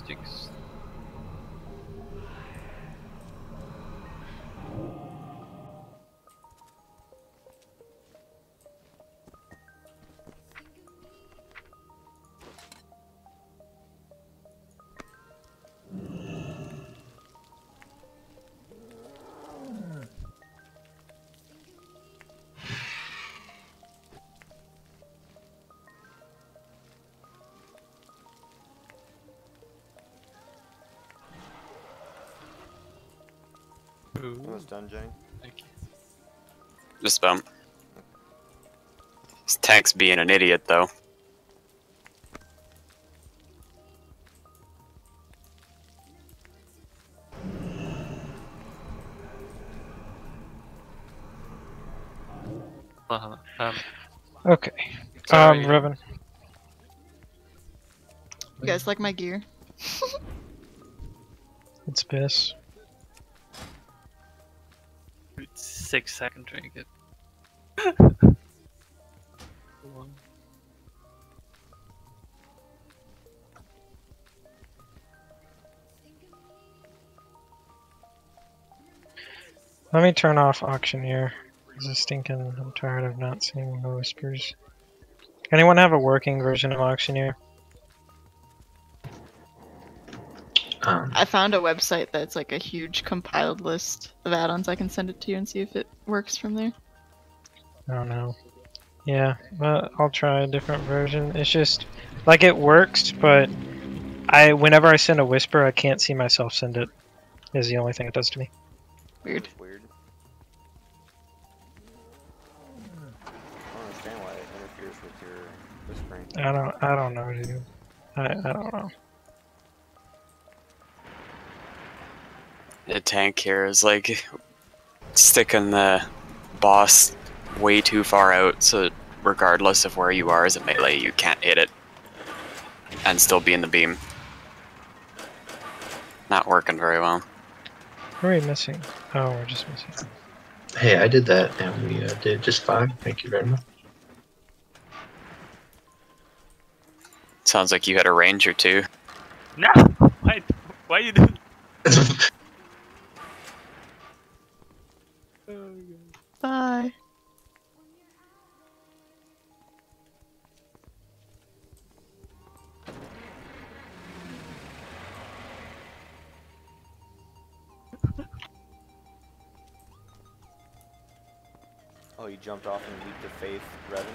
Jinx. Almost done, Jenny. Thank you. Just bump. This tank's being an idiot, though. Okay. Sorry. Revan. You guys like my gear? It's piss. 6-second trinket. Let me turn off Auctioneer. This is stinking. I'm tired of not seeing the whispers. Anyone have a working version of Auctioneer? I found a website that's like a huge compiled list of add-ons. I can send it to you and see if it works from there. I don't know. Yeah, well, I'll try a different version. It's just like it works, but whenever I send a whisper, I can't see myself send it. Is the only thing it does to me. Weird. That's weird. I don't understand why it interferes with your whispering. I don't know, dude. I don't know. The tank here is like sticking the boss way too far out, so regardless of where you are as a melee, you can't hit it and still be in the beam. Not working very well. What are we missing? Oh, we're just missing. Hey, I did that, and we did just fine. Thank you very much. Sounds like you had a ranger too. No! Why you do? Bye. Oh, you jumped off and leaped to faith, Revan?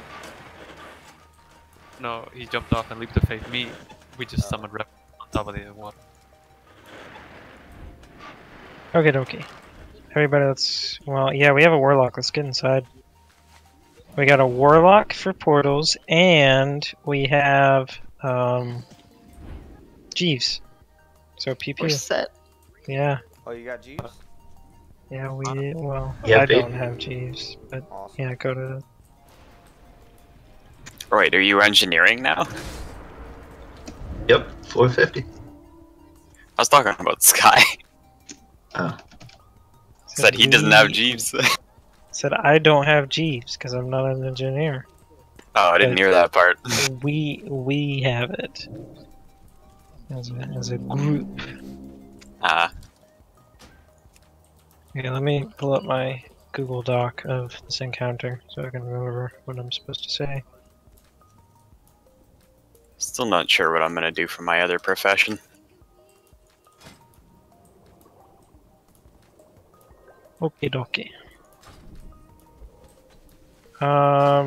No, he jumped off and leaped to faith me. We just summoned Rep on top of the water. Okay, dokie. Everybody, let's. Well, yeah, we have a warlock. Let's get inside. We got a warlock for portals, and we have Jeeves. So pew We're pew. set. Yeah, Oh, you got Jeeves? yeah, we. Well, Yeah, I babe. don't have Jeeves, but Awesome. yeah, go to. Wait, are you engineering now? Yep, 450. I was talking about Sky. Oh, Said he doesn't have Jeeves. Said I don't have Jeeves because I'm not an engineer. Oh, I didn't But hear that part. we have it as a group. Ah, Okay, let me pull up my Google Doc of this encounter so I can remember what I'm supposed to say. still not sure what I'm gonna do for my other profession. Okie dokie.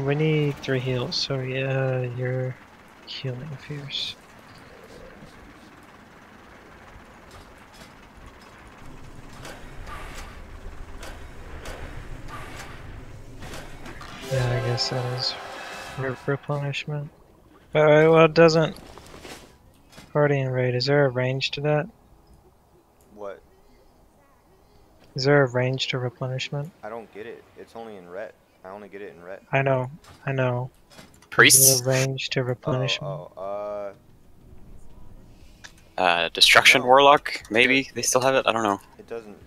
We need 3 heals, so yeah, you're healing fierce. Yeah, I guess that is replenishment. Well, it doesn't. Guardian raid, is there a range to that? What? Is there a range to replenishment? I don't get it. It's only in ret. I only get it in ret. I know. Priests? Is there a range to replenishment? Destruction No. Warlock? Maybe they still have it. I don't know. It doesn't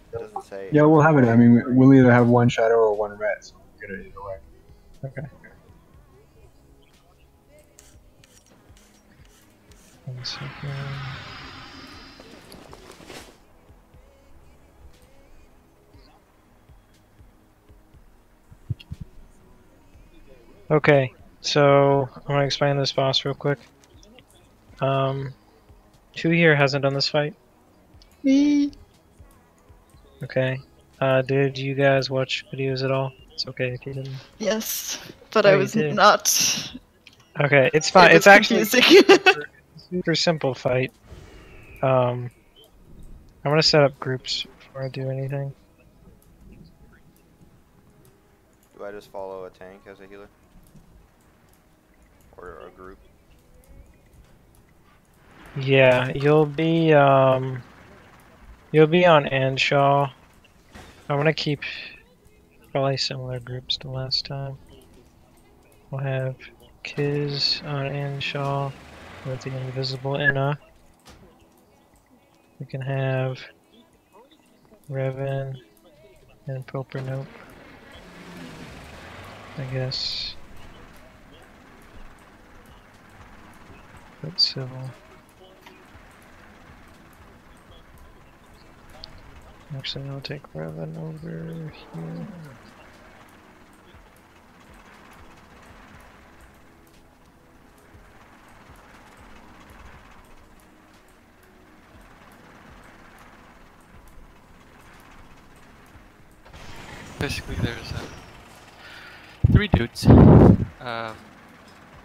say. Yeah, we'll have it. I mean, we'll either have one shadow or one red, so we'll get it either way. Okay. 1 second. Okay, so I'm gonna explain this boss real quick. 2 here hasn't done this fight. Me. Okay. Did you guys watch videos at all? It's okay if you didn't. Yes, but Oh, I you was did. not. Okay, it's fine. It It's was actually confusing. super simple fight. I'm gonna set up groups before I do anything. Do I just follow a tank as a healer? Or a group? Yeah, you'll be on Anshaw. I'm gonna keep probably similar groups to last time. We'll have Kiz on Anshaw with the invisible Inna. We can have Revan and Poper Nope. I guess. But civil. Actually, I'll take Revan over here. Basically, there's 3 dudes.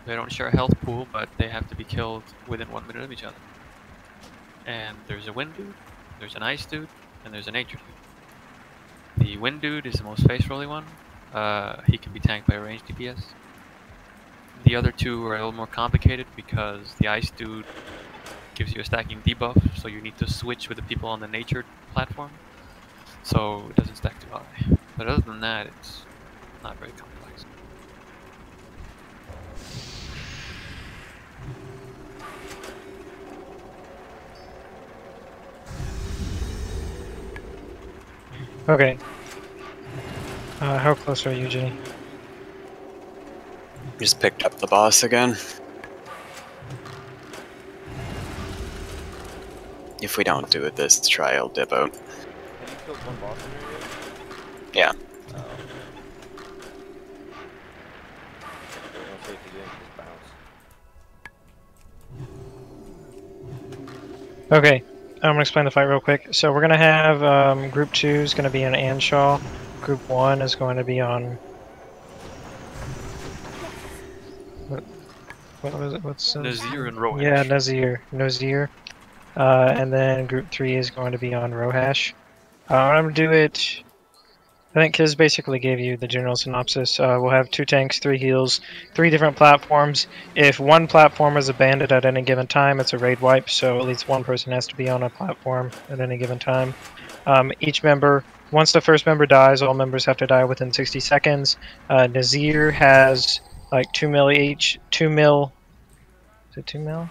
They don't share a health pool, but they have to be killed within 1 minute of each other. And there's a wind dude, there's an ice dude, and there's a nature dude. The wind dude is the most face rolly one. He can be tanked by a ranged DPS. The other 2 are a little more complicated because the ice dude gives you a stacking debuff, so you need to switch with the people on the nature platform, so it doesn't stack too high. But other than that, it's not very complex. Okay. How close are you, Jenny? Just picked up the boss again. If we don't do it this try, I'll dip out. Have you killed one boss in here yet? Yeah. Oh. We're gonna take you in, just bounce. Okay, I'm gonna explain the fight real quick. So we're gonna have Group 2 is gonna be on Anshaw. Group 1 is going to be on. What was it? What's Nazir and Rohan. Yeah, Nazir. And then Group 3 is going to be on Rohash. I'm gonna do it. I think Kiz basically gave you the general synopsis. We'll have 2 tanks, 3 heals, 3 different platforms. If one platform is abandoned at any given time, it's a raid wipe, so at least one person has to be on a platform at any given time. Each member, once the first member dies, all members have to die within 60 seconds. Nazir has like 2 mil each, 2 mil. Is it 2 mil?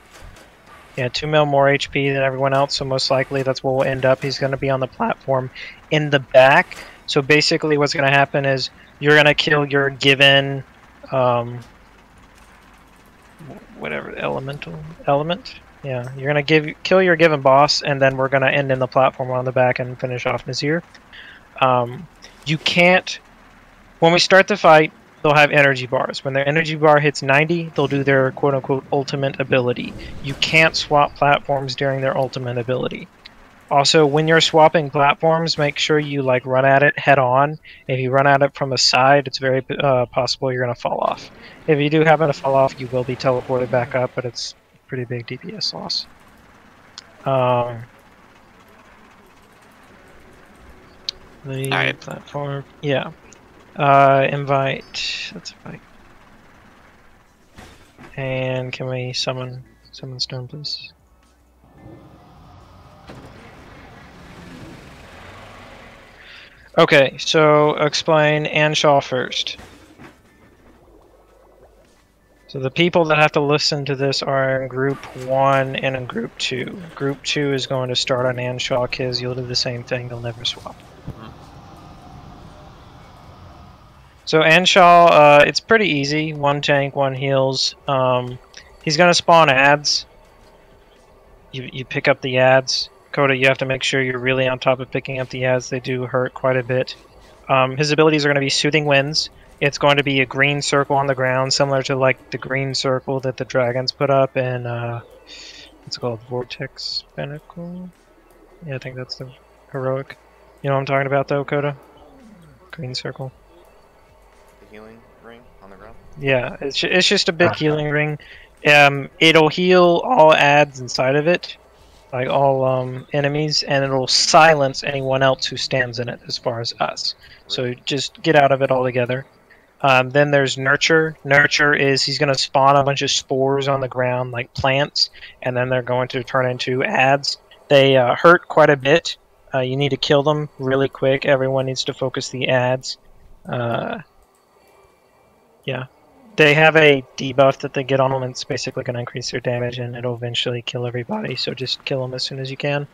Yeah, 2 mil more HP than everyone else, so most likely that's where we'll end up. He's going to be on the platform in the back. So basically what's going to happen is you're going to kill your given, whatever, element? Yeah, you're going to kill your given boss, and then we're going to end in the platform on the back and finish off Nazir. You can't, when we start the fight, they'll have energy bars. When their energy bar hits 90, they'll do their quote-unquote ultimate ability. You can't swap platforms during their ultimate ability. Also, when you're swapping platforms, make sure you like run at it head on. If you run at it from the side, it's very possible you're going to fall off. If you do happen to fall off, you will be teleported back up, but it's a pretty big DPS loss. The Alright. platform, yeah. Invite. Let's invite. And can we summon Stone, please? Okay, so explain Anshaw first. So the people that have to listen to this are in Group 1 and in Group 2. Group 2 is going to start on Anshaw, Kiz. You'll do the same thing. They'll never swap. So Anshaw, it's pretty easy. 1 tank, 1 heals. He's going to spawn ads. You pick up the ads. Coda, you have to make sure you're really on top of picking up the ads. They do hurt quite a bit. His abilities are going to be Soothing Winds. It's going to be a green circle on the ground, similar to like the green circle that the dragons put up in what's it called, Vortex Pinnacle. Yeah, I think that's the heroic. You know what I'm talking about, though, Coda? Green circle. The healing ring on the ground? Yeah, it's just a big healing ring. It'll heal all adds inside of it, like all enemies, and it'll silence anyone else who stands in it as far as us. So just get out of it altogether. Then there's Nurture. Nurture is he's going to spawn a bunch of spores on the ground, like plants, and then they're going to turn into adds. They hurt quite a bit. You need to kill them really quick. Everyone needs to focus the adds. Yeah. They have a debuff that they get on them, and it's basically going to increase their damage, and it'll eventually kill everybody, so just kill them as soon as you can.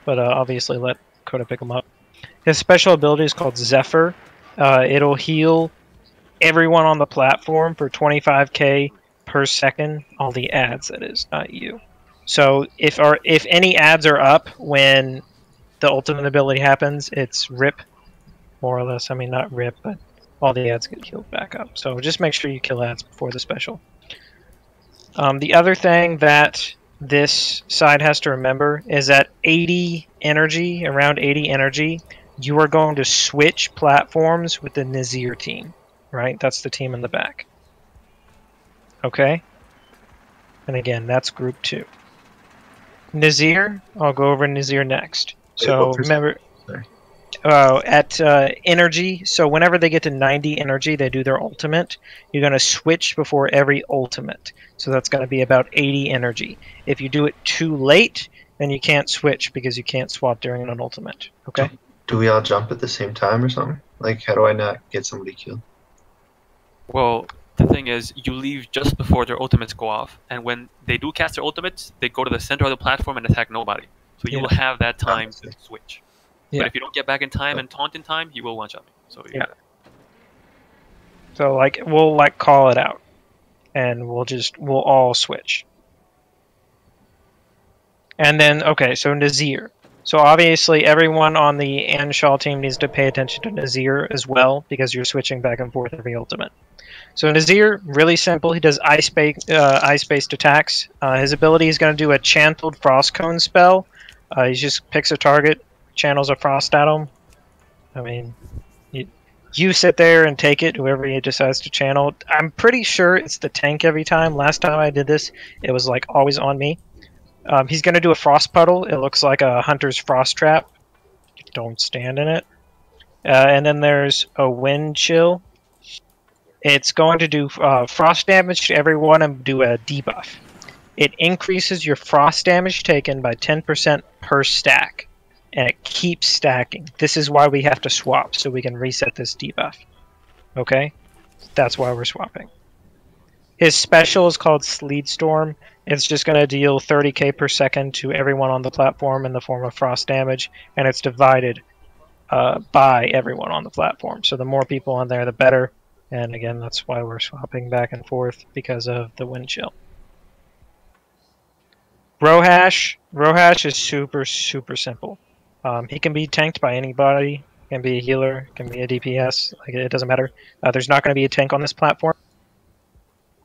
But obviously let Coda pick them up. His special ability is called Zephyr. It'll heal everyone on the platform for 25k per second. All the adds, that is, not you. So if any adds are up when the ultimate ability happens, it's RIP, more or less. I mean, not RIP, but all the adds get healed back up. So just make sure you kill adds before the special. The other thing that this side has to remember is that 80 energy, around 80 energy, you are going to switch platforms with the Nazir team. Right? That's the team in the back. Okay? And again, that's group 2. Nazir, I'll go over Nazir next. So remember, at energy, so whenever they get to 90 energy, they do their ultimate. You're going to switch before every ultimate. So that's going to be about 80 energy. If you do it too late, then you can't switch because you can't swap during an ultimate. Okay? Do we all jump at the same time or something? Like, how do I not get somebody killed? Well, the thing is, you leave just before their ultimates go off, and when they do cast their ultimates, they go to the center of the platform and attack nobody. So you will have that time to switch. Yeah. But if you don't get back in time and taunt in time, he will one-shot me. So yeah. So like we'll like call it out, and we'll all switch. And then okay, so Nazir. So obviously everyone on the Anshaw team needs to pay attention to Nazir as well, because you're switching back and forth every ultimate. So Nazir, really simple. He does ice-based attacks. His ability is going to do a Chantled Frost Cone spell. He just picks a target, channels a frost at him. I mean, you sit there and take it, whoever he decides to channel. I'm pretty sure it's the tank every time. Last time I did this, it was like always on me. He's going to do a Frost Puddle. It looks like a Hunter's Frost Trap. Don't stand in it. And then there's a Wind Chill. It's going to do frost damage to everyone and do a debuff. It increases your frost damage taken by 10% per stack. And it keeps stacking. This is why we have to swap, so we can reset this debuff. Okay? That's why we're swapping. His special is called Sleet Storm. It's just going to deal 30k per second to everyone on the platform in the form of frost damage, and it's divided by everyone on the platform. So the more people on there, the better. And again, that's why we're swapping back and forth, because of the wind chill. Rohash is super, super simple. He can be tanked by anybody. Can be a healer, can be a DPS. Like, it doesn't matter. There's not going to be a tank on this platform.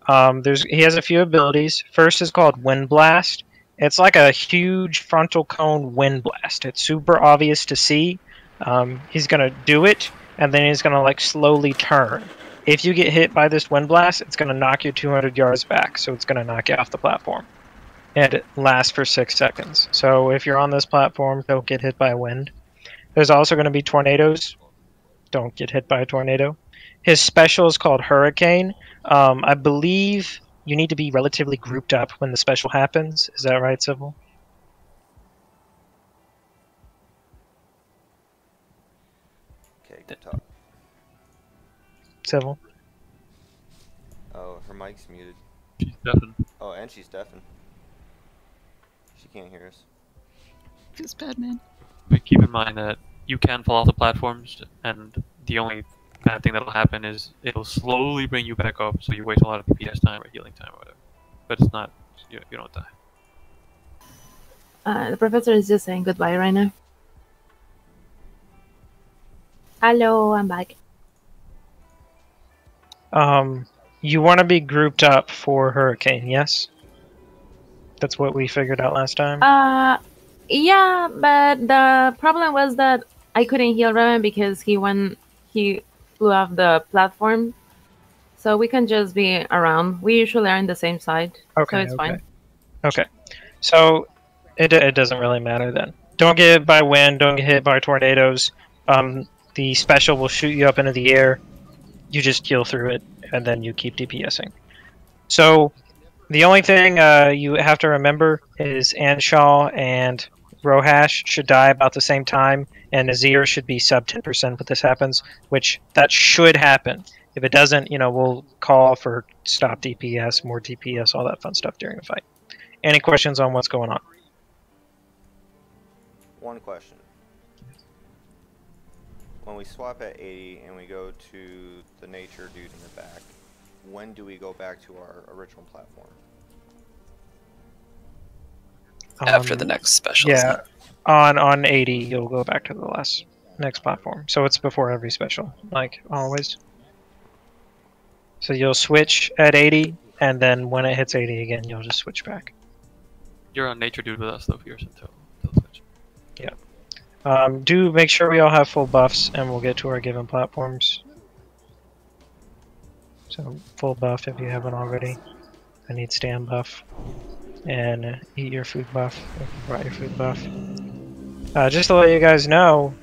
He has a few abilities. First is called Wind Blast. It's like a huge frontal cone wind blast. It's super obvious to see. He's going to do it, and then he's going to like slowly turn. If you get hit by this wind blast, it's going to knock you 200 yards back, so it's going to knock you off the platform. And it lasts for 6 seconds. So if you're on this platform, don't get hit by wind. There's also going to be tornadoes. Don't get hit by a tornado. His special is called Hurricane. I believe you need to be relatively grouped up when the special happens. Is that right, Civil? Okay, good talk. Civil? Oh, her mic's muted. She's deafened. Oh, and she's deafened. She can't hear us. Feels bad, man. But keep in mind that you can fall off the platforms, and the only bad thing that'll happen is it'll slowly bring you back up, so you waste a lot of DPS time or healing time or whatever. But it's not, you don't die. The professor is just saying goodbye right now. Hello, I'm back. You want to be grouped up for Hurricane, yes? That's what we figured out last time. Yeah, but the problem was that I couldn't heal Revan because he flew off the platform. So we can just be around. We usually are in the same side, Okay, so it's okay. fine. Okay. So it doesn't really matter then. Don't get hit by wind, don't get hit by tornadoes. The special will shoot you up into the air. You just kill through it, and then you keep DPSing. So the only thing you have to remember is Anshaw and Rohash should die about the same time, and Nazir should be sub 10% when this happens, which that should happen. If it doesn't, we'll call for stop DPS, more DPS, all that fun stuff during the fight. Any questions on what's going on? One question. When we swap at 80 and we go to the nature dude in the back, when do we go back to our original platform? After the next special. Yeah, on 80 you'll go back to the next platform. So it's before every special, like always. So you'll switch at 80, and then when it hits 80 again, you'll just switch back. You're on nature dude with us though, Pierce, until switch. Yeah. Do make sure we all have full buffs, and we'll get to our given platforms. So full buff if you haven't already. I need stand buff. And eat your food buff if you brought your food buff. Just to let you guys know,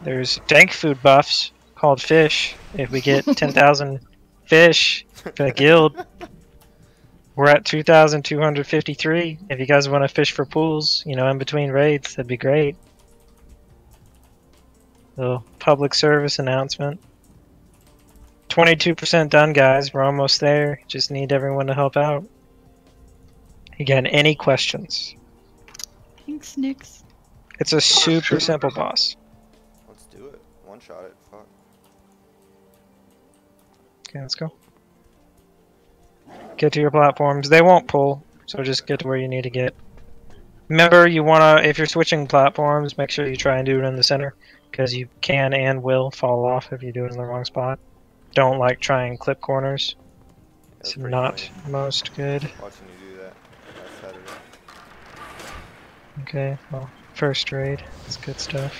there's dank food buffs called fish. If we get 10,000 fish for the guild, we're at 2,253. If you guys want to fish for pools, in between raids, that'd be great. Little public service announcement. 22% done, guys. We're almost there. Just need everyone to help out. Again, any questions? Thanks, Nix. It's a super simple boss. Let's do it. One shot it. Fuck. Okay, let's go. Get to your platforms. They won't pull, so just get to where you need to get. Remember, if you're switching platforms, make sure you try and do it in the center, because you can and will fall off if you do it in the wrong spot. Don't try and clip corners. It's not most good. Watching you do that last Saturday. Okay, well, first raid. That's good stuff.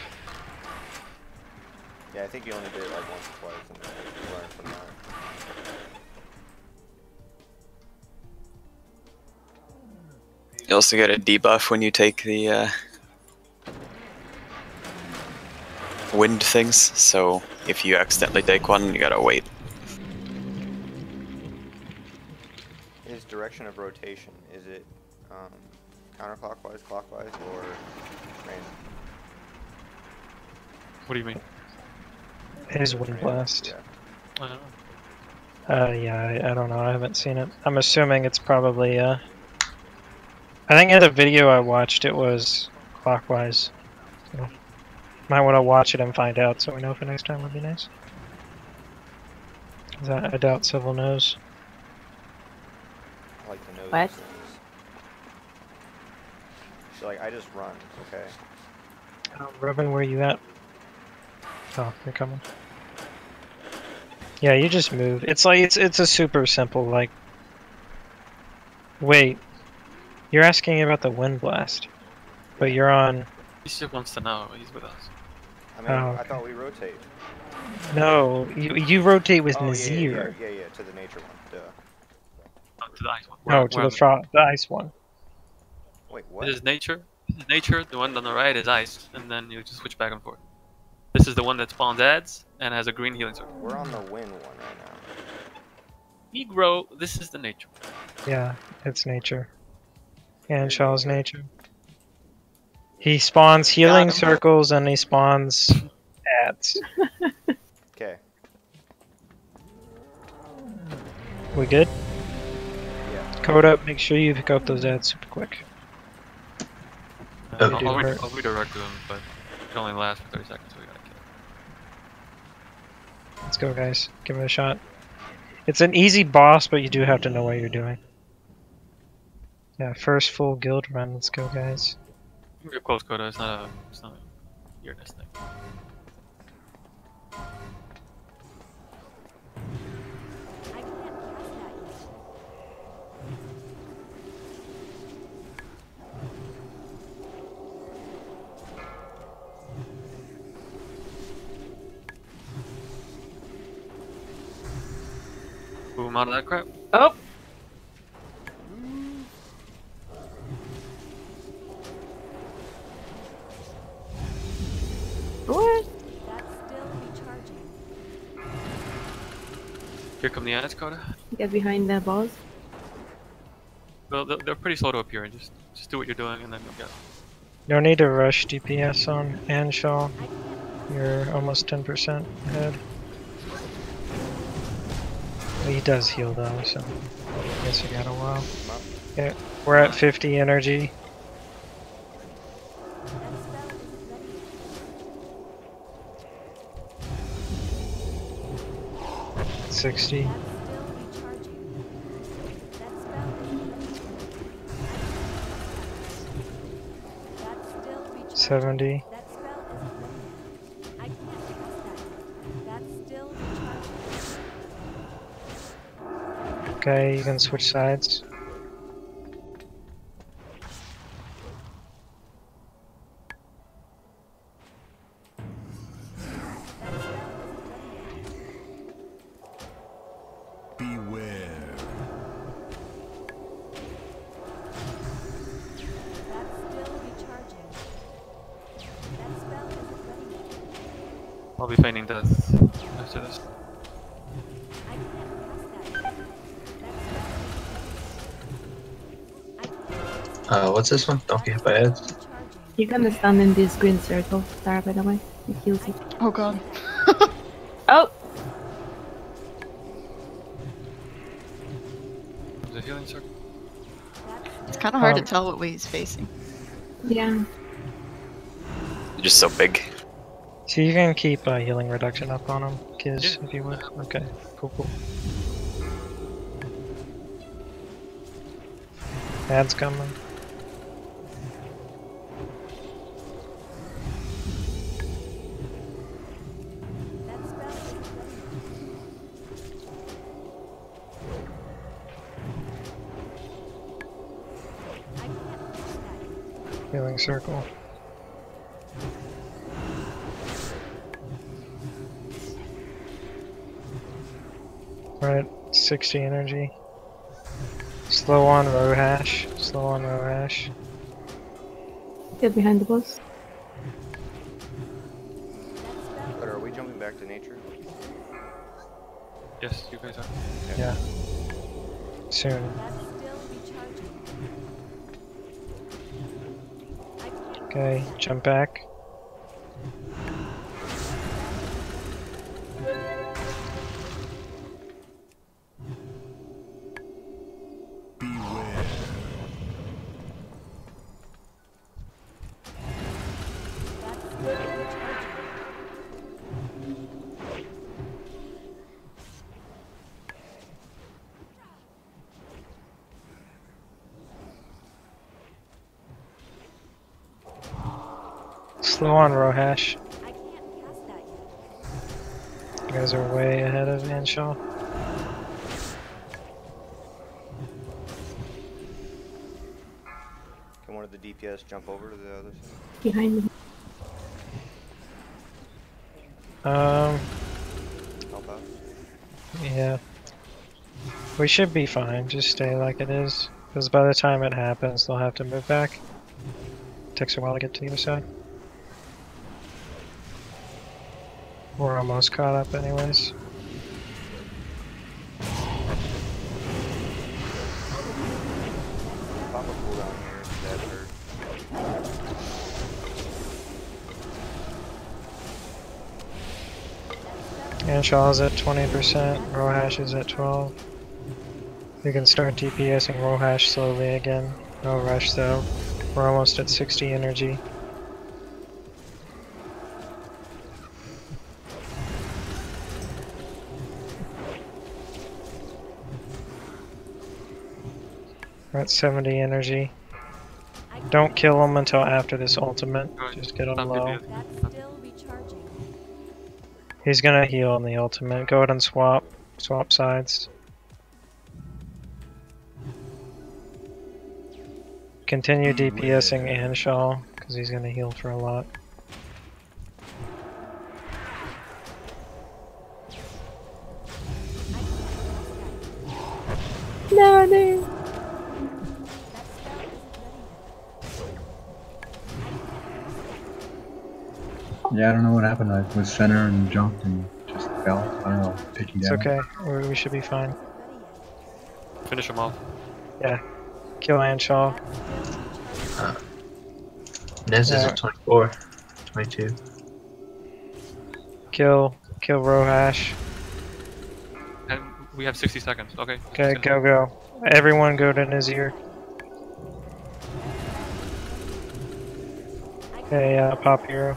Yeah, I think you only did it like once or twice, and then you learned from that. You also get a debuff when you take the wind things, so if you accidentally take one, you gotta wait. His direction of rotation, is it counterclockwise, clockwise, or random? What do you mean? His wind blast. Yeah. I don't know. Yeah, I don't know. I haven't seen it. I'm assuming it's probably, I think in the video I watched, it was clockwise. So, might want to watch it and find out so we know for next time would be nice. 'Cause I doubt Civil knows. I like to know What? these things. She's like, I just run, okay? Robin, where you at? Oh, you're coming. Yeah, you just move. It's it's a super simple, Wait. You're asking about the wind blast. But you're on... He just wants to know. He's with us. I mean, Oh, I okay. thought we rotate. No, you rotate with Oh, Nazir. yeah, to the nature one. Duh. To the ice one. No, to the ice one. Wait, what? This is nature. This is nature. The one on the right is ice, and then you just switch back and forth. This is the one that spawns ads and has a green healing circle. We're on the wind one right now. Negro. This is the nature. Yeah, it's nature. And Shaw's nature. He spawns healing circles and he spawns ads. Okay. We good? Yeah. Code up, make sure you pick up those ads super quick. I'll do hurt. redirect them, but it can only last for 30 seconds, so we gotta kill it. Let's go, guys. Give it a shot. It's an easy boss, but you do have to know what you're doing. Yeah, first full guild run. Let's go, guys. You're close, Coda. It's not a weirdness thing. out of that crap. Oh! What? Here come the ants, Coda. Get behind the boss. Well, they're pretty slow to appear. Just do what you're doing, and then you'll get. No need to rush DPS on Anshaw. You're almost 10% ahead. Well, he does heal though, so I guess you got a while. Okay, we're at 50 energy. At 60. $70. Okay, you can switch sides. Beware. I'll be feigning death after this. What's this one? Don't be hit by heads. You're gonna stand in this green circle, Sarah, by the way. It heals you. Oh god. Oh! There's a healing circle. It's kind of hard to tell what way he's facing. Yeah. You're just so big. So you can keep healing reduction up on him, Kiz, if you would. Okay, cool. Ad's coming. Healing circle. Right, 60 energy. Slow on row hash. Slow on row hash. Get behind the boss. But are we jumping back to nature? Yes, you guys are. Okay. Yeah. Soon. Okay, jump back. Beware. Slow on row hash. You guys are way ahead of Anshaw. Can one of the DPS jump over to the other side? Behind me. Help out? Yeah. We should be fine, just stay like it is. Because by the time it happens, they'll have to move back. Takes a while to get to the other side. We're almost caught up anyways. Pop a cooldown here, that hurt. Anshaw's at 20%, Rohash is at 12. We can start DPSing Rohash slowly again. No rush though. We're almost at 60 energy. We're at 70 energy. Don't kill him until after this ultimate. Just get him Stop low. DPS. He's gonna heal on the ultimate. Go ahead and swap sides. Continue DPSing Anshaw, because he's gonna heal for a lot. No, no. Yeah, I don't know what happened. I was center and jumped and just fell. I don't know, taking It's damage. okay. We should be fine. Finish them off. Yeah. Kill Anshaw. Nez is Yeah. at 24, 22. Kill Rohash. And we have 60 seconds. Okay. Okay, go. Everyone go to Nazir. Okay, pop hero.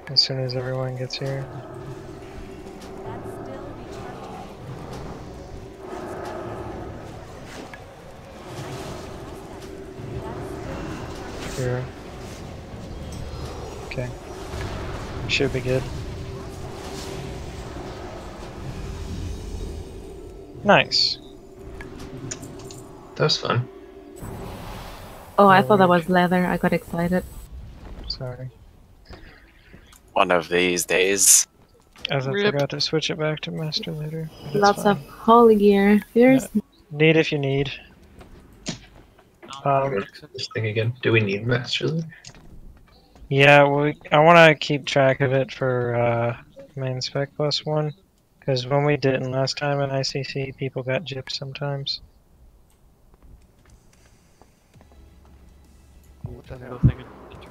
As soon as everyone gets here. Hero. Okay. Should be good. Nice. That was fun. Oh, I thought that was leather. I got excited. Sorry. One of these days. As I Rip. forgot to switch it back to master later. but it's Lots fine. of holy gear. Fierce. Need if you need. This thing again. Do we need Master Leader? Yeah, I want to keep track of it for main spec +1. Because when we didn't last time in ICC, people got gypped sometimes. What's that little thing in the picture?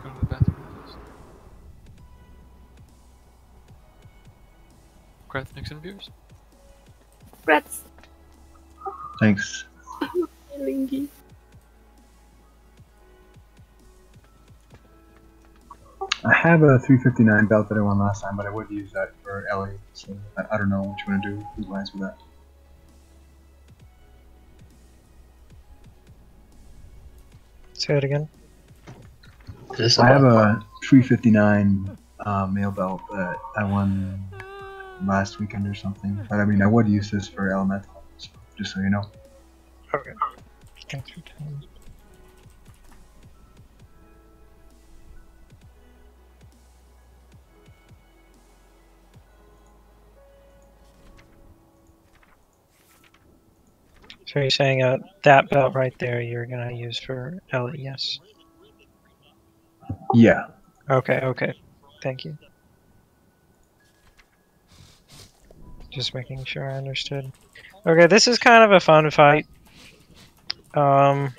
Go to the bathroom. Creth, Nixon viewers. Frets. Thanks. Linky. I have a 359 belt that I won last time, but I would use that for Ellie, so I don't know what you want to do. Who lines with that? Say it again. Is this I have about- a 359 male belt that I won last weekend or something. But I mean, I would use this for elemental, so just so you know. Okay. So you're saying that belt right there you're gonna use for Ellie, yes. Yeah. Okay. Thank you. Just making sure I understood. Okay, this is kind of a fun fight. Yeah,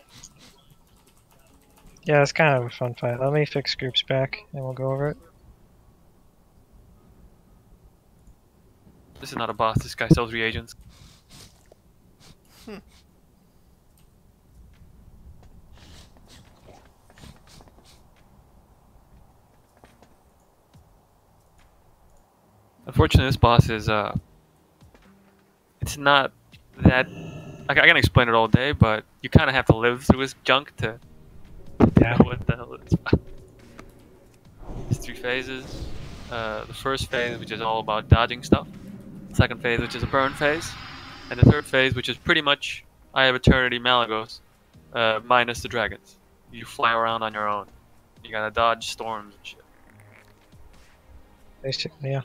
it's kind of a fun fight. Let me fix groups back and we'll go over it. This is not a boss. This guy sells reagents. Unfortunately, this boss is it's not that. I can explain it all day, but you kind of have to live through his junk to know what the hell it is. There's 3 phases. The first phase, which is all about dodging stuff. The second phase, which is a burn phase, and the third phase, which is pretty much Eye of Eternity Malagos, minus the dragons. You fly around on your own. You gotta dodge storms and shit. Basically, yeah.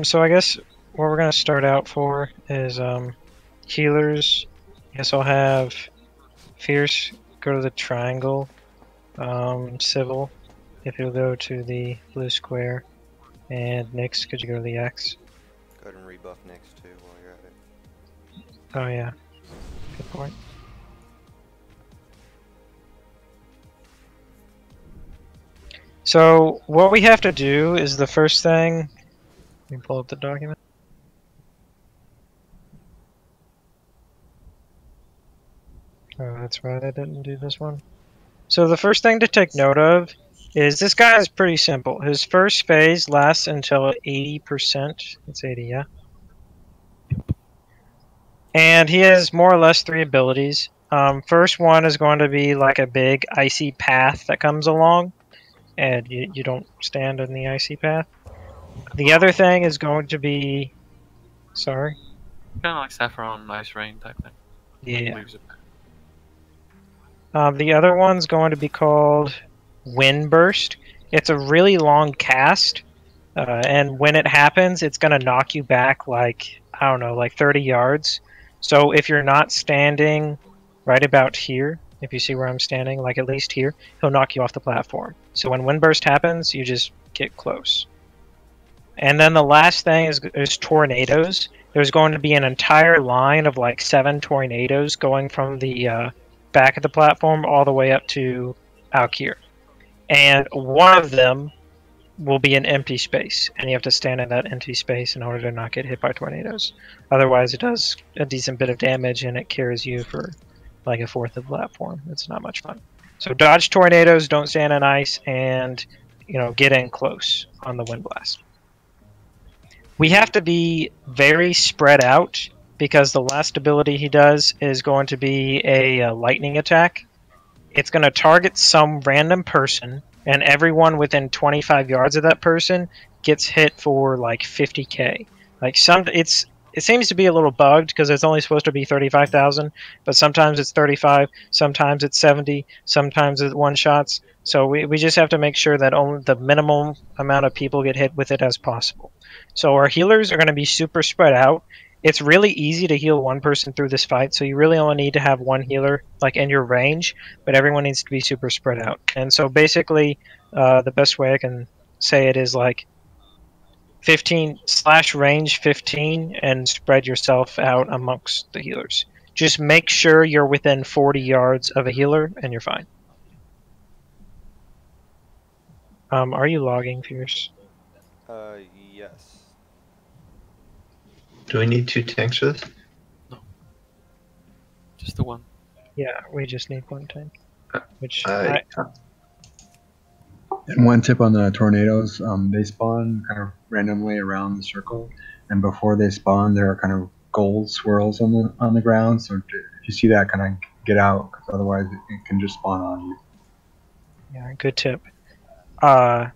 So I guess what we're gonna start out for is healers. I guess I'll have Fierce go to the triangle. Civil, if you'll go to the blue square, and Nyx, could you go to the X? Go ahead and rebuff next too while you're at it. Oh yeah, good point. So what we have to do is the first thing. Let me pull up the document. Oh, that's right, I didn't do this one. So the first thing to take note of is this guy is pretty simple. His first phase lasts until 80%. It's 80, yeah. And he has more or less 3 abilities. First one is going to be like a big icy path that comes along, and you don't stand in the icy path. The other thing is going to be... Sorry? Kind of like Saffron Ice Rain type thing. Yeah. Leaves it. The other one's going to be called Wind Burst. It's a really long cast, And when it happens, it's going to knock you back like, I don't know, like 30 yards. So if you're not standing right about here, if you see where I'm standing, like at least here, he'll knock you off the platform. So when windburst happens, you just get close. And then the last thing is tornadoes. There's going to be an entire line of like 7 tornadoes going from the back of the platform all the way up to out here. And one of them will be an empty space, and you have to stand in that empty space in order to not get hit by tornadoes. Otherwise, it does a decent bit of damage, and it carries you for like a fourth of the platform. It's not much fun. So dodge tornadoes, don't stand on ice, and get in close on the wind blast. We have to be very spread out because the last ability he does is going to be a lightning attack. It's going to target some random person, and everyone within 25 yards of that person gets hit for like 50k. Like it seems to be a little bugged because it's only supposed to be 35,000, but sometimes it's 35, sometimes it's 70, sometimes it's one shots. So we just have to make sure that only the minimum amount of people get hit with it as possible. So our healers are going to be super spread out. It's really easy to heal one person through this fight, so you really only need to have one healer like in your range, but everyone needs to be super spread out. And so basically, the best way I can say it is like 15/range 15 and spread yourself out amongst the healers. Just make sure you're within 40 yards of a healer and you're fine. Are you logging, Fierce? Yes. Do we need 2 tanks for this? No. Just the one. Yeah, we just need one tank. Which And one tip on the tornadoes, they spawn kind of randomly around the circle, and before they spawn, there are kind of gold swirls on the ground. So if you see that, kind of get out, because otherwise it can just spawn on you. Yeah, good tip. And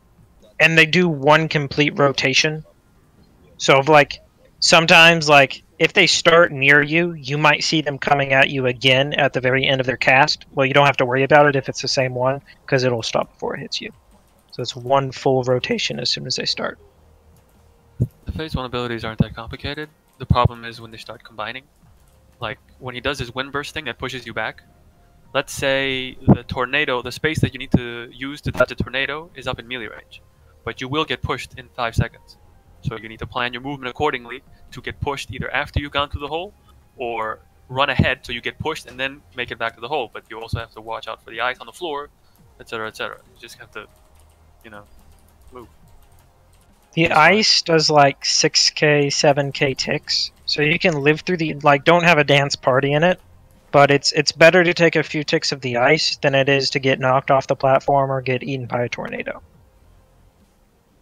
they do one complete rotation. So sometimes if they start near you, you might see them coming at you again at the very end of their cast. Well, you don't have to worry about it if it's the same one, because it'll stop before it hits you. So it's one full rotation as soon as they start. The phase 1 abilities aren't that complicated. The problem is when they start combining. Like when he does his wind burst thing that pushes you back. Let's say the space that you need to use to dodge a tornado is up in melee range. But you will get pushed in 5 seconds. So you need to plan your movement accordingly to get pushed either after you've gone through the hole or run ahead so you get pushed and then make it back to the hole. But you also have to watch out for the ice on the floor, etc., etc. You just have to, move. The ice does like 6k, 7k ticks. So you can live through don't have a dance party in it. But it's better to take a few ticks of the ice than it is to get knocked off the platform or get eaten by a tornado.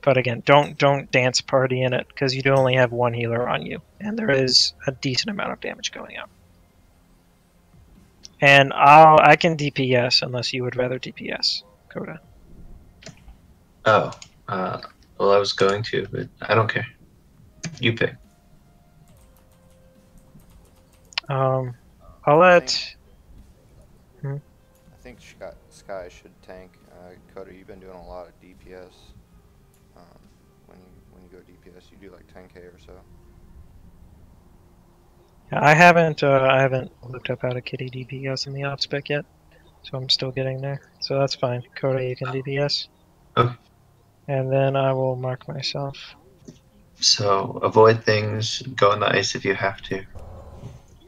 But again, don't dance party in it, because you do only have one healer on you, and there is a decent amount of damage going out. And I can DPS unless you would rather DPS, Coda. Oh, well, I was going to, but I don't care. You pick. I'll let. I think Sky should tank. Coda, you've been doing a lot of DPS. When you go DPS, you do like 10k or so. I haven't looked up how to kitty DPS in the op spec yet, so I'm still getting there. So that's fine. Coda, you can DPS. Okay. And then I will mark myself. So avoid things, go on the ice if you have to.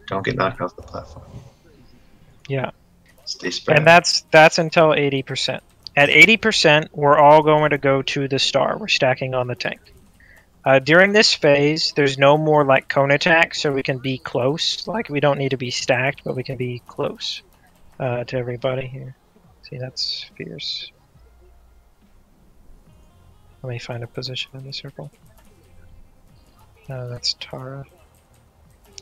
Don't get knocked off the platform. Yeah. Stay spread. And that's until 80%. At 80%, we're all going to go to the star. We're stacking on the tank. During this phase, there's no more cone attack, so we can be close. We don't need to be stacked, but we can be close to everybody here. See, that's fierce. Let me find a position in the circle. That's Tara.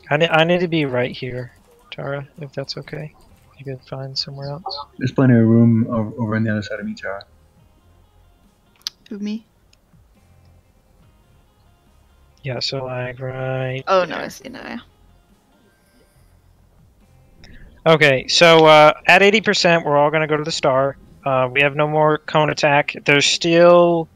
I need to be right here, Tara, if that's okay. You could find somewhere else. There's plenty of room over on the other side of me, Tara. Who, me? Yeah, so right. Oh, there. no, I see now, yeah. Okay, so at 80%, we're all going to go to the star. We have no more cone attack. There's still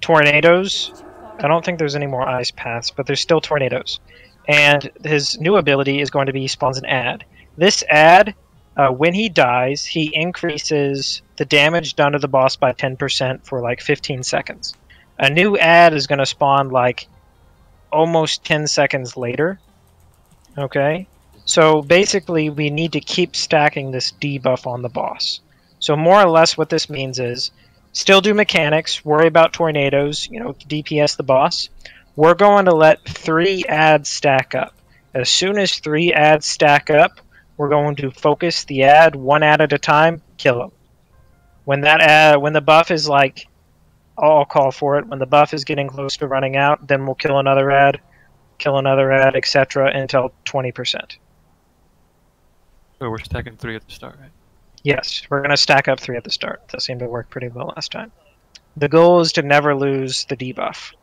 tornadoes. I don't think there's any more ice paths, but there's still tornadoes. And his new ability is going to be he spawns an ad. This ad, when he dies, he increases the damage done to the boss by 10% for like 15 seconds. A new ad is going to spawn like almost 10 seconds later. Okay? So basically, we need to keep stacking this debuff on the boss. So more or less what this means is, still do mechanics, worry about tornadoes, you know, DPS the boss. We're going to let 3 ads stack up. As soon as 3 ads stack up, we're going to focus the ad 1 ad at a time, kill him. When the buff is like, I'll call for it, when the buff is getting close to running out, then we'll kill another ad, etc. until 20%. So we're stacking 3 at the start, right? Yes, we're going to stack up 3 at the start. That seemed to work pretty well last time. The goal is to never lose the debuff.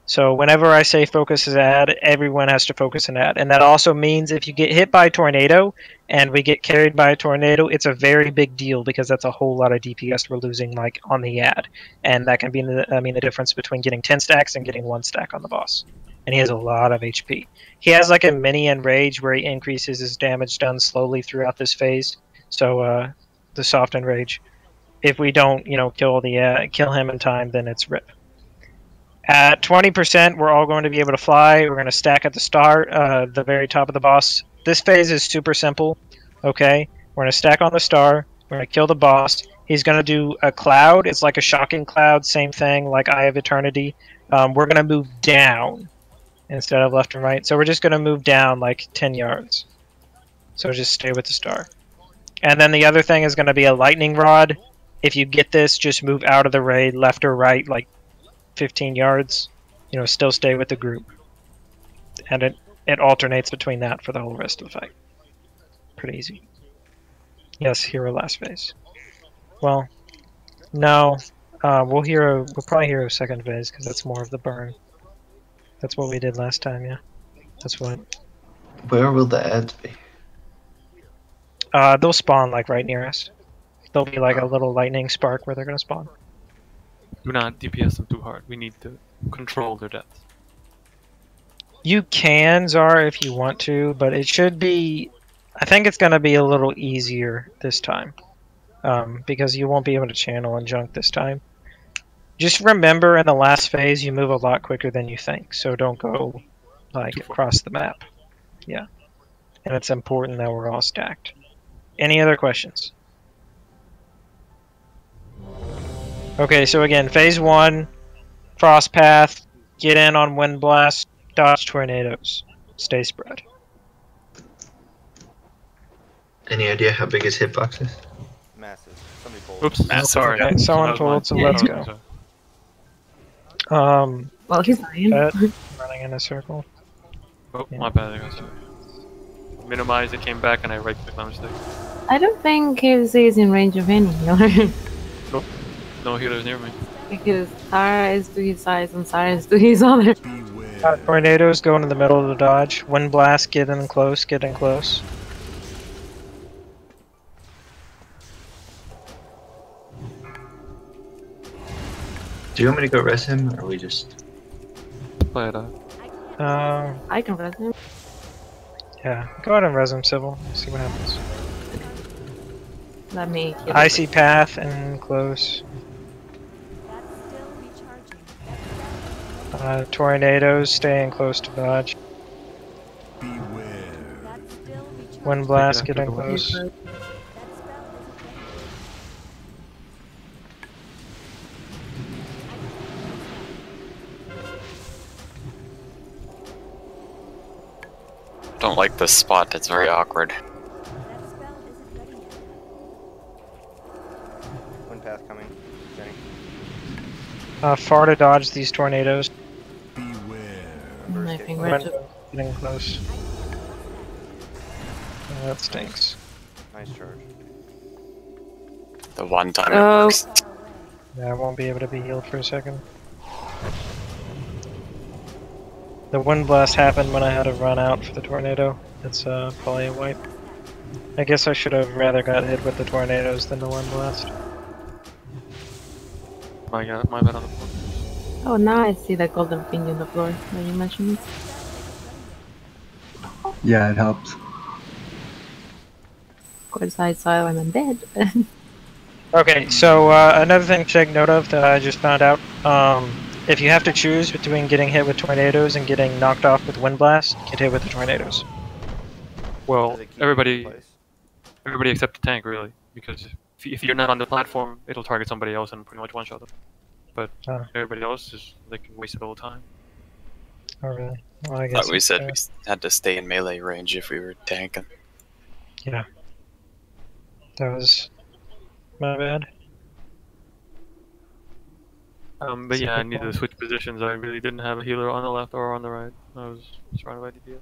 So whenever I say focus an ad, everyone has to focus an ad. And that also means if you get hit by a tornado and we get carried by a tornado, it's a very big deal because that's a whole lot of DPS we're losing like on the ad. And that can be the difference between getting 10 stacks and getting 1 stack on the boss. And he has a lot of HP. He has like a mini enrage where he increases his damage done slowly throughout this phase. So the soft enrage, if we don't, kill him in time, then it's rip. At 20%, we're all going to be able to fly. We're going to stack at the start, the very top of the boss. This phase is super simple. Okay, we're going to stack on the star. We're going to kill the boss. He's going to do a cloud. It's like a shocking cloud, same thing, like Eye of Eternity. We're going to move down instead of left and right. So we're just going to move down like 10 yards. So just stay with the star. And then the other thing is going to be a lightning rod. If you get this, just move out of the raid, left or right, like 15 yards. Still stay with the group. And it alternates between that for the whole rest of the fight. Pretty easy. Yes, hero last phase. Well, no. We'll probably hero second phase because that's more of the burn. That's what we did last time, yeah. That's what. Where will the ads be? They'll spawn like right near us. There'll be like a little lightning spark where they're gonna spawn. Do not DPS them too hard. We need to control their deaths. You can, Zara, if you want to, but it should be... I think it's gonna be a little easier this time. Because you won't be able to channel and junk this time. Just remember, in the last phase, you move a lot quicker than you think, so don't go like across the map. Yeah. And it's important that we're all stacked. Any other questions? Okay, so again, phase 1, frost path, get in on wind blast, dodge tornadoes, stay spread. Any idea how big his hitbox is? Massive. Somebody told. Oops, sorry. Okay, someone told, so let's go. Well, he's dying. Running in a circle. Oh, Yeah. my bad. Minimize it, came back, and I right-clicked my mistake. I don't think KFC is in range of any healer. Nope. No healers near me. Because Tara is to his side and Sarah is to his other. Beware. Tornadoes go into the middle of the dodge. Wind blast, get in close, get in close. Do you want me to go res him, or are we just... Play it out. I can press him. Yeah, go ahead and res him, Civil. See what happens. Let me heal. Icy path and close. Tornadoes, staying close to dodge. Beware. Wind blast, Pick it get up, in close. Don't like this spot, it's very awkward. Wind path coming. Jenny. Far to dodge these tornadoes. Beware. I think Wind we're just... getting close. Oh, that stinks. Nice charge. The one time it Oh. works. Yeah, I won't be able to be healed for a second. The wind blast happened when I had to run out for the tornado. It's probably a wipe. I guess I should have rather got hit with the tornadoes than the wind blast. My bad on the point. Oh, now I see that golden thing on the floor when you mentioned it. Yeah, it helps. Of course, I saw it when I'm dead. Okay, so another thing to take note of that I just found out, if you have to choose between getting hit with tornadoes and getting knocked off with wind blast, get hit with the tornadoes. Well, Does it keep you in everybody place? except the tank, really, because if you're not on the platform, it'll target somebody else and pretty much one-shot them. But everybody else is they can waste a little time. Oh, really? Well, I I guess thought we it's said fair. we had to stay in melee range if we were tanking. Yeah. That was my bad. But yeah, I needed to switch positions. I really didn't have a healer on the left or on the right. I was surrounded by DPS.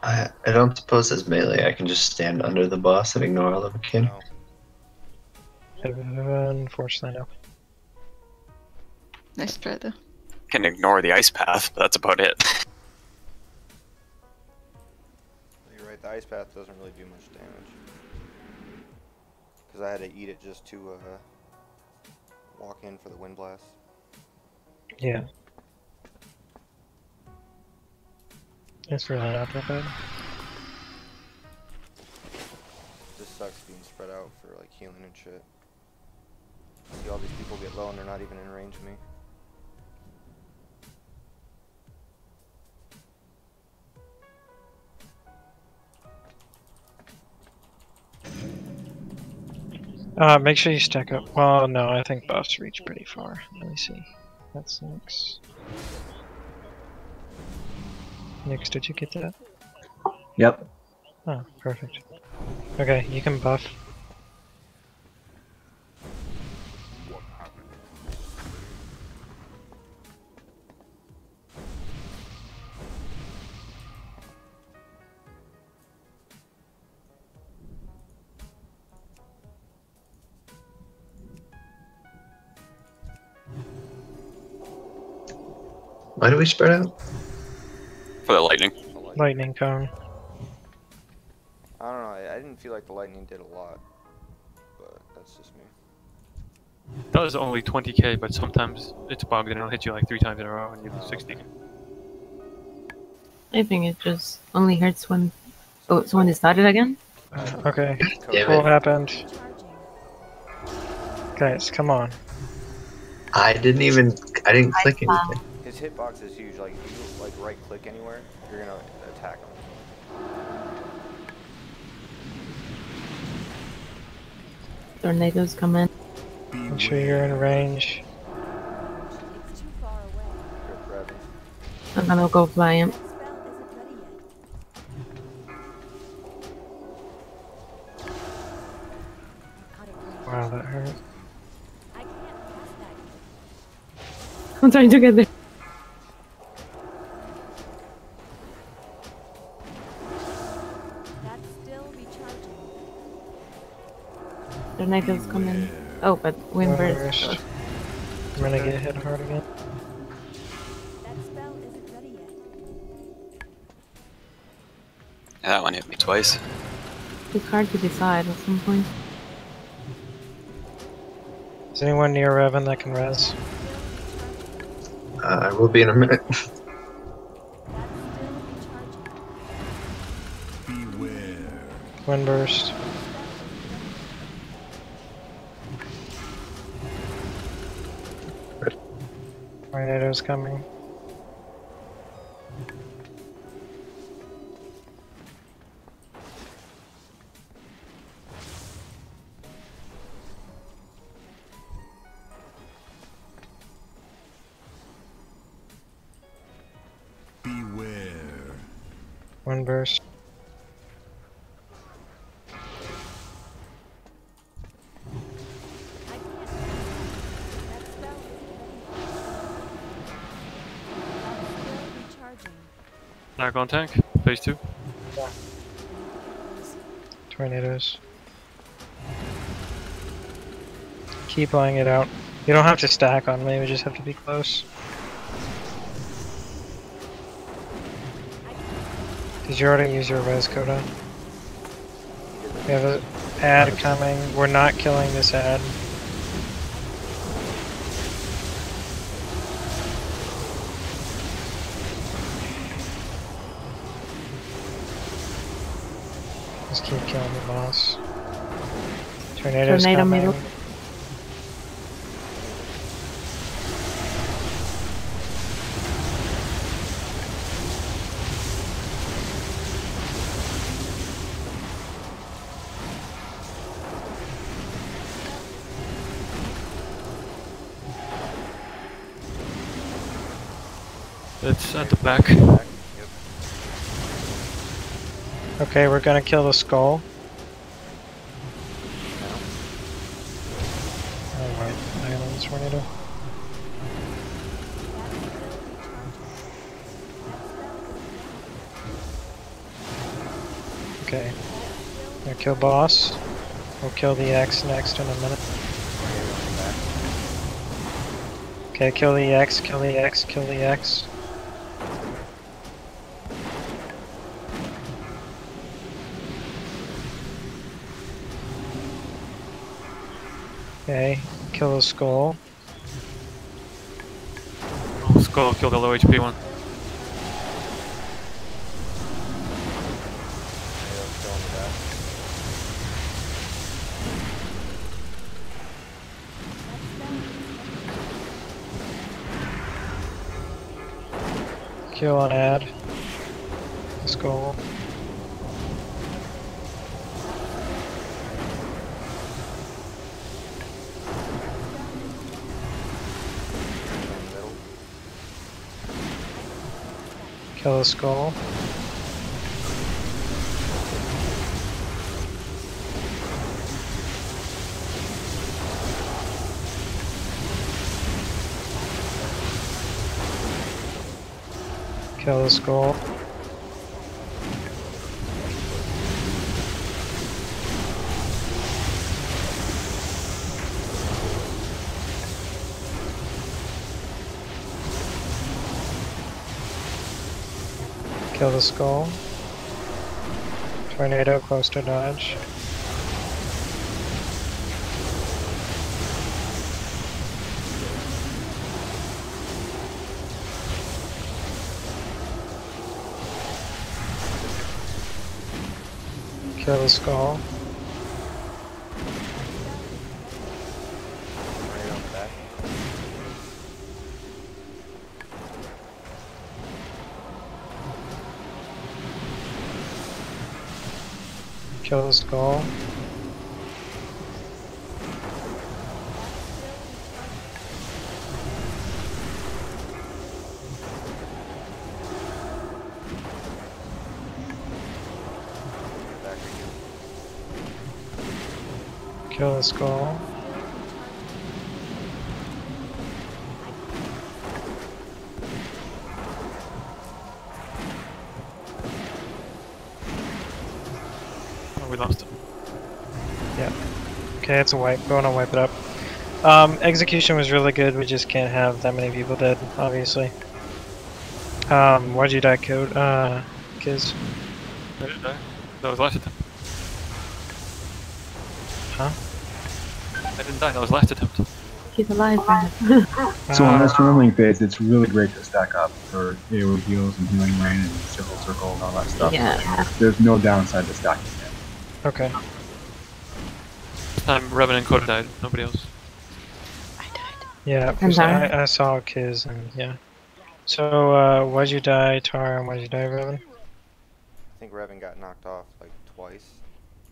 I don't suppose as melee I can just stand under the boss and ignore all of the kin. No. Unfortunately, no. Nice try though. Can ignore the ice path, but that's about it. You're right, the ice path doesn't really do much damage. Because I had to eat it just to walk in for the wind blast. Yeah. It's really not that bad. Just sucks being spread out for like healing and shit. See all these people get low and they're not even in range of me. Make sure you stack up. Well, no, I think buffs reach pretty far. Let me see. That's Nyx. Nyx, did you get that? Yep. Oh, perfect. Okay, you can buff. Why do we spread out? For the lightning. Lightning cone. I don't know, I didn't feel like the lightning did a lot. But that's just me. It does only 20k, but sometimes it's bugged and it'll hit you like 3 times in a row and you lose 60. I think it just only hurts when. Oh, it's when it started again? Okay. Damn What it. happened? Guys, come on. I didn't click anything. His hitbox is huge, like if you like right click anywhere, you're gonna attack him. Tornadoes come in. Make sure you're in range. Good grabbing. I'm gonna go fly him. Wow, that hurt. I'm trying to get there. Tornadoes come in. Oh, but wind burst. I'm gonna get hit hard again. Yeah, that one hit me twice. It's hard to decide at some point. Is anyone near Revan that can res? I will be in a minute. Beware. Wind burst. Tornadoes coming. Beware. Wind burst. Back on tank, phase 2. Tornadoes. Keep playing it out. You don't have to stack on me, we just have to be close. Did you already use your res coda? We have an ad coming. We're not killing this ad. Just keep killing the boss. Tornado's Tornado coming. middle. It's at the back. Yep. Okay, we're gonna kill the skull. Oh wait, I got this tornado. Okay. Gonna kill boss. We'll kill the X next in a minute. Okay, kill the X, kill the X, kill the X. Okay, kill the skull. Oh, Skull killed the low HP one. Tornado's killing the back. Kill and add. The skull. Middle. Kill the skull. Kill the skull. Kill the skull. Tornado close to dodge. Kill the skull. Tornado on the back. Kill the skull. Back again. Kill the skull. Oh, we lost him. Okay, it's a wipe. Go on and wipe it up. Execution was really good. We just can't have that many people dead, obviously. Why'd you die, Code? Kiz? I didn't die. That was last attempt. Huh? I didn't die. That was last attempt. He's alive. Right? So on this remembering phase, it's really great to stack up for AoE heals and healing rain and circle and all that stuff. Yeah. There's no downside to stacking it. Okay. This time Revan and Coda died. Nobody else. Yeah, I'm sorry. I saw Kiz and yeah. So, why'd you die, Tara, and why'd you die, Revan? I think Revan got knocked off like twice,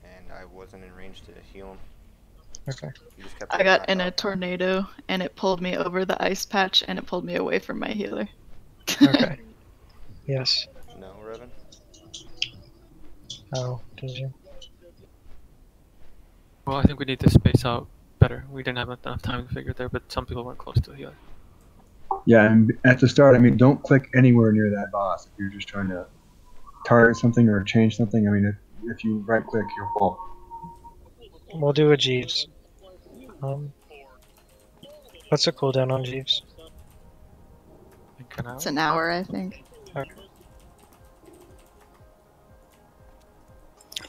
and I wasn't in range to heal him. Okay. He just kept I getting got knocked in a off. tornado and it pulled me over the ice patch and it pulled me away from my healer. Okay. Yes. No, Revan? Oh, did you? Well, I think we need to space out better. We didn't have enough time to figure it there, but some people weren't close to the healer. Yeah, and at the start, I mean, don't click anywhere near that boss if you're just trying to target something or change something. I mean, if you right click, you're full. We'll do a Jeeves. What's the cooldown on Jeeves? It's an hour, I think. Okay.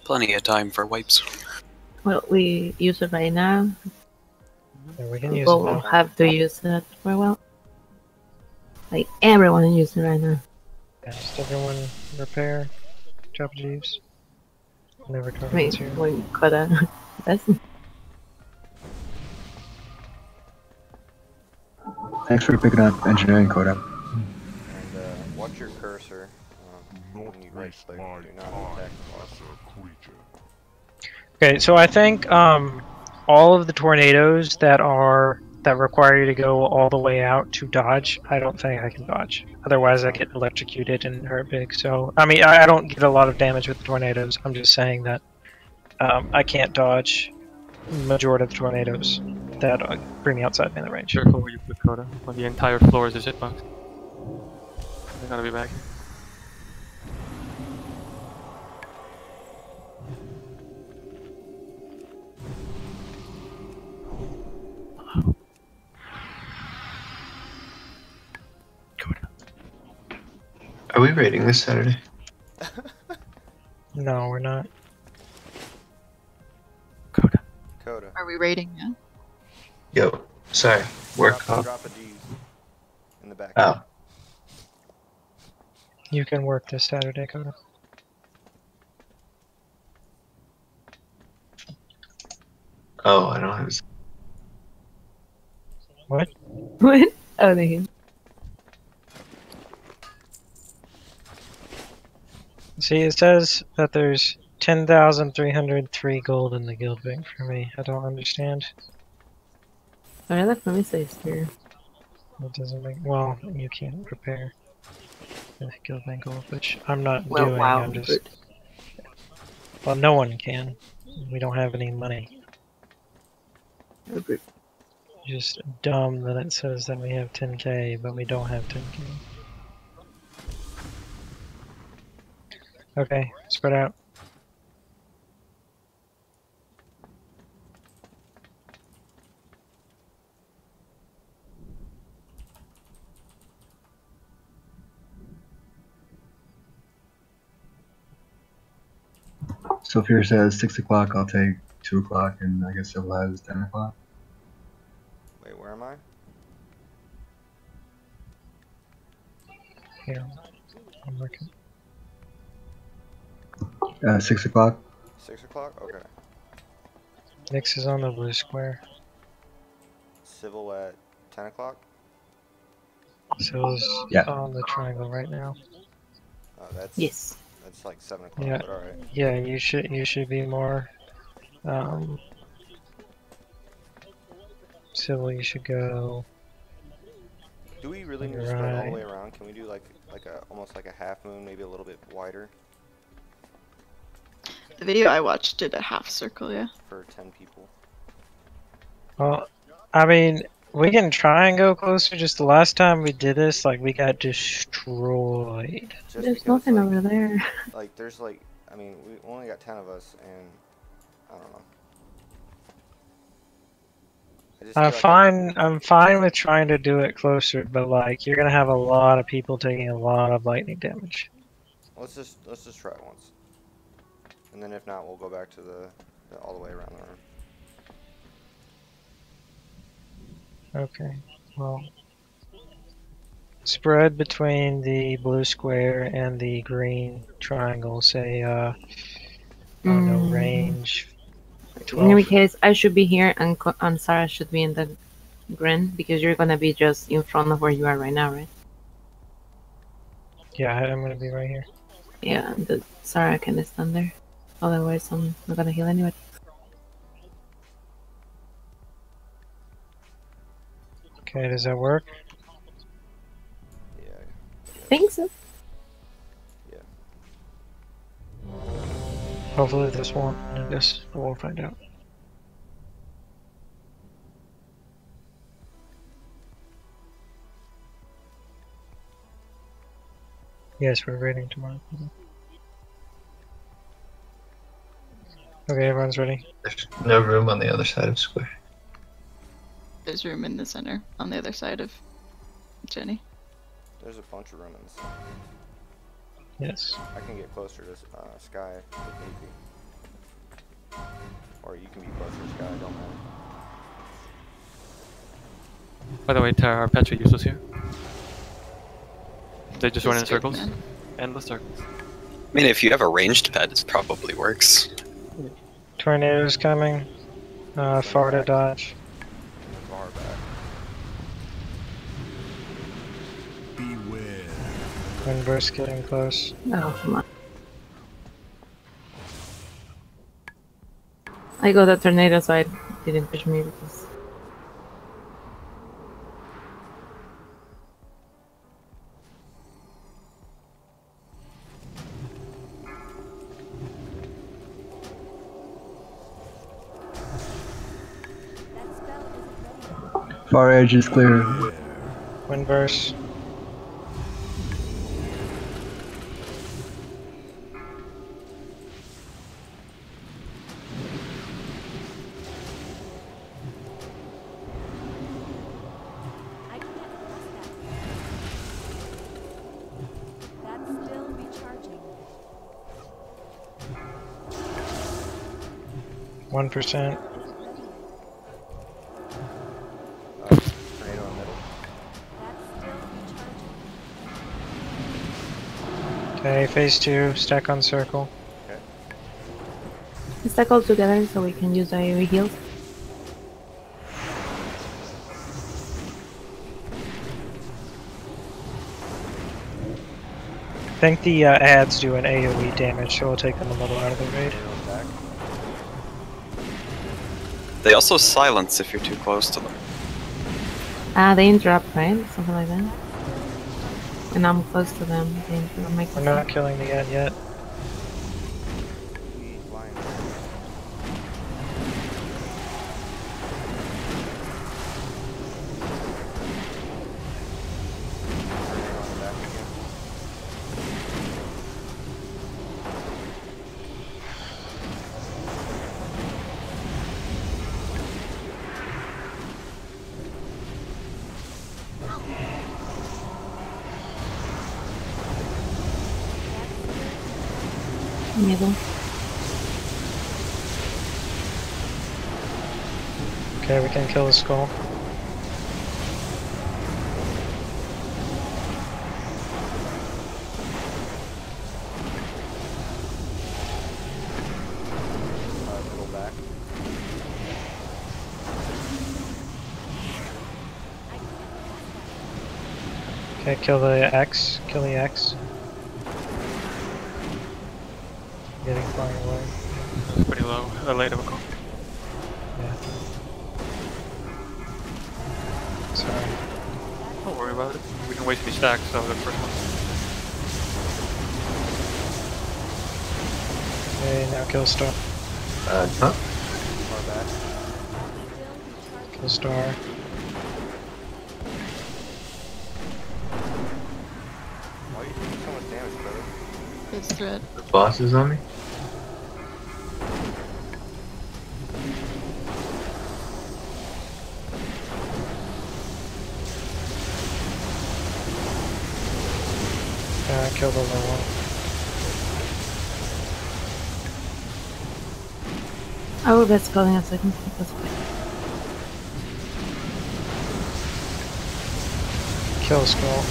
Plenty of time for wipes. Well, we use it right now. Yeah, we can use it People now. have to use it for a while. Like everyone uses it right now. Yeah, just everyone repair. Good job, Jeeves. Never I talking mean, to you. when Koda. That's Thanks for picking up engineering, Coda. And watch your cursor when you right click. Do not attack the boss. Okay, so I think all of the tornadoes that require you to go all the way out to dodge, I don't think I can dodge. Otherwise, I get electrocuted and hurt big. So I mean, I don't get a lot of damage with the tornadoes. I'm just saying that I can't dodge majority of the tornadoes that bring me outside melee range. Careful where you put Coda. When the entire floor is a shitbox. They're gonna be back. Coda. Are we raiding this Saturday? No, we're not. Coda. Coda. Are we raiding now? Yo, sorry. Work Drop, off. drop a D in the back. Oh. You can work this Saturday, Coda. Oh, I don't have. What? what? Oh, thank you. See, it says that there's 10,303 gold in the guild bank for me. I don't understand. Alright, let me say here. It doesn't make. Well, you can't prepare the guild bank gold, which I'm not Well, doing. wow, I'm just. good. Well, no one can. We don't have any money. Okay. Just dumb that it says that we have 10k, but we don't have 10k. Okay, spread out. So if yours says 6 o'clock, I'll take 2 o'clock, and I guess Civil has 10 o'clock. Wait, where am I? Here, I'm looking. 6 o'clock. 6 o'clock? Okay. Nix is on the blue square. Civil at 10 o'clock? Civil's Yeah. on the triangle right now. Oh, that's Yes. That's like 7 o'clock, Yeah. but alright. Yeah, you should be more. Civil, you should go. Do we really need to spread all the way around? Can we do like a almost like a half moon, maybe a little bit wider The video I watched did a half circle, yeah. for 10 people? Well, I mean, we can try and go closer. Just the last time we did this, like, we got destroyed. Just There's because, nothing like, over there. Like there's like, I mean, we only got 10 of us, and I don't know. I just feel like I'm fine with trying to do it closer, but like, you're gonna have a lot of people taking a lot of lightning damage. let's just try it once, and then if not, we'll go back to the all the way around the room. Okay, well, spread between the blue square and the green triangle. Say, I don't know, range. In 12. any case, I should be here and Sarah should be in the green because you're gonna be just in front of where you are right now, right? Yeah, I'm gonna be right here. Yeah, the Sarah can stand there. Otherwise, I'm not gonna heal anybody. Okay, does that work? Yeah. Think so. Yeah. Hopefully this won't. I guess we'll find out. Yes, we're raiding tomorrow. Okay, everyone's ready. There's no room on the other side of square. There's room in the center on the other side of Jenny. There's a bunch of room in the center. Yes. I can get closer to Sky if need be. Or you can be closer to Sky, don't matter. By the way, Tara, our Petra useless here. They just run in District circles. man. Endless circles. I mean, if you have a ranged pet, it probably works. Tornadoes coming. Far to dodge. Far back. Beware. Windburst getting close. Oh, come on. I got the tornado, so it didn't push me because. Far edge is clear. Windburst. I can't cross that. That's still recharging. 1%. Tornado in middle. That's still recharging. Okay, phase 2. Stack on circle. Okay. Let's stack all together so we can use the AoE heals. I think the ads do an AoE damage, so we'll take them a little out of the raid. Tornado back. They also silence if you're too close to them. They interrupt, right? Something like that. And I'm close to them. They interrupt my We're not killing the ad yet. We blind. Tornado on the back again. middle. Okay, we can kill the skull. Middle back. Okay, kill the X. Kill the X. Getting flying away. That's pretty low. Late of a call. Yeah. Sorry. Don't worry about it. We can waste these stacks, so the first one. Okay, now kill Star. Huh? Far back. Kill Star. Why are you taking so much damage, brother? It's threat. The boss is on me? Kill the low one. Oh, that's calling a second. That's okay. Kill Skull.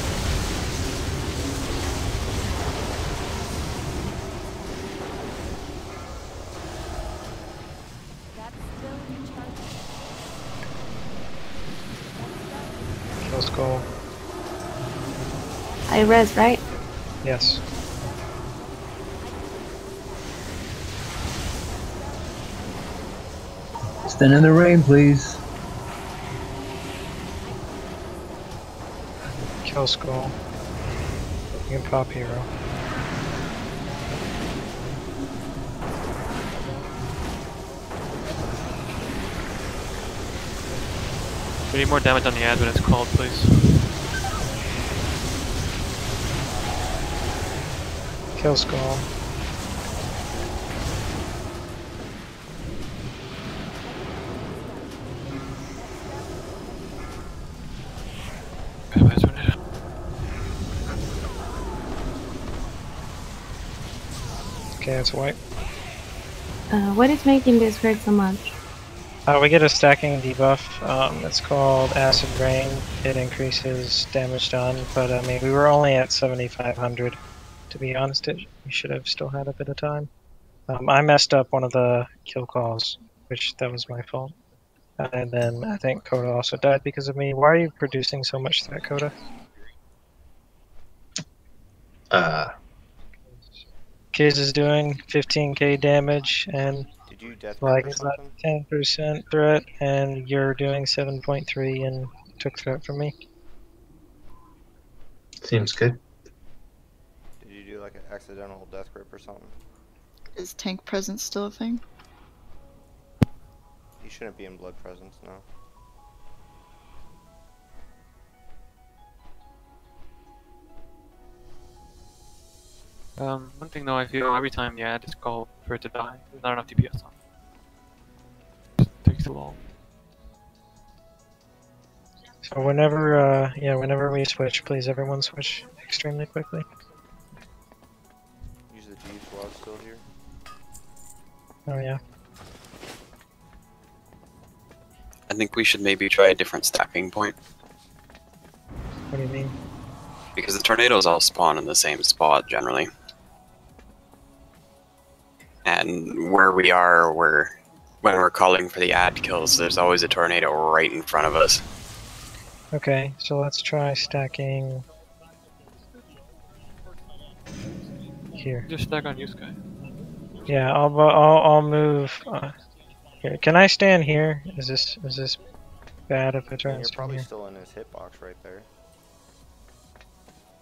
That's still recharging. Kill Skull. I res, right? Yes. Stand in the rain, please. Kill Skull. You can pop hero. We need more damage on the ad when it's called, please. Kill Skull. Okay, it's white. What is making this hurt so much? We get a stacking debuff. It's called Acid Rain. It increases damage done, but I mean, we were only at 7,500 To be honest, we should have still had a bit of time. I messed up one of the kill calls, which that was my fault. And then I think Coda also died because of me. Why are you producing so much threat, Coda? Kiz is doing 15k damage and Did you death like grip or about something? 10% threat, and you're doing 7.3 and took threat from me. Seems good. Did you do like an accidental death grip or something? Is tank presence still a thing? You shouldn't be in blood presence, no. One thing though, I feel every time the ad is called for it to die, there's not enough DPS on it. It takes too long. So whenever we switch, please everyone switch extremely quickly. Use the juice while it's still here. Oh yeah. I think we should maybe try a different stacking point. What do you mean? Because the tornadoes all spawn in the same spot generally. And where we are, when we're calling for the ad kills, there's always a tornado right in front of us. Okay, so let's try stacking here. Just stack on you, Sky. Yeah, I'll move. Here, can I stand here? Is this bad if I try And and you're stand probably here? still in his hitbox right there.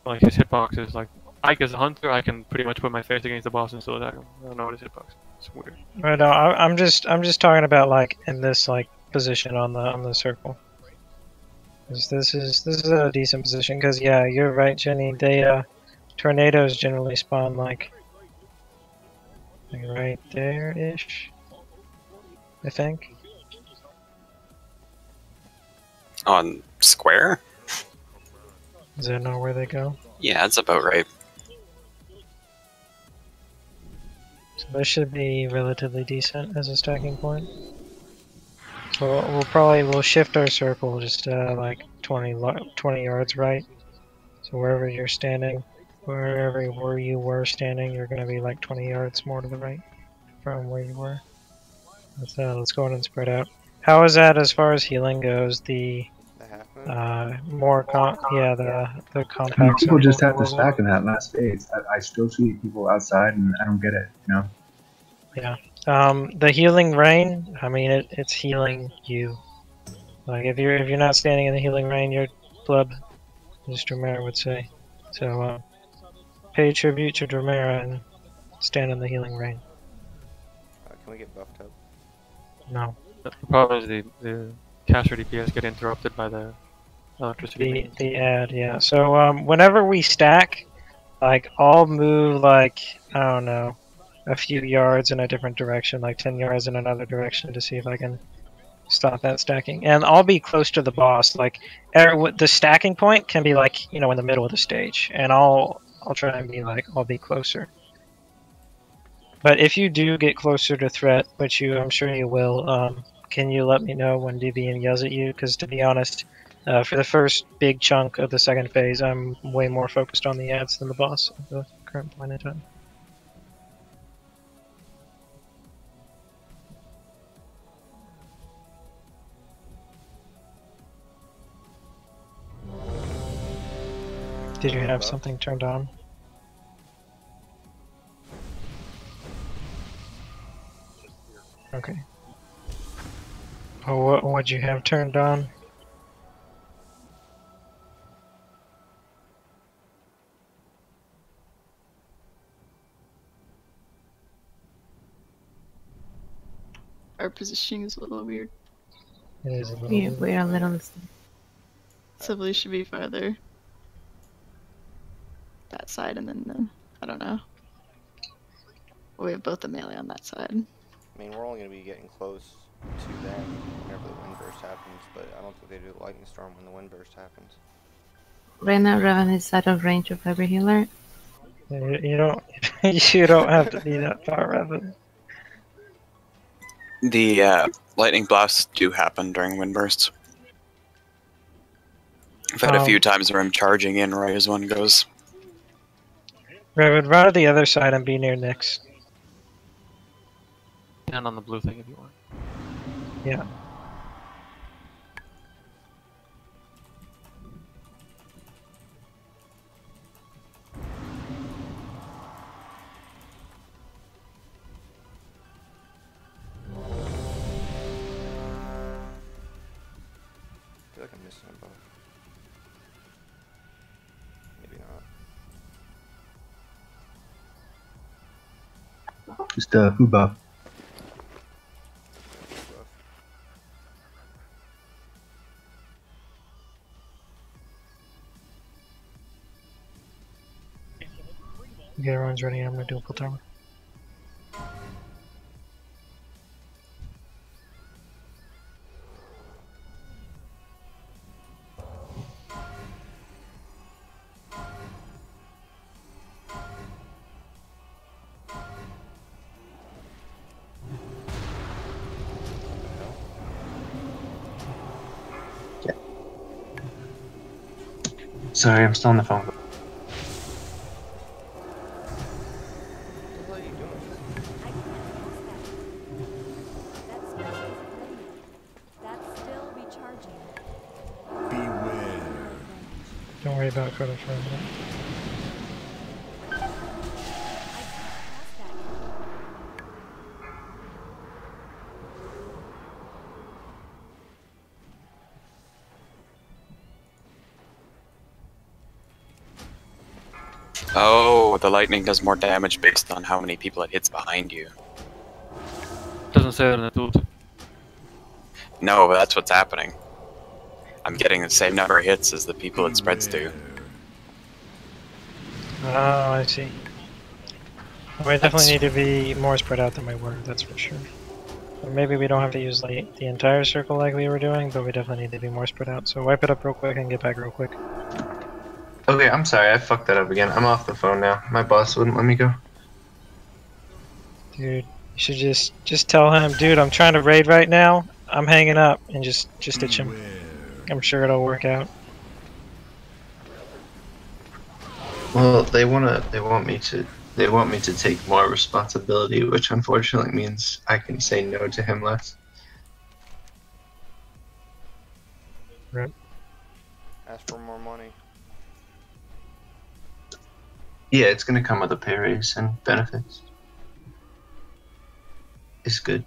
Like his hitbox is like, Ike as a hunter, I can pretty much put my face against the boss and still attack him. I don't know what his hitbox is. It's weird. Right, no, I'm just talking about like in this like position on the circle. This is a decent position because yeah, you're right, Jenny. They tornadoes generally spawn like right there ish. I think. On square? Is that not where they go? Yeah, that's about right. So this should be relatively decent as a stacking point. So we'll shift our circle just like 20 yards right. So wherever you're standing, where you were standing, you're going to be like 20 yards more to the right from where you were. Let's go ahead and spread out. How is that as far as healing goes? The the compact. People just have to stack in that last phase. I still see people outside, and I don't get it. You know. Yeah. The healing rain. I mean, it's healing you. Like if you're not standing in the healing rain, you're blub, as Dramera would say. So pay tribute to Dramera and stand in the healing rain. Can we get buffed up? No. The problem is the caster DPS get interrupted by the electricity. The ad, yeah. So whenever we stack, like I'll move like I don't know, a few yards in a different direction, like 10 yards in another direction to see if I can stop that stacking. And I'll be close to the boss. Like the stacking point can be like in the middle of the stage, and I'll try and be like I'll be closer. But if you do get closer to threat, which I'm sure you will, can you let me know when DBM yells at you? Because to be honest, for the first big chunk of the second phase, I'm way more focused on the ads than the boss at the current point in time. Did you have something turned on? Okay. Oh, what'd you have turned on? Our positioning is a little weird. It is a little Yeah, we're a little. Civily should be farther. That side, and then I don't know. We have both the melee on that side. I mean, we're only going to be getting close to them whenever the wind burst happens, but I don't think they do the lightning storm when the wind burst happens. Right now, Revan is out of range of every healer. You don't you don't have to be that far, Revan. The lightning blasts do happen during wind bursts. I've had a few times where I'm charging in right as one goes. Raven, run to the other side and be near Nyx. And on the blue thing if you want. Yeah. I feel like I'm missing a buff. Maybe not. Just who buff? Buff. Okay, everyone's ready. I'm gonna do a full timer. Sorry, I'm still on the phone. What the hell are you doing? I can't use that. That's still recharging. Beware. Don't worry about code for a minute. I can't pass that. Oh, the lightning does more damage based on how many people it hits behind you. Doesn't say that in the tool. No, but that's what's happening. I'm getting the same number of hits as the people it spreads to. Beware. Oh, I see. We definitely need to be more spread out than we were, that's for sure. Or maybe we don't have to use like the entire circle like we were doing, but we definitely need to be more spread out. So wipe it up real quick and get back real quick. Okay, I'm sorry, I fucked that up again. I'm off the phone now. My boss wouldn't let me go. Dude, you should just tell him, dude, I'm trying to raid right now. I'm hanging up, and just ditch him. Beware. I'm sure it'll work out. Well, they want me to take more responsibility, which unfortunately means I can say no to him less. Right. Ask for more money. Yeah, it's gonna come with a pay raise and benefits. It's good.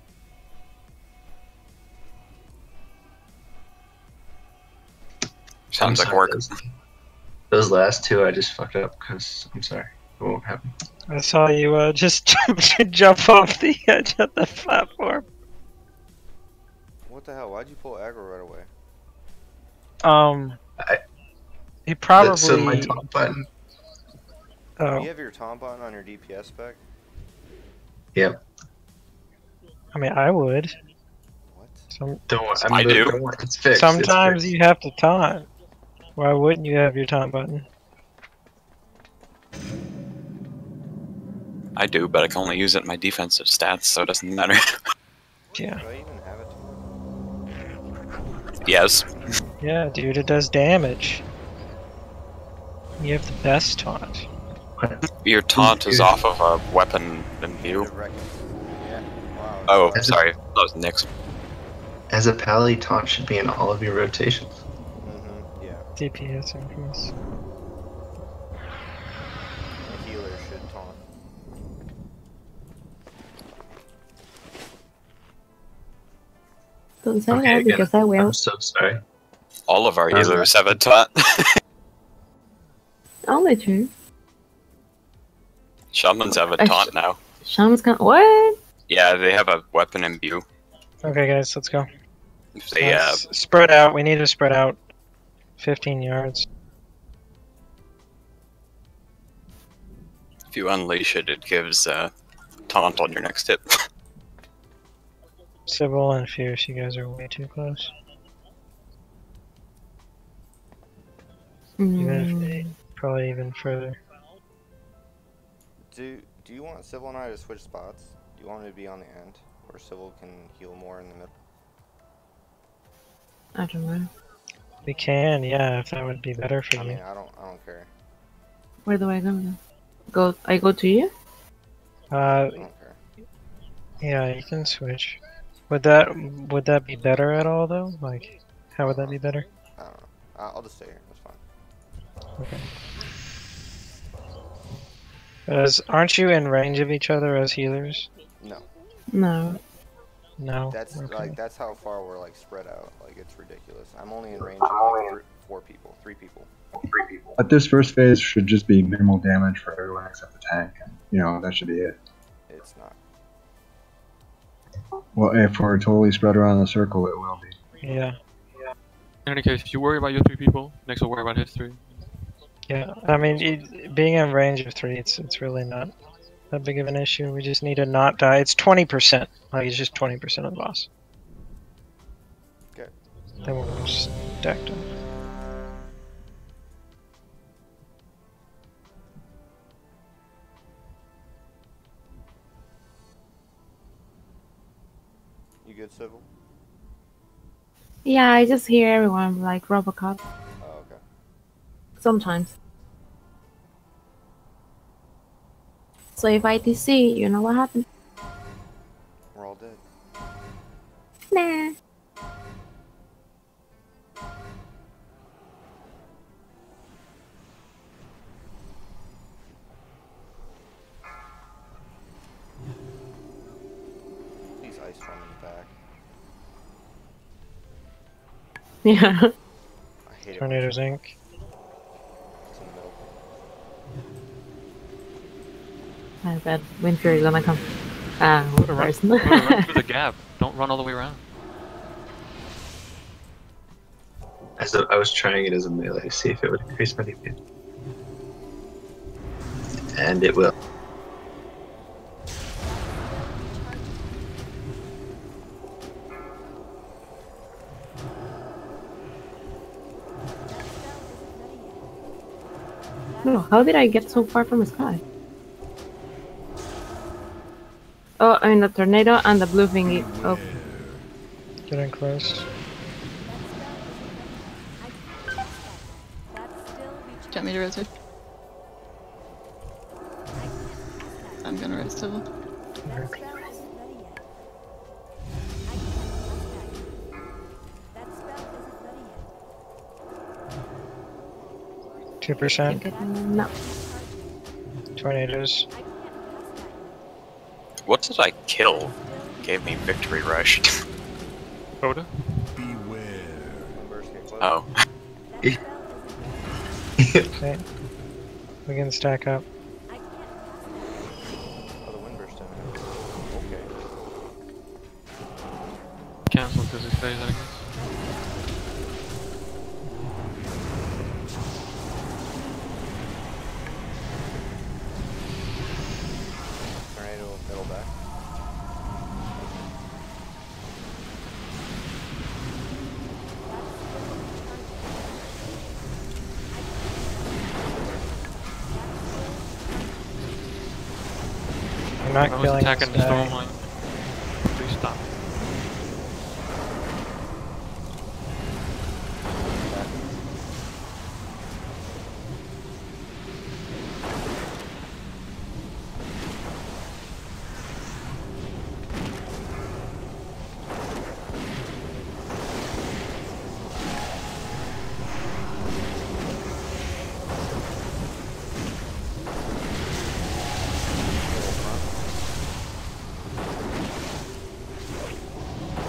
Sounds I'm like sorry, work. Those last two I just fucked up because I'm sorry. It won't happen. I saw you just jump off the edge of the platform. What the hell? Why'd you pull aggro right away? He probably. So my top button. Do Oh, you have your taunt button on your DPS spec? Yep. I mean, I would. What? Don't worry. I do. Don't worry. It's fixed. Sometimes it's fixed. you have to taunt. Why wouldn't you have your taunt button? I do, but I can only use it in my defensive stats, so it doesn't matter. Yeah. Do I even have it? Yes. Yeah, dude, it does damage. You have the best taunt. Your taunt is off of a weapon in view. Yeah. Wow. Oh, As a- sorry. That was Nick's. As a pally, taunt should be in all of your rotations. Mm-hmm. Yeah. DPS increase. A healer should taunt. Don't say Okay, that again, because I will. I'm so sorry. All of our How's healers that? have a taunt. Only two. Shamans have a taunt now. Shaman's gonna. What? Yeah, they have a weapon imbue. Okay, guys, let's go. If they Let's spread out. We need to spread out 15 yards. if you unleash it, it gives taunt on your next hit. Sybil and Fierce, you guys are way too close. Even if, probably even further. Do you want Civil and I to switch spots? Do you want me to be on the end, or Civil can heal more in the middle? I don't know. We can, yeah, if that would be better for I you. mean, I don't care. Where do I go now? I go to you? Okay. Yeah, you can switch. Would that be better at all though? Like, how would that be better? I don't know. I'll just stay here. That's fine. Okay. Aren't you in range of each other as healers? No. No. No. That's Okay. like that's how far we're like spread out. Like it's ridiculous. I'm only in range of like 3 people. But this first phase should just be minimal damage for everyone except the tank, and that should be it. It's not. Well, if we're totally spread around the circle, it will be. Yeah. In any case, you worry about your 3 people, next will worry about his 3. Yeah. I mean, being in range of 3, it's really not that big of an issue. We just need to not die. It's 20%. Like, it's just 20% of the boss. Okay. Then we're just stacked up. You good, Civil? Yeah, I just hear everyone like Robocop. Oh, okay. Sometimes. So if I TC, you know what happened? We're all dead. Nah. Please ice storm in the back. Yeah. I hate Tornadoes Inc. it. It's in the middle. I bet Wind Fury is gonna come. Put a run Person. through the gap. Don't run all the way around. I was trying it as a melee to see if it would increase my DP. And it will. No, how did I get so far from the sky? Oh, I mean the tornado and the blue thingy. Oh, Getting close. Do you want me to rotate? I'm gonna rest Civil. That spell isn't ready yet. That spell isn't ready yet. 2%. no. Tornadoes. What did I kill? Gave me victory rush. Coda? Beware. Embers get close. Oh. Okay. We can stack up. Oh, the wind burst in. Okay. Cancel because his phase, I guess. Tornado middle back. I'm not I was killing attacking this the guy. storm line. Please stop.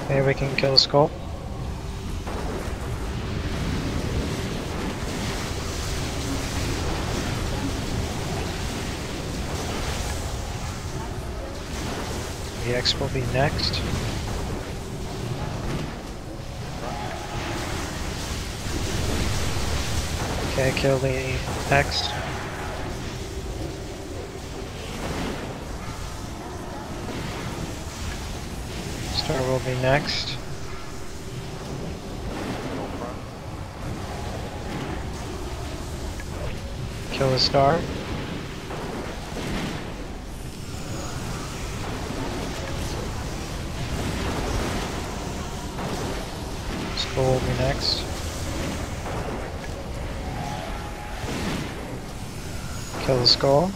Maybe we can kill the skull. The X will be next. Okay, kill the X. Star will be next. Middle front. Kill the star. Skull will be next. Kill the skull.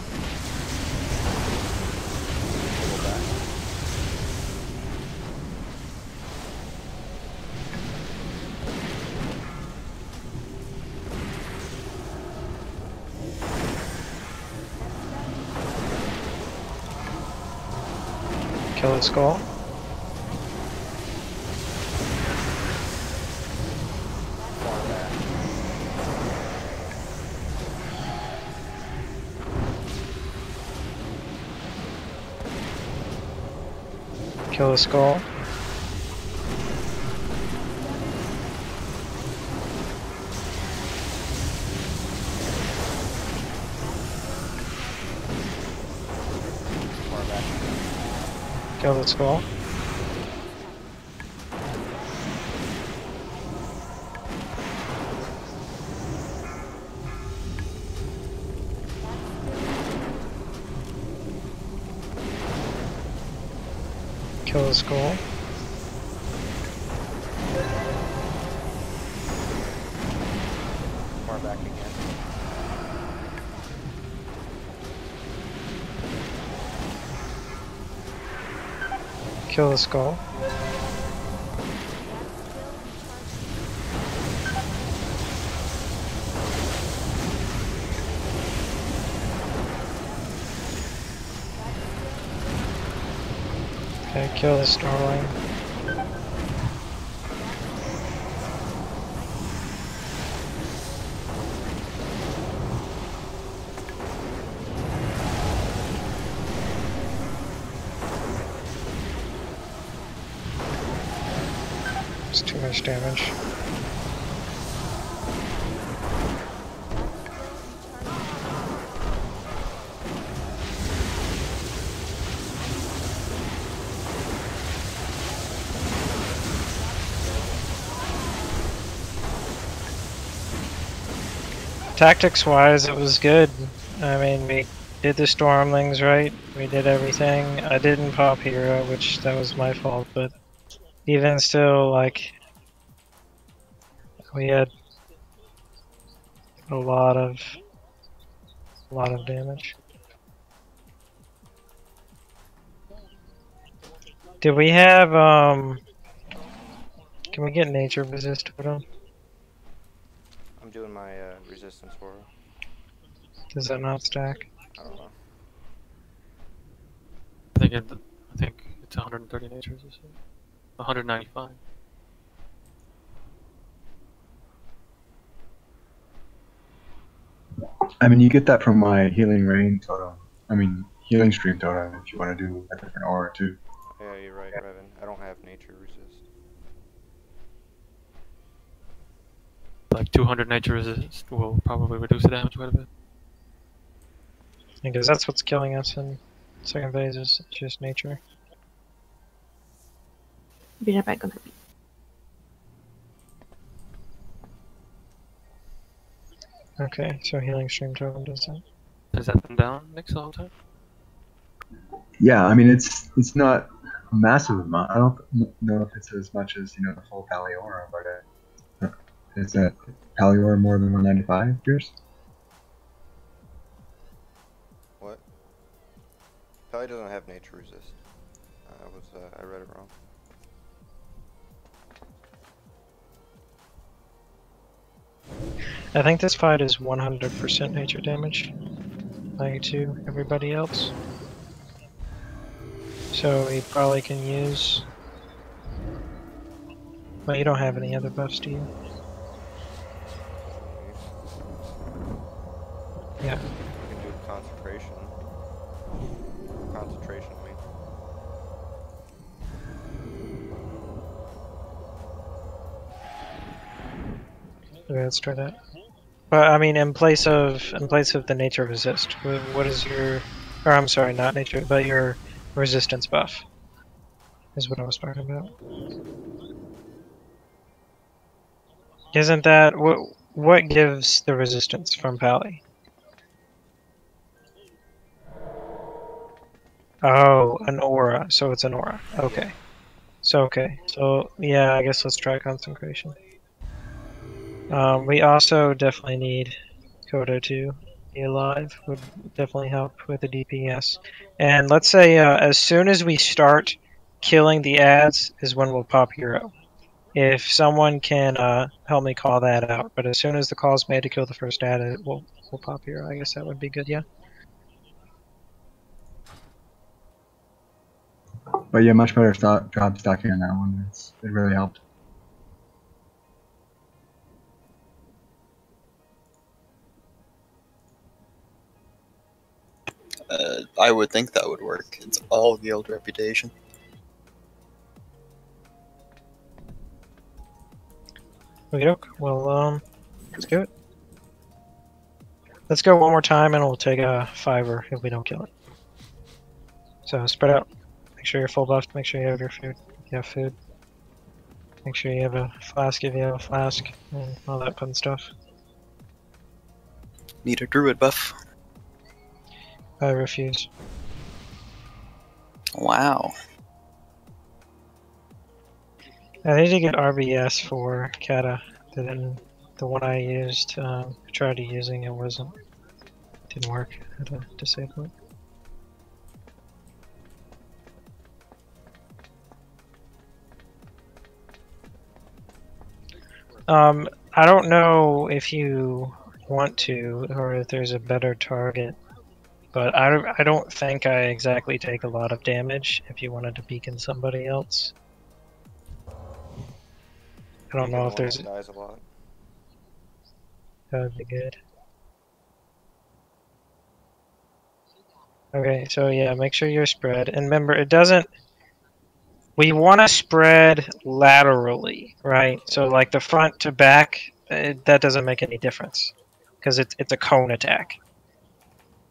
Kill the skull. Far back. Kill the skull. Far back. Kill the skull. Kill the skull. Far back again. Kill the skull. Okay, kill the starling. It's too much damage. Tactics wise, it was good. I mean, we did the stormlings right, we did everything. I didn't pop hero, which that was my fault, but even still, like, we had a lot of damage. Do we have can we get nature resist with them? I'm doing my resistance for her. Does that not stack? I don't know. I think it's 130 natures or so. 195. I mean, you get that from my healing rain totem. I mean, healing stream totem if you want to do a different aura too. Yeah, you're right, Revan. I don't have nature resist. Like 200 nature resist will probably reduce the damage quite a bit. Because that's what's killing us in second phase is just nature. Be right back on the beat. Okay, so healing stream totem does that. Has that been down, Nick, the whole time? Yeah, I mean, it's not a massive amount. I don't know if it's as much as, you know, the full Pally aura, but is that Pally aura more than 195, Pierce? What? Pally doesn't have nature resist. I read it wrong. I think this fight is 100% nature damage, like to everybody else. So we probably can use. Well, you don't have any other buffs, do you? Yeah. We can do concentration. Concentration, I mean. Okay, let's try that. But I mean, in place of the nature resist, what is your? Or I'm sorry, not nature, but your resistance buff. Is what I was talking about. Isn't that what gives the resistance from Pally? Oh, an aura. So it's an aura. Okay. So yeah, I guess let's try concentration. We also definitely need Kodo to be alive. Would definitely help with the DPS. And let's say as soon as we start killing the ads is when we'll pop hero. If someone can help me call that out, but as soon as the call's made to kill the first ad, we'll pop hero. I guess that would be good, yeah. But yeah, much better job stacking on that one. It really helped. I would think that would work. It's all guild reputation. Okay, well, let's do it. Let's go one more time, and we'll take a 5-er if we don't kill it. So spread out. Make sure you're full buffed. Make sure you have your food. If you have food. Make sure you have a flask if you have a flask, and all that fun stuff. Need a druid buff. I refuse. Wow. I need to get RBS for Kata. The one I used, I tried using it, didn't work. I had to disable it. I don't know if you want to, or if there's a better target, but I don't think I exactly take a lot of damage if you wanted to beacon somebody else. I don't know if there's... Dies a lot. That would be good. Okay, so yeah, make sure you're spread. And remember, it doesn't... We want to spread laterally, right? So like the front to back, that doesn't make any difference. Because it's a cone attack.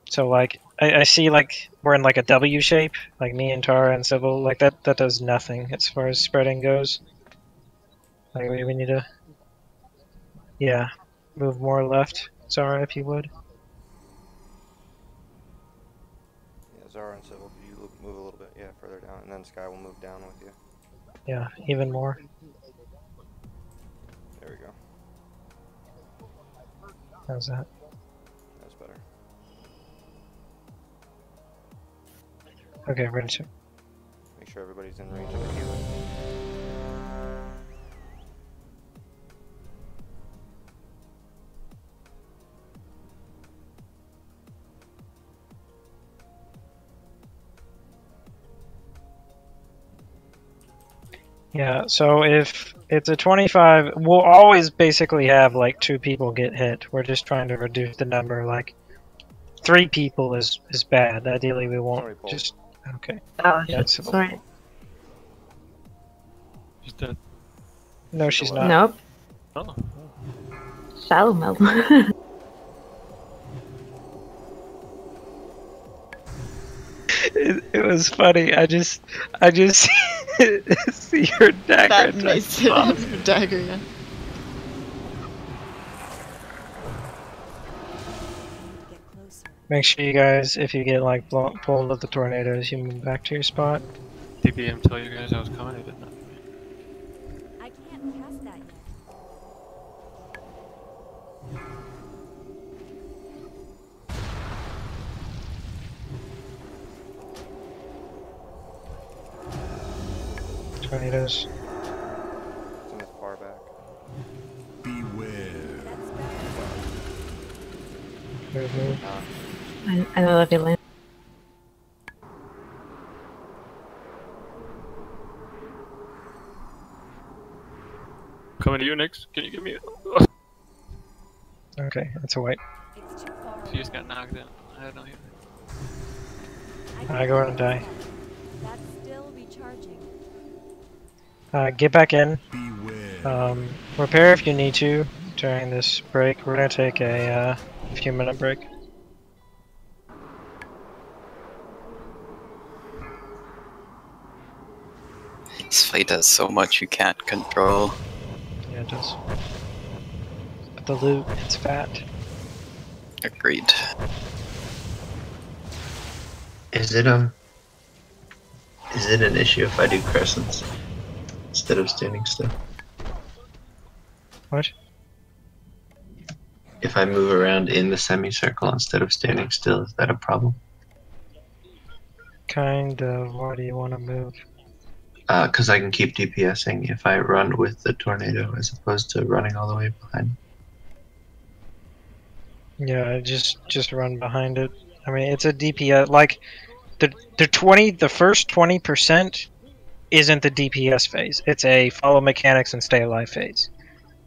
So like, I see like, we're in like a W shape, like me and Tara and Sybil, like that does nothing as far as spreading goes. Like we need to... Yeah, move more left, Zara, if you would. Yeah, Zara and Sybil, could you move a little bit, yeah, further down, and then Sky will move down with you. Yeah, even more. There we go. How's that? That's better. Okay, ready to. Make sure everybody's in range of the healer. Yeah, so if it's a 25, we'll always basically have like 2 people get hit. We're just trying to reduce the number. Like 3 people is bad. Ideally, we won't. Sorry, Paul. Just okay. Oh, Yeah, shit. Sorry. She's dead. No, she's not. Nope. Oh. Shallow melt. It was funny. I just see her dagger. That makes it dagger, yeah. Get closer. Make sure you guys, if you get like pulled with the tornadoes, you move back to your spot. DBM tell you guys I was coming, I did not. I can't cast that yet. Tornadoes. It's in the far back. Beware. Move, move. I know that feeling. Coming to you next. Can you give me? Okay, that's a white. It's too far. She just got knocked in. I had no healer. I go ahead and die. That's still recharging. Get back in. Beware. Repair if you need to during this break. We're gonna take a few minute break. This fight does so much you can't control. Yeah, it does. But the loot, it's fat. Agreed. Is it an issue if I do crescents instead of standing still? What? If I move around in the semicircle instead of standing still, is that a problem? Kind of. Why do you want to move? Because I can keep DPSing if I run with the tornado as opposed to running all the way behind. Yeah, just run behind it. I mean, it's a DPS. Like, The first 20% isn't the DPS phase. It's a follow mechanics and stay alive phase.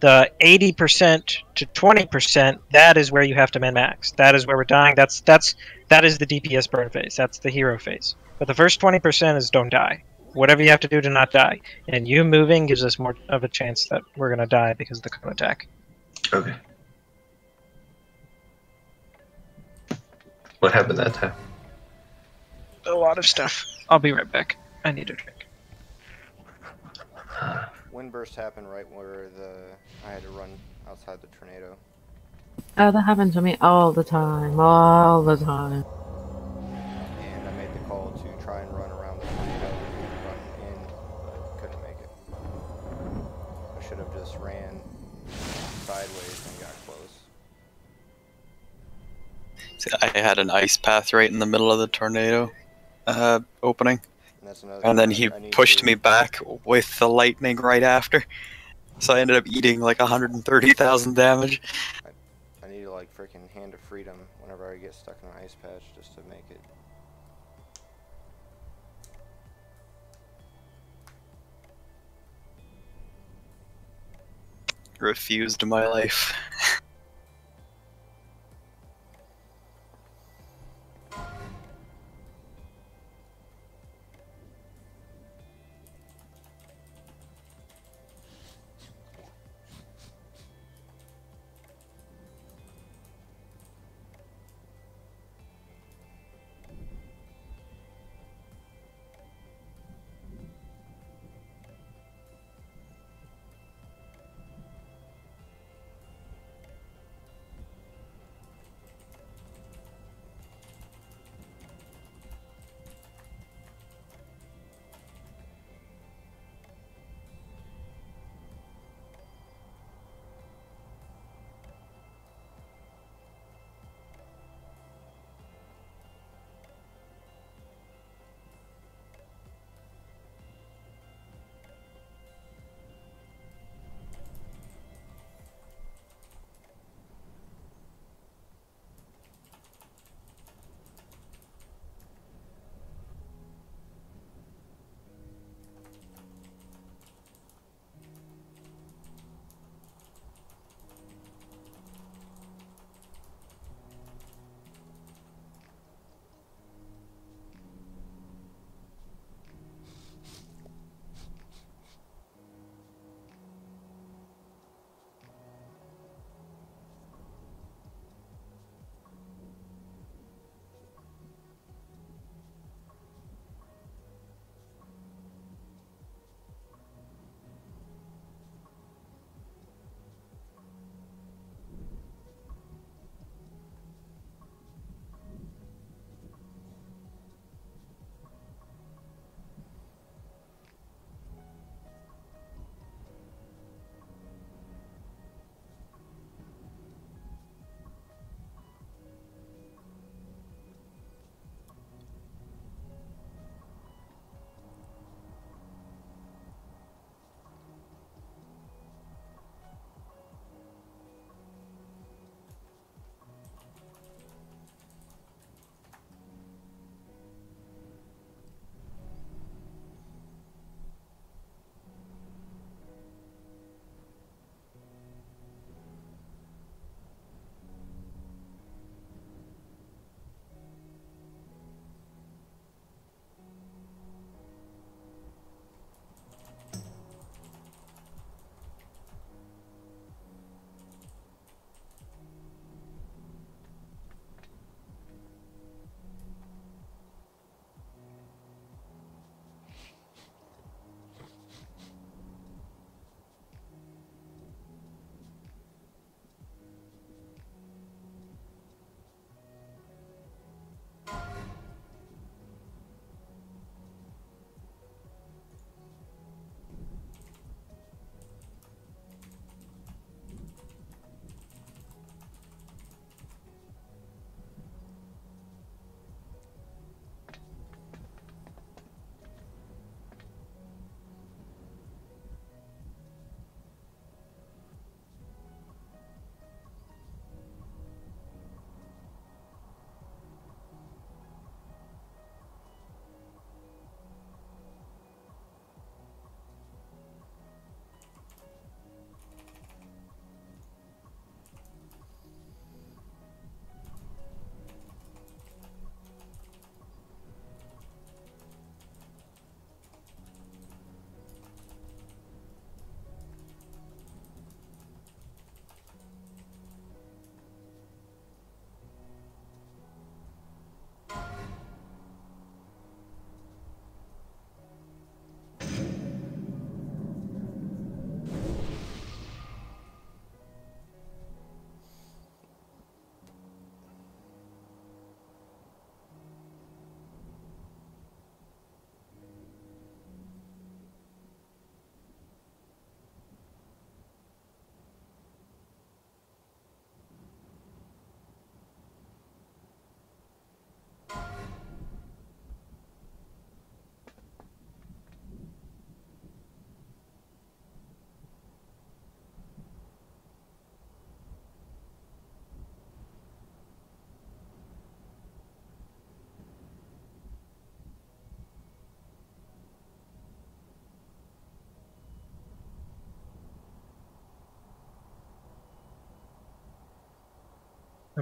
The 80% to 20%, that is where you have to min max. That is where we're dying. That is the DPS burn phase. That's the hero phase. But the first 20% is don't die. Whatever you have to do to not die. And you moving gives us more of a chance that we're gonna die because of the cone attack. Okay. What happened that time? A lot of stuff. I'll be right back. I need a drink. Windburst happened right where I had to run outside the tornado. Oh, that happens to me all the time. All the time. And I made the call to try and run around the tornado and run in, but couldn't make it. I should have just ran sideways and got close. See, I had an ice path right in the middle of the tornado opening. And then he pushed me back with the lightning right after. So I ended up eating like 130,000 damage. I need like freaking Hand of Freedom whenever I get stuck in an ice patch just to make it. Refused my life.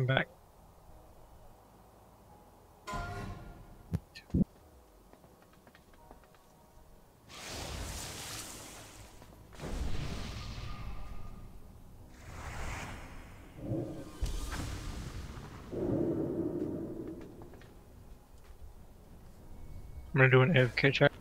I'm back. I'm gonna do an AFK check.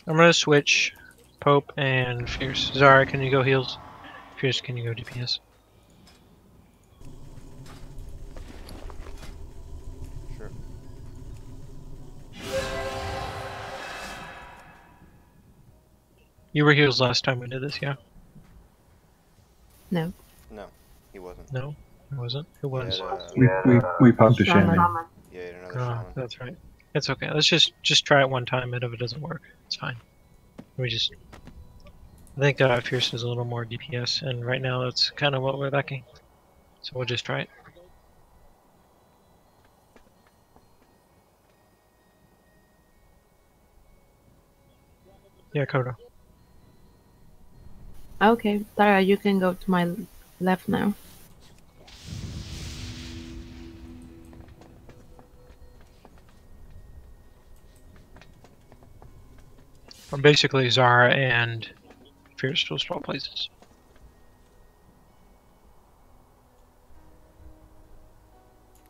I'm gonna switch Pope and Fierce. Zara, can you go heals? Fierce, can you go DPS? Sure. You were heals last time we did this, yeah? No. No, he wasn't. No, it wasn't. Who was? We pumped a Shaman. shaman. Yeah, he had another Oh, shaman. that's right. It's okay. Let's just try it one time, and if it doesn't work, it's fine. I think Fierce is a little more DPS, and right now that's kind of what we're lacking. So we'll just try it. Yeah, Kodo. Okay, Tara, you can go to my left now. Basically, Zara and Fierce will swap places.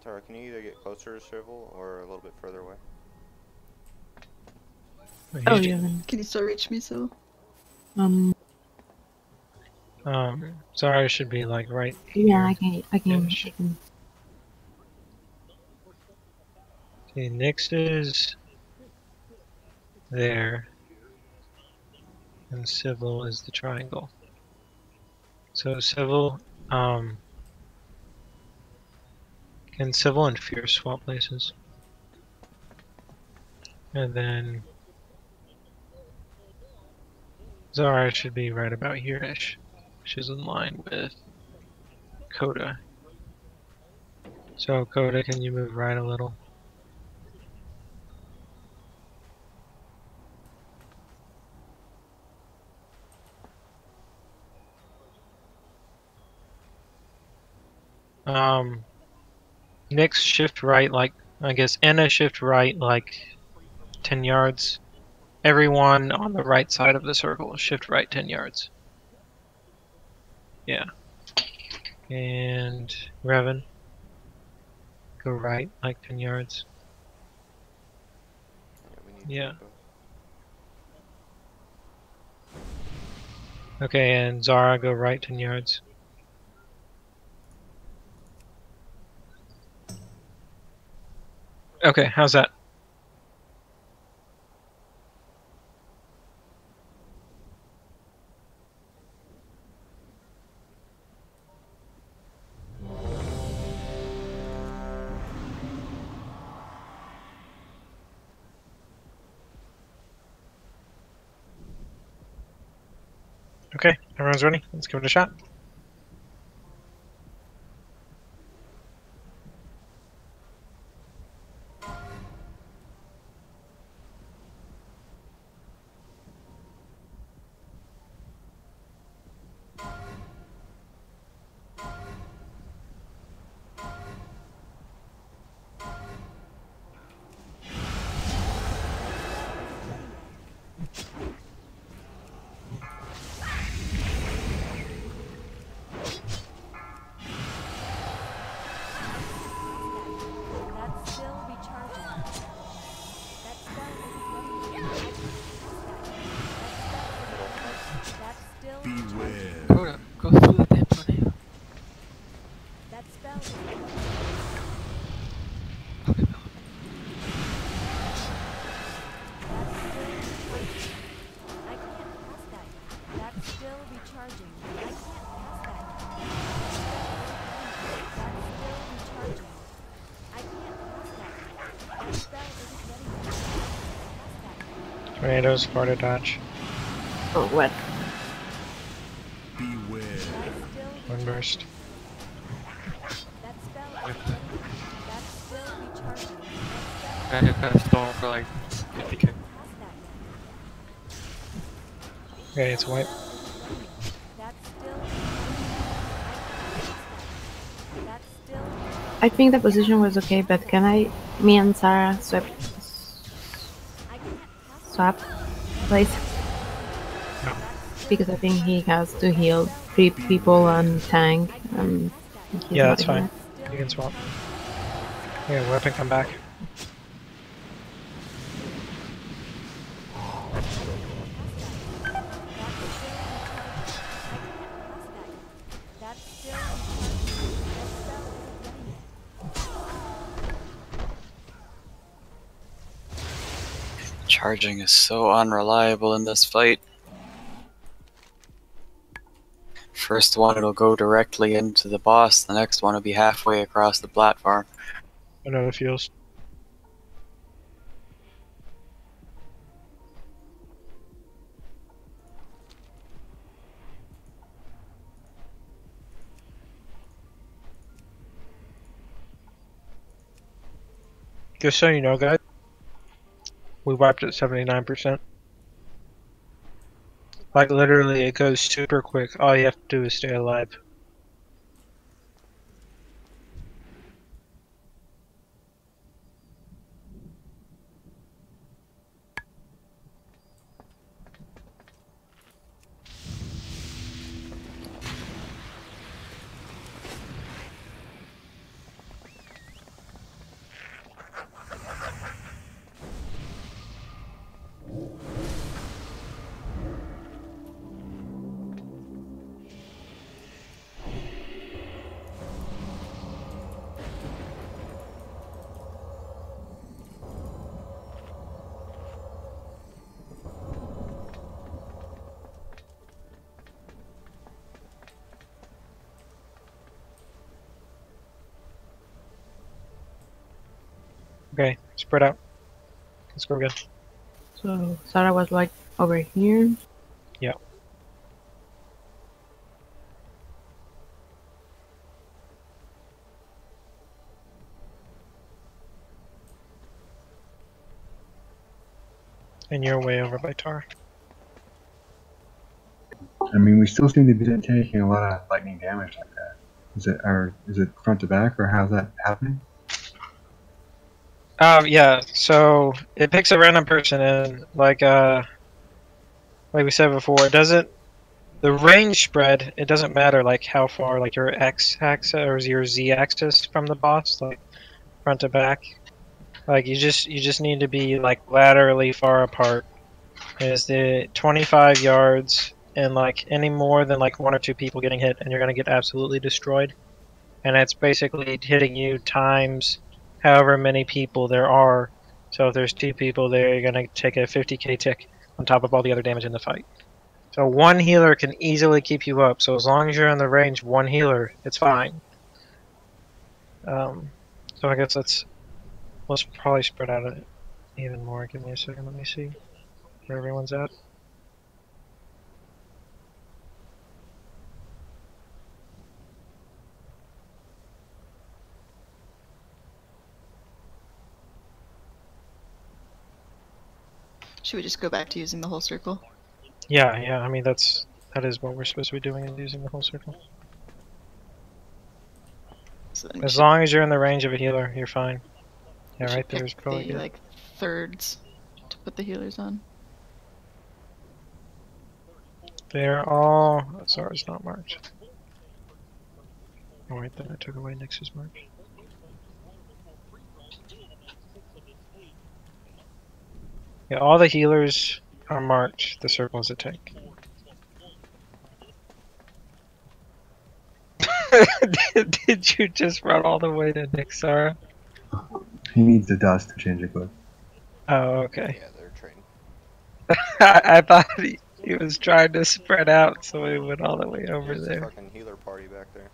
Tara, can you either get closer to Civil or a little bit further away? Oh, yeah. Can you still reach me, so? Zara should be like right Yeah, here. I can. Okay, next is there, and Civil is the triangle. So Civil, can Civil and Fierce swap places? And then Zara should be right about here-ish. She's in line with Coda. So Coda, can you move right a little? Nyx shift right, like, I guess Anna shift right like 10 yards. Everyone on the right side of the circle shift right 10 yards. Yeah. And Revan, go right like 10 yards. Yeah. Okay, and Zara, go right 10 yards. Okay, how's that? Okay, everyone's ready? Let's give it a shot. Tornadoes, far to dodge. Oh, what? Beware. Windburst. That spell is ready. That's still recharging. I just got a storm for like 50k. Past that yet. Okay, it's white. That's still. That's still. I think the position was okay, but can me and Sarah swap, place? No. Because I think he has to heal 3 people and tank. He's Yeah, not that's fine. here. You can swap. Yeah, weapon, come back. That's still recharging. That spell isn't ready yet. Charging is so unreliable in this fight. First one it'll go directly into the boss, the next one will be halfway across the platform. I know the feels. Just so you know, guys, we wiped at 79%. Like, literally, it goes super quick. All you have to do is stay alive. Okay, spread out. Let's go again. So Sarah was like over here. Yeah. And you're way over by Tar. I mean, we still seem to be taking a lot of lightning damage like that. Is it front to back, or how's that happening? Yeah, so it picks a random person and like we said before, it doesn't, the range spread, it doesn't matter like how far, like your X axis or your Z axis from the boss, like front to back. Like you just need to be like laterally far apart. Is the 25 yards and like any more than like 1 or 2 people getting hit and you're gonna get absolutely destroyed. And it's basically hitting you times however many people there are. So if there's 2 people there, you're gonna take a 50k tick on top of all the other damage in the fight. So 1 healer can easily keep you up. So as long as you're in the range 1 healer, it's fine. So I guess let's probably spread out it even more. Give me a second. Let me see where everyone's at. Should we just go back to using the whole circle? Yeah. I mean that is what we're supposed to be doing, is using the whole circle. So then As long as you're in the range of a healer, you're fine. Yeah, right there's probably the, good. like thirds to put the healers on. They're all. Sorry, it's not marked. Oh wait, then I took away Nyx's mark. Yeah, all the healers are marked. The circle is a tank. Did you just run all the way to Nyx, Sarah? He needs the dust to change it, but. Oh, okay. Yeah, they're trading. I thought he was trying to spread out, so he went all the way over There's there. a fucking healer party back there.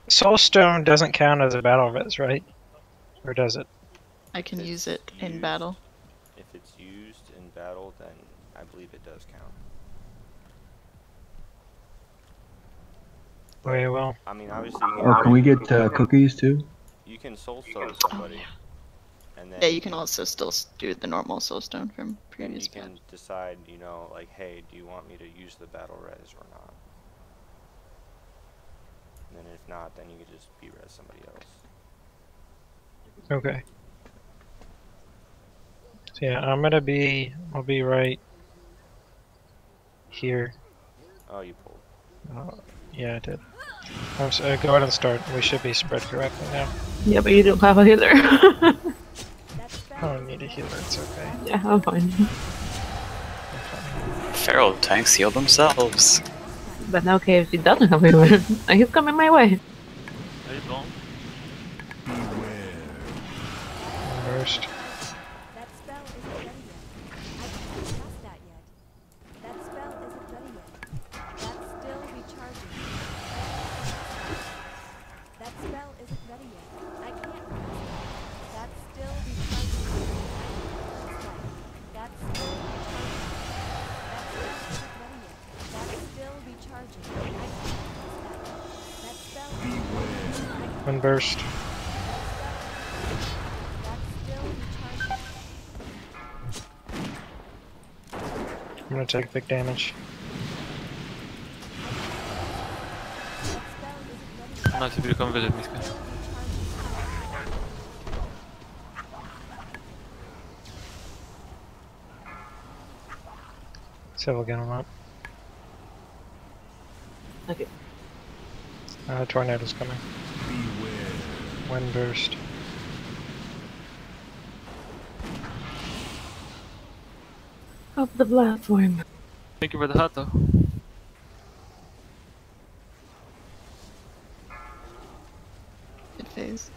Soulstone doesn't count as a battle res, right? Or does it? I can If use it's it in used- battle. If it's used in battle, then I believe it does count. Very well. I mean, obviously, Oh, can we get cookies too? you can soul stone somebody, and then Yeah, you can also still do the normal soulstone from then previous you can decide, you know, like, hey, do you want me to use the battle res or not? And then if not, then you could just res somebody else. Okay. So yeah, I'll be right here. Oh, you pulled. Yeah, I did. Go ahead and start. We should be spread correctly now. Yeah, but you don't have a healer. I don't need a healer, it's okay. Yeah, I'm fine. Feral tanks heal themselves. But okay, if he doesn't have a healer, he's coming my way. Are you going? First. That spell isn't ready yet. I can't cast that yet. That spell isn't ready yet. That's still recharging. That spell isn't ready yet. I can't cast that. That's still recharging. That's still recharging. That spell isn't ready yet. That's still recharging. I can't cast that yet. That spell isn't ready yet. One burst. I'm gonna take big damage. Nice if you come visit me, Sky. So we'll get him up. Okay. Tornado's coming. Wind burst. Up the platform. Thank you for the hut, though. Good phase.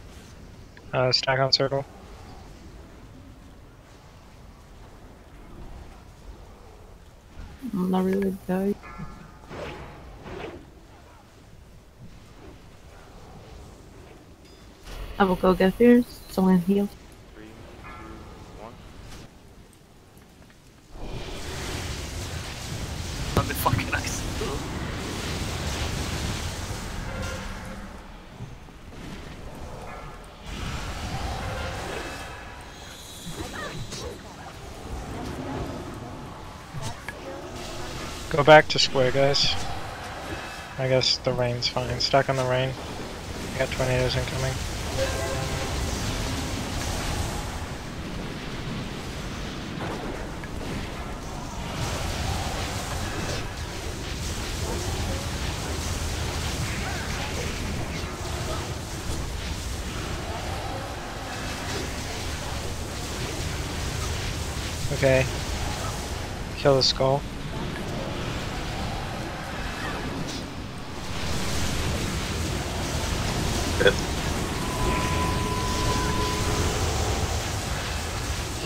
Stack on circle. I'm not really died. I will go get yours. Someone heal. 3, 2, 1. On the fucking ice. Go back to square, guys. I guess the rain's fine. Stack on the rain. I got tornadoes incoming. Okay. Kill the skull. Good.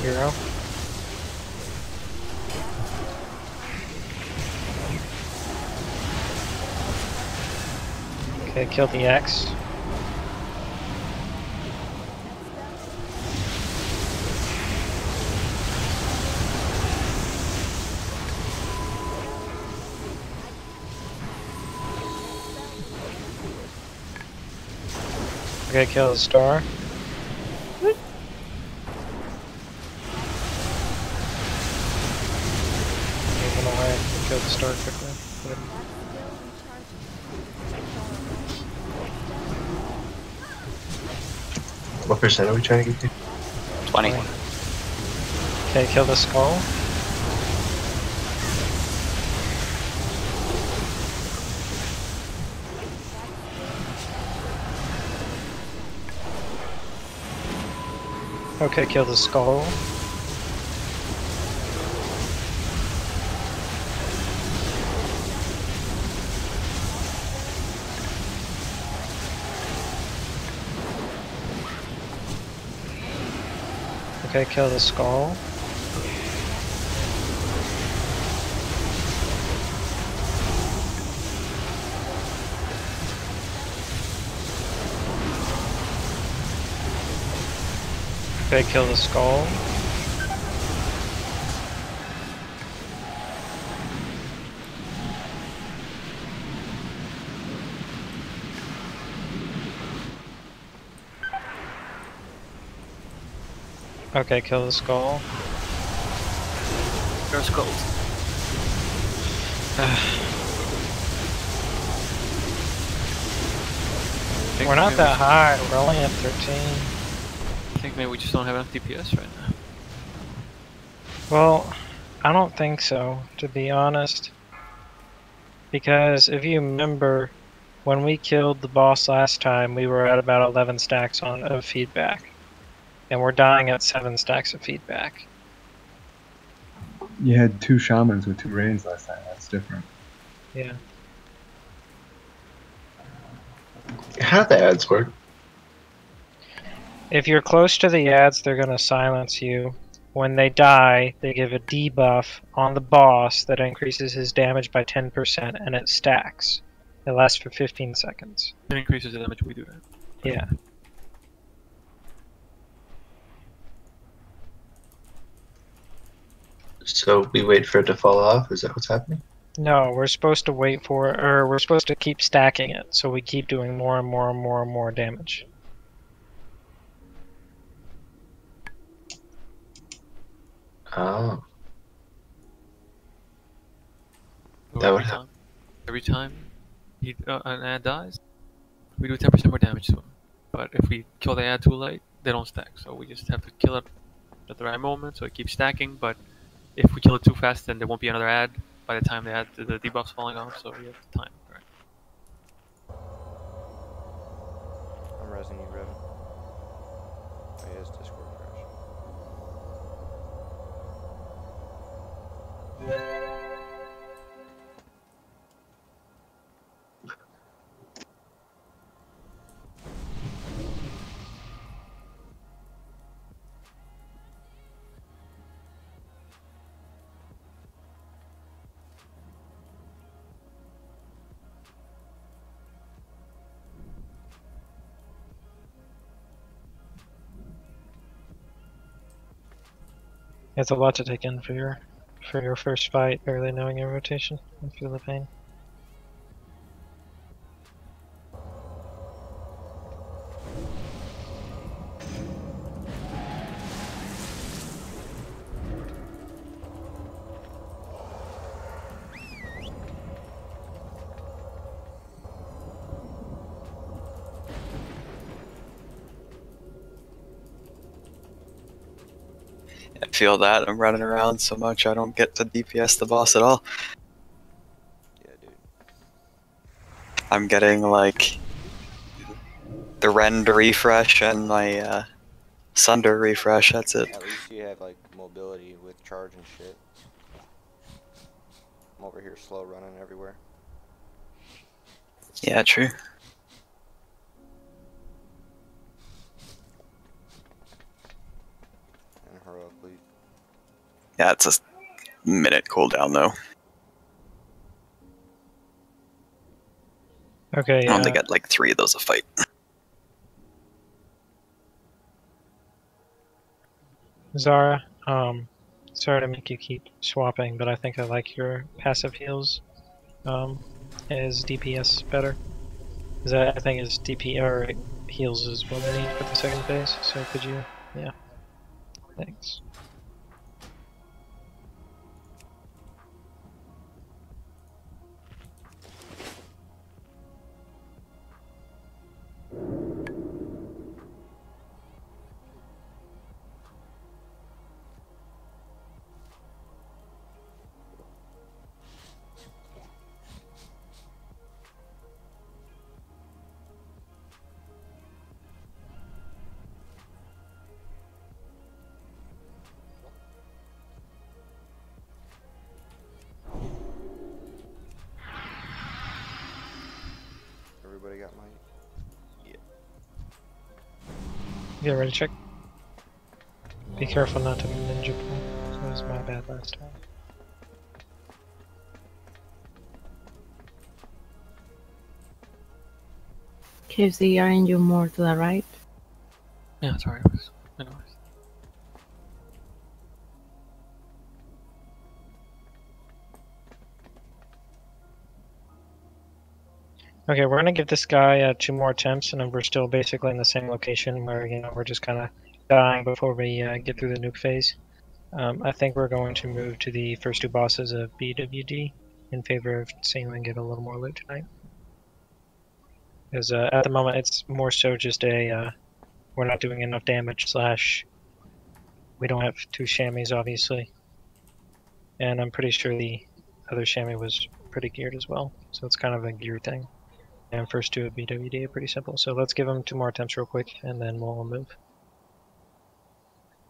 Hero. Okay, kill the X. Okay, kill the star. Moving away. Kill the star quickly. Good. What percent are we trying to get to? 20. Okay, kill the skull. Okay, kill the skull. Okay, kill the skull. Okay, kill the skull. Okay, kill the skull. There are skulls. We're not that high, we're only at 13. I think maybe we just don't have enough DPS right now. Well, I don't think so, to be honest. Because if you remember, when we killed the boss last time, we were at about 11 stacks of feedback. And we're dying at 7 stacks of feedback. You had 2 shamans with 2 rains last time. That's different. Yeah. How do the ads work? If you're close to the ads, they're going to silence you. When they die, they give a debuff on the boss that increases his damage by 10%, and it stacks. It lasts for 15 seconds. It increases the damage we do that. Yeah. So we wait for it to fall off? Is that what's happening? No, we're supposed to wait for, or we're supposed to keep stacking it, so we keep doing more and more and more and more damage. Oh. So That would help. Every time an ad dies, we do 10% more damage to him. But if we kill the ad too late, they don't stack. So we just have to kill it at the right moment, so it keeps stacking. But if we kill it too fast, then there won't be another ad by the time the debuff's falling off. So we have to time, right? I'm resing you, Revan. Oh, he has Discord crash. It's a lot to take in for your first fight, barely knowing your rotation. I feel the pain. I feel that. I'm running around so much I don't get to DPS the boss at all. Yeah, dude. I'm getting like the Rend refresh and my Sunder refresh, that's it. At least you have like mobility with charge and shit. I'm over here slow running everywhere. Yeah, true. And heroic leap. Yeah, it's a minute cooldown though. Okay. I only get like 3 of those a fight. Zara, sorry to make you keep swapping, but I think I like your passive heals. Is DPS better? Because I think his DP or heals is what we need for the second phase. So could you? Yeah. Thanks. Everybody got my... Yeah. Get ready to check. Be careful not to ninja pull. That was my bad last time. KFC, aren't you more to the right? Yeah, sorry. Anyways. Okay, we're gonna give this guy 2 more attempts, and then we're still basically in the same location where we're just kind of dying before we get through the nuke phase. I think we're going to move to the first 2 bosses of BWD in favor of seeing if we can get a little more loot tonight. Because at the moment it's more so just a we're not doing enough damage / we don't have 2 chamois obviously, and I'm pretty sure the other chamois was pretty geared as well, so it's kind of a gear thing. And first 2 of BWD are pretty simple, so let's give him 2 more attempts real quick and then we'll move.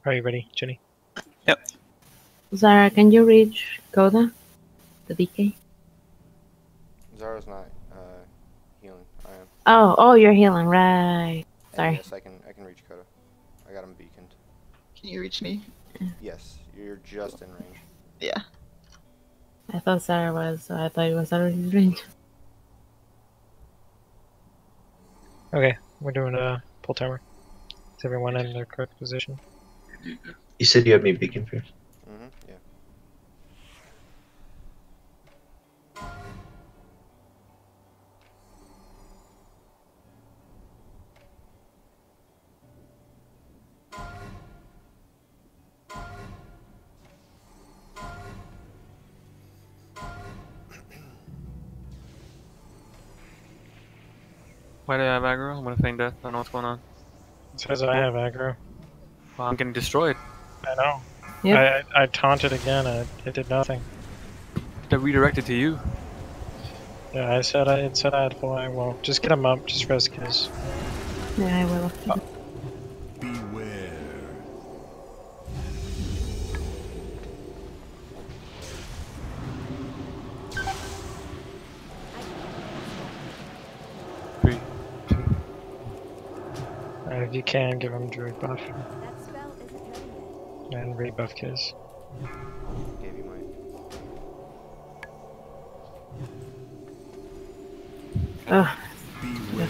Are you ready, Jenny? Yep. Zara, can you reach Koda? The DK? Zara's not healing. I am. Oh, you're healing, right. Sorry. And yes, I can reach Coda. I got him beaconed. Can you reach me? Yes, you're just in range. Yeah. I thought Sarah was, so I thought it was already in range. Okay, we're doing a pull timer. Is everyone in their correct position? You said you had me beacon first. Yeah. Why do I have aggro? I'm gonna feign death. I don't know what's going on. It says I have aggro. Well, I'm getting destroyed. I know. Yep. I taunted again, it did nothing. That redirected to you. Yeah, it said I had full aggro. Well, just get him up, just risk his. Yeah, I will. Beware. If you can, give him druid buff. That spell isn't ready yet. And rebuff Kiz. Gave you mine. Ugh. Beware.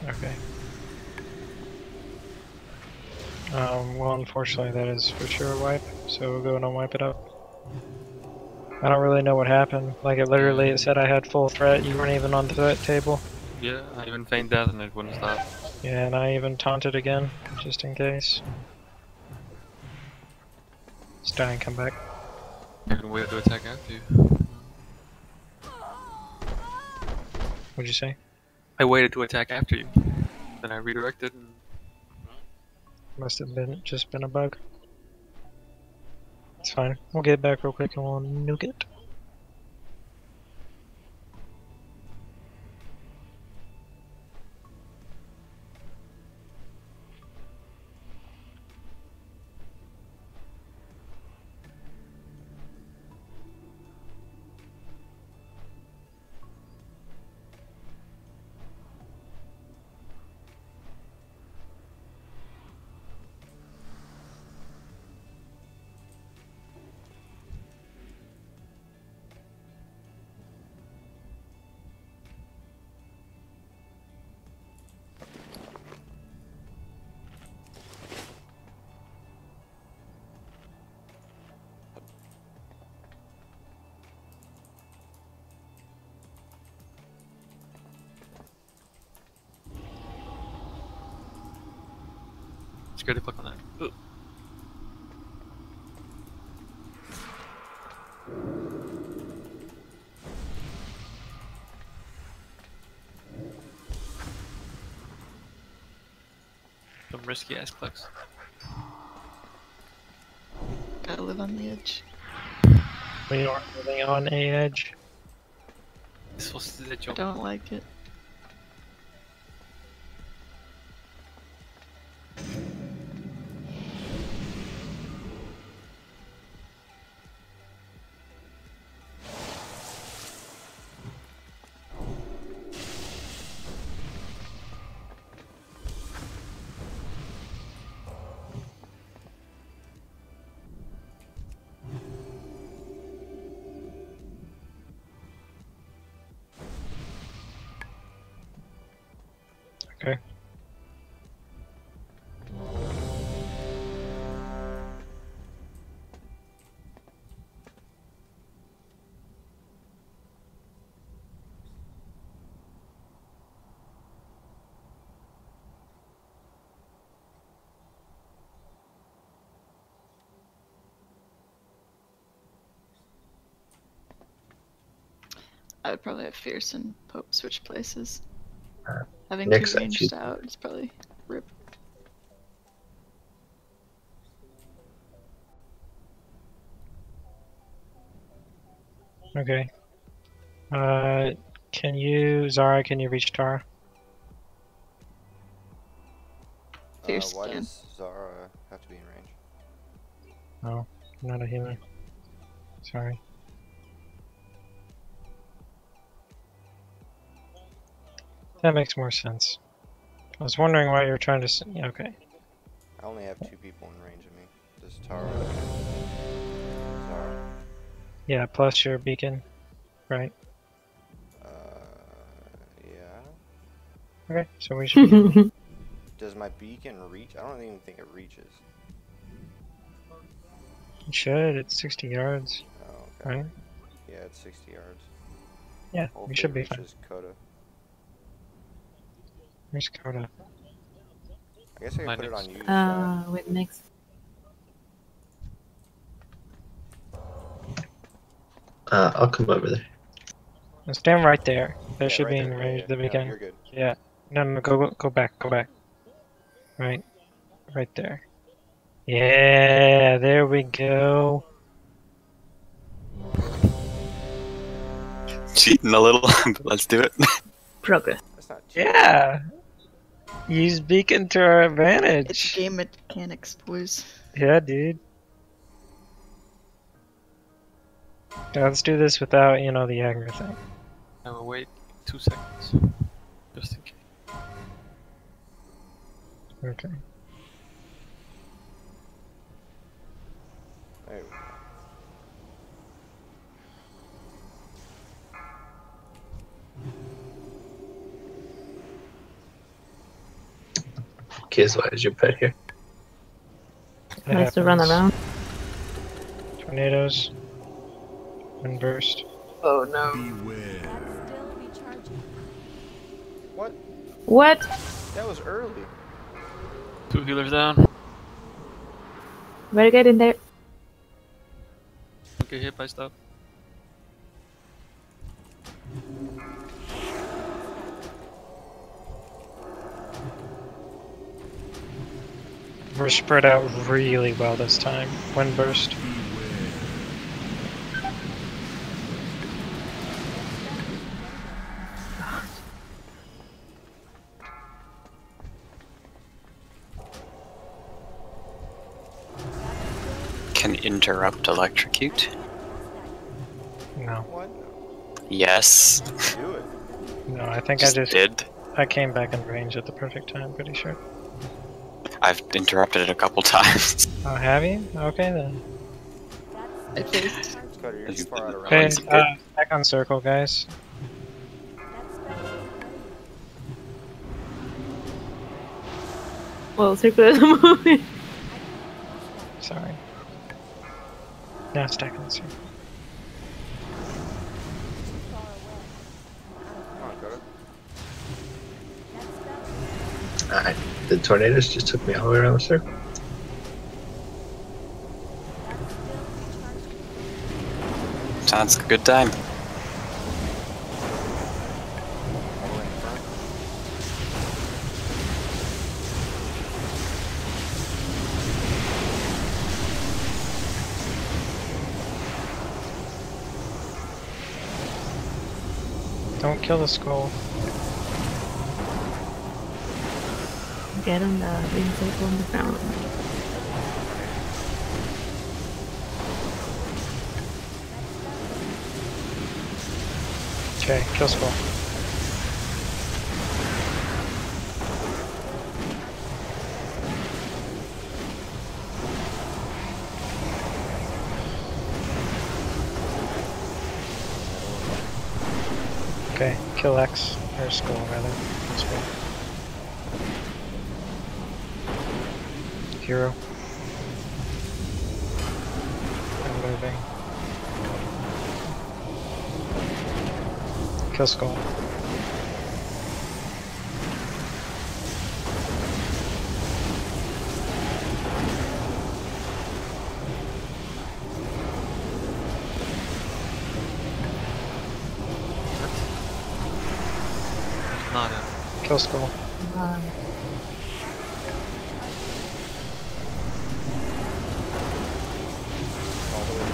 Okay. Well, unfortunately, that is for sure a wipe, so we'll go and wipe it up. I don't really know what happened. Like, it literally it said I had full threat, you weren't even on the threat table. Yeah, I even feigned death and it wouldn't stop. Yeah, and I even taunted again, just in case. Just die and come back. You can wait to attack after you. What'd you say? I waited to attack after you. Then I redirected and... Must have just been a bug. It's fine. We'll get back real quick and we'll nuke it. Scared to click on that. Ooh. Some risky ass clicks. Gotta live on the edge. We are living on a edge. This was the joke. Don't like it. Okay. I would probably have Fierce and Pope switch places. Having Next two I ranged choose- out is probably rip. Okay. Can you, Zara? Can you reach Tara? Fierce Why can. does Zara have to be in range? No, I'm not a healer. Sorry. That makes more sense. I was wondering why you were trying to. Yeah, okay. I only have 2 people in range of me. Does Tara and Zara? Yeah, plus your beacon, right? Yeah. Okay, so we should. Be... Does my beacon reach? I don't even think it reaches. It should. It's 60 yards. Oh, okay. Right? Yeah, it's 60 yards. Yeah, Hopefully we should be it fine. reaches Coda. Where's Coda? I guess I can put it on you. With next. I'll come over there. Now stand right there. There Yeah, should right be there. in range of the No, beacon. you're good. Yeah. No, go back, go back. Right there. Yeah, there we go. Cheating a little, but let's do it. Progress. That's not Yeah. Use beacon to our advantage. It's game mechanics, boys. Yeah, dude. Yeah, let's do this without, the aggro thing. I will wait 2 seconds. Just in case. Okay. There we go. Kiz, why is your pet here? It Nice to run happens. around. Tornadoes. Windburst. Oh no. Beware. That's still recharging. What? What? That was early. 2 healers down. Very good in there. Don't get hit by stuff. We're spread out really well this time. Windburst. Can interrupt electrocute? No. What? Yes. Do it. No, I think Just I just did. I came back in range at the perfect time, pretty sure. I've interrupted it a couple times. Oh, have you? Okay then. That's Okay. still recharging. Cutter, you're too far out of Okay, range. back on circle, guys. That's better. Well, circle at the moment. Sorry. Now stack on circle. Too far away. Come on, Coda. That's better. Alright, the tornadoes just took me all the way around the circle. That's still recharging. Sounds like a good time. All the way in front. Don't kill the skull. Get on the green circle on the ground. Okay, kill skull. Okay, kill X, or skull rather. Skull. Hero. I'm moving. Kill skull. Kill skull. All the way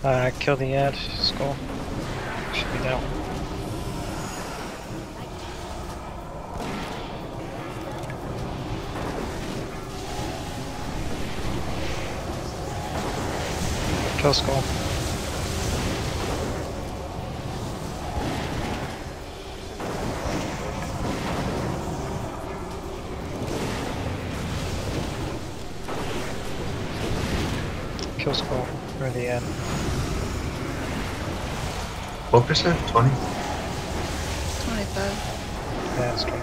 back. Kill the ad skull. Should be that one. Kill skull. Kill skull. Or the end. What percent? 20? 25. Yeah, it's 25.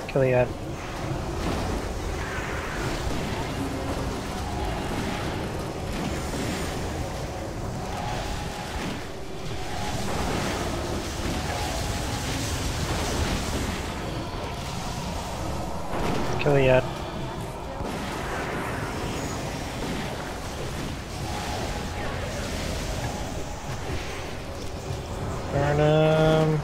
Kill the ad. Kill the ad. Burn him.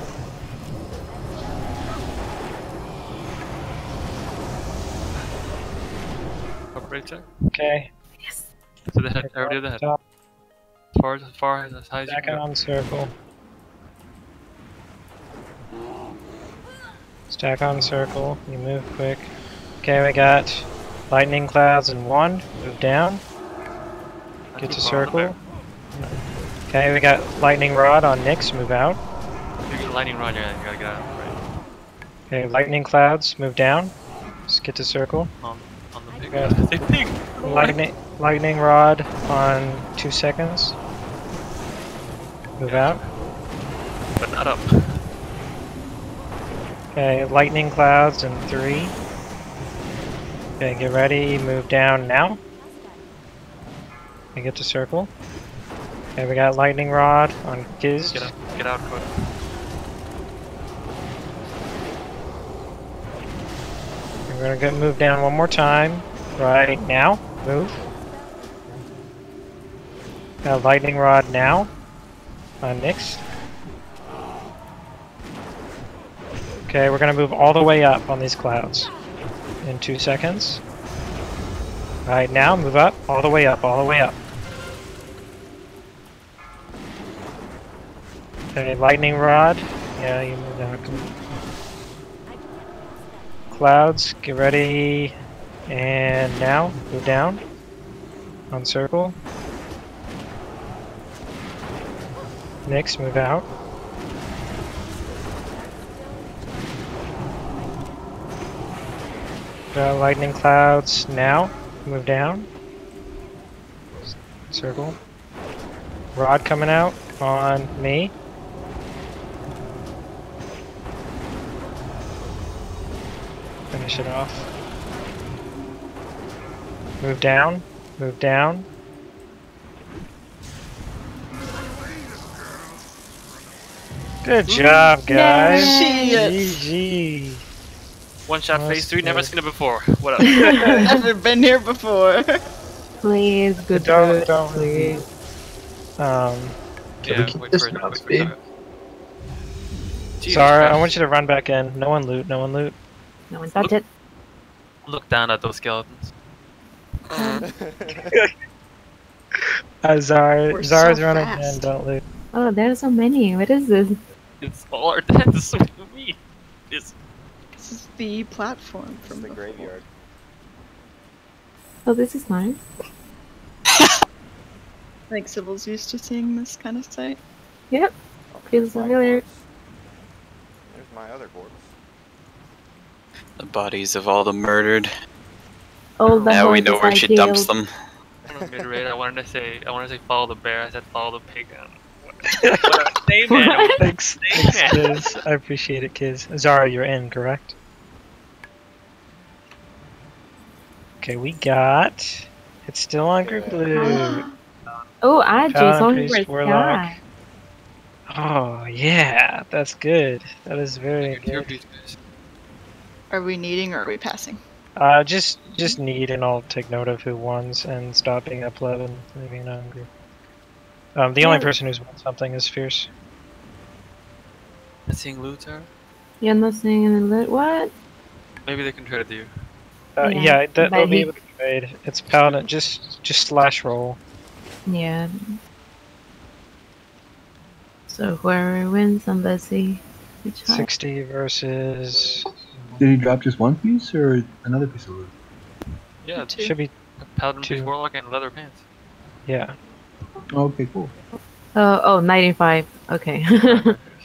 Operator. Okay. Yes. To the head. Already to the head. Top. As far as high as you Back can go. on circle. Stack on circle. You move quick. Okay, we got lightning clouds in 1. Move down. Get to circle. Okay, we got lightning rod on Nyx. Move out. You get lightning rod, yeah, you gotta get out. Right. Okay, lightning clouds. Move down. Just get to circle. On the pig. Yeah. Say pig! Lightning rod on 2 seconds. Move out. But not up. Okay, lightning clouds in 3. Okay, get ready. Move down now. Okay, get to circle. Okay, we got lightning rod on Giz. Get out quick. We're gonna move down one more time. Right now. Move. Got lightning rod now on Nyx. Okay, we're gonna move all the way up on these clouds in 2 seconds. Right now, move up, all the way up, all the way up. Okay, lightning rod. Yeah, you move down. Clouds, get ready. And now, move down. On circle. Nyx, move out. Got lightning clouds now. Move down. Circle. Rod coming out on me. Finish it off. Move down. Move down. Good job, guys. GG. One shot phase 3, never seen it before. What up? Never been here before. Please, good Don't, please. Can we keep this not speed? Sorry, I want you to run back in. No one loot, no one loot. No one touch it. Look down at those skeletons. Zara's running in, don't loot. Oh, there are so many. What is this? It's all our deaths. What do you mean? This is the platform from the graveyard. Oh, this is nice. I think Sybil's used to seeing this kind of site. Yep. Feels familiar. There's my other corpse. The bodies of all the murdered. All the Now we know where she dumps killed. them. I wanted to say follow the bear. I said follow the pig. Stay man. Thanks, Kiz. I appreciate it, Kiz. Zara, you're in, correct? Okay, we got. It's still on group loot. Oh, I just Talon, only Priest, Warlock. Oh yeah, that's good. That is very good. Are we needing or are we passing? Just need, and I'll take note of who wons and stop being a pleb and leaving hungry. The only person who's won something is Fierce. Not seeing loot, sir? You're not seeing any loot. What? Maybe they can trade you. Yeah, they'll but be he- able to trade. It's Paladin. Just slash roll. Yeah. So whoever wins, and let's see which one. 60 versus. Did he drop just one piece or another piece of loot? Yeah, Should be. Paladin two. Beast Warlock and leather pants. Yeah. Okay, cool. Oh, 95. Okay.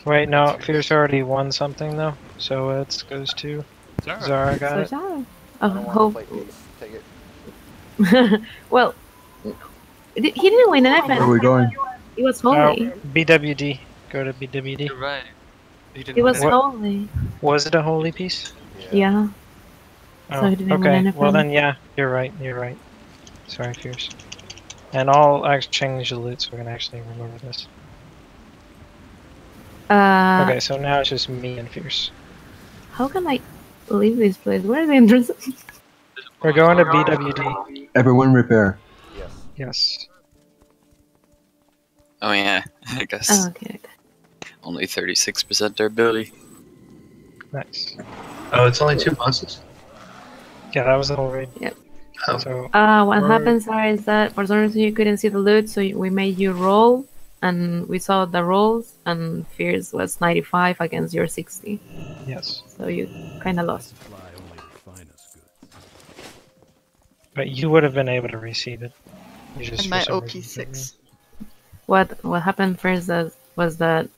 Wait, no, Fierce already won something though, so it goes to Zara. Zara. Got So it. Zara. I don't Oh, want to play these. Take it. well, he didn't win anything. Where are we going? It was holy. BWD. Go to BWD. You're right. He didn't It was win anything. holy. Was it a holy piece? Yeah. Oh, So he didn't win okay. anything. Well then, yeah, you're right. You're right. Sorry, Fierce. And I'll change the loot so we can actually remember this. Okay, so now it's just me and Fierce. How can I leave this place? Where is the entrance? We're going to BWD. Everyone repair. Yes. Yes. Oh yeah, I guess. Oh, okay. Only 36% durability. Nice. Oh, it's only 2 bosses? Yeah, that was the whole raid. Yep. Oh. So What happened, Sarah, is that for some reason you couldn't see the loot, so we made you roll, and we saw the rolls, and Fierce was 95 against your 60. yes, So you kind of lost. Supply only the finest goods. but you would have been able to receive it. You just And for my some OP6. reason What happened first was that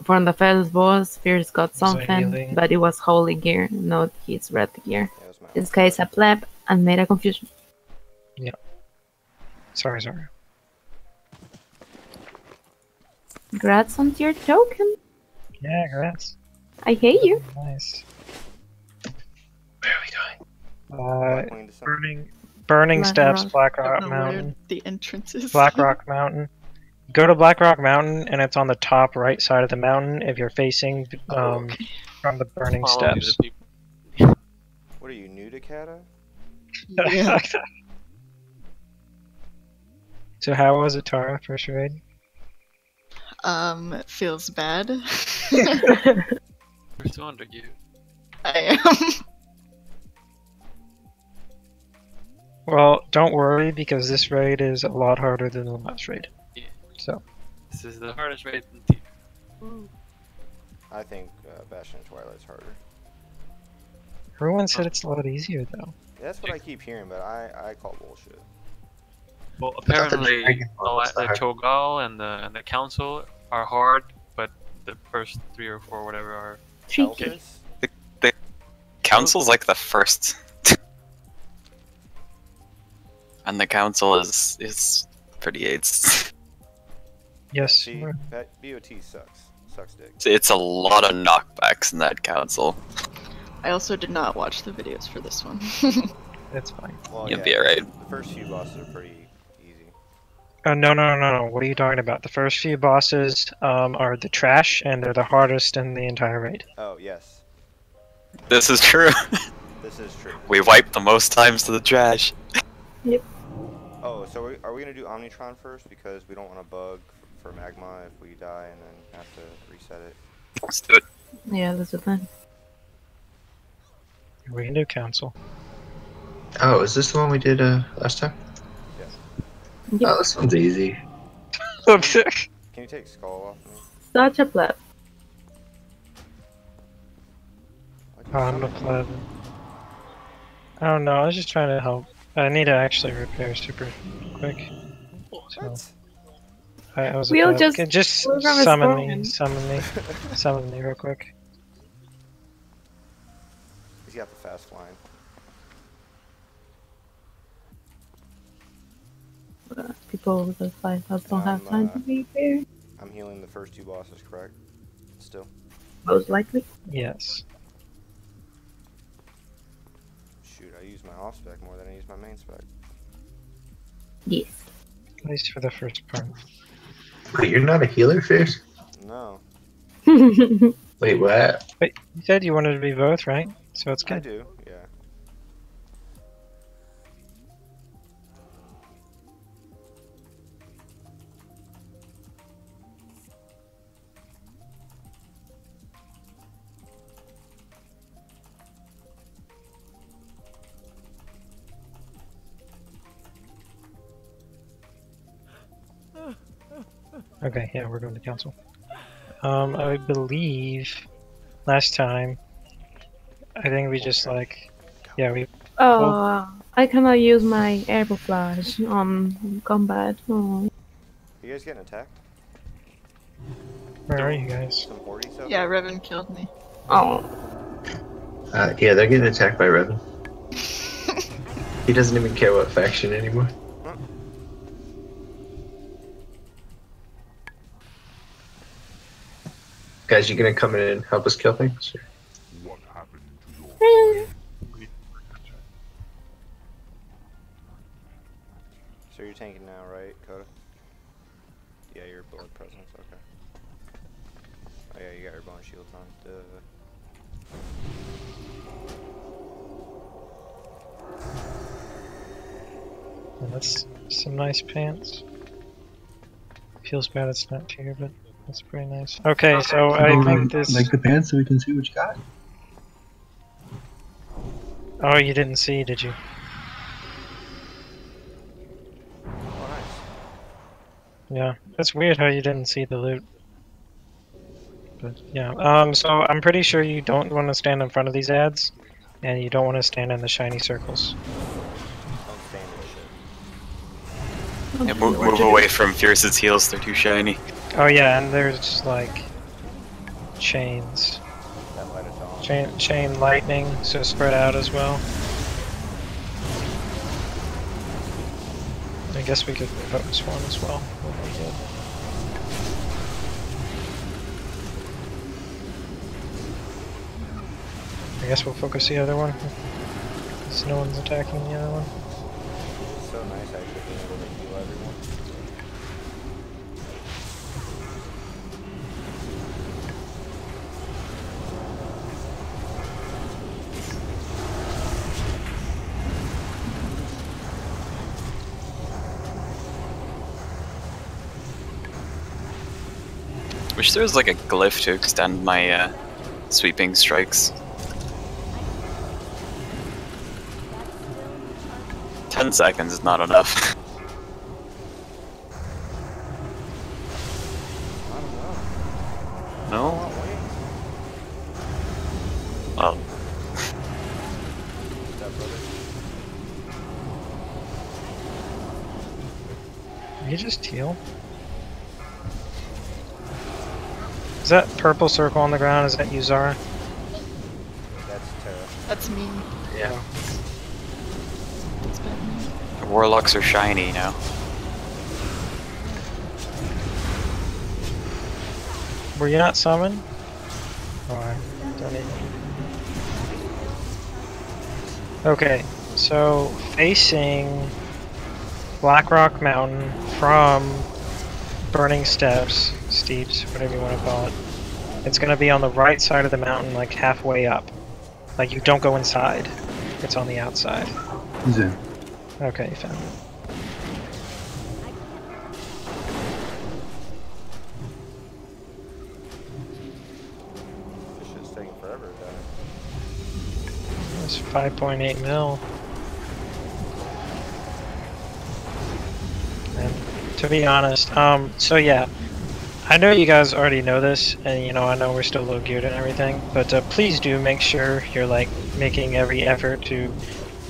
from the first boss, Fierce got Was it something, healing? but it was holy gear, not his red gear. That was my This guy is a pleb and made a confusion. Sorry. Congrats on your token. Yeah, congrats. I hate you. Nice. Where are we going? Black Wing Descent. Burning Black Steps, Rock. Black I Rock don't know where Mountain. the entrance is. Black Rock Mountain. Go to Black Rock Mountain, and it's on the top right side of the mountain if you're facing from the Burning Follow Steps. the people. What are you, new to Kata? Yeah. So how was it, Tara, first raid? It feels bad. We're still under you. I am. Well, don't worry, because this raid is a lot harder than the last raid. Yeah. So, This is the hardest raid in the team. I think Bastion and Twilight's harder. everyone said it's a lot easier, though. That's what I keep hearing, but I call bullshit. Well, I thought the apparently Dragon Ball was the hard. Cho'Gall and the Council are hard, but the first 3 or 4 whatever are. Tricky. Elvis? Council's like the first. And the council is pretty aids. Yes. See, that BOT sucks. Sucks dick. It's a lot of knockbacks in that council. I also did not watch the videos for this one. It's fine. Well, You'll be alright. The first few bosses are pretty easy. No. What are you talking about? The first few bosses are the trash, and they're the hardest in the entire raid. Oh, yes. This is true. This is true. We wiped the most times to the trash. Oh, so are we going to do Omnitron first? Because we don't want to bug for Magma if we die and then have to reset it. Let's do it. Yeah, that's the plan. We can do council. Oh, is this the one we did last time? Yep. Oh, this one's easy. Can you take Skull off me? Such a pleb. I'm a pleb. I don't know, I was just trying to help. I need to actually repair super quick. So, I was a We'll pleb. just Okay, just move from his summon phone. summon me real quick. He's got the fast line. People with those five health don't have time to be fair. I'm healing the first 2 bosses, correct? Still? Most likely. Yes. Shoot, I use my off spec more than I use my main spec. Yes. At least for the first part. Wait, you're not a healer, Fierce? No. Wait, what? Wait, you said you wanted to be both, right? So it's I good. do, yeah. Okay, yeah, we're going to council. I believe last time, I think we just like, yeah, we. Oh, I cannot use my air flash on combat. Oh. Are you guys getting attacked? Where are you guys? Some hordes out Yeah, there? Revan killed me. Oh. Yeah, they're getting attacked by Revan. He doesn't even care what faction anymore. Guys, you gonna come in and help us kill things? What happened to your So you're tanking now, right, Coda? Yeah, your blood presence, okay. Oh yeah, you got your bone shields on. Well, that's some nice pants. Feels bad it's not here, but that's pretty nice. Okay, so I think this. Like the pants, so we can see what you got. Oh, you didn't see, did you? Oh, nice. Yeah, that's weird how you didn't see the loot. But yeah, so I'm pretty sure you don't want to stand in front of these ads, and you don't want to stand in the shiny circles. Don't stand in shit. Yeah, move away from Fierce's heels, they're too shiny. Oh yeah, and there's like chains. That light of dawn. Chain lightning, so spread out as well. I guess we could focus one as well. That'd be good. I guess we'll focus the other one, because no one's attacking the other one. It's so nice actually being able to heal everyone. Wish there was like a glyph to extend my sweeping strikes. 10 seconds is not enough. No? Well. Did you just heal? Is that purple circle on the ground? Is that you, Zara? That's Terra. That's me. Yeah. That's Batman. Warlocks are shiny now. Were you not summoned? Oh, I don't need. Okay, so facing Blackrock Mountain from Burning Steps, Steeps, whatever you want to call it. It's going to be on the right side of the mountain, like halfway up. Like you don't go inside. It's on the outside. He's in. Okay, you found it. This shit's taking forever to die. It's 5.8 mil. And to be honest, so yeah, I know you guys already know this, and you know I know we're still low geared and everything, but please do make sure you're like making every effort to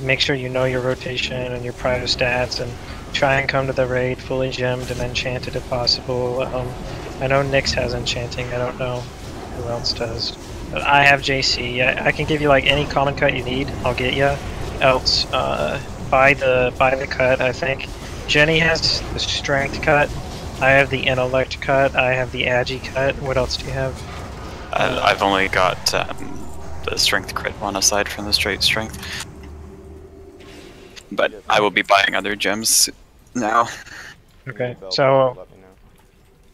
make sure you know your rotation and your prior stats, and try and come to the raid fully gemmed and enchanted if possible. I know Nyx has enchanting. I don't know who else does, but I have JC. I can give you like any common cut you need. I'll get you. Else, buy the cut. I think Jenny has the strength cut. I have the intellect cut. I have the agi cut. What else do you have? I've only got the strength crit one aside from the straight strength. But I will be buying other gems now. Okay, so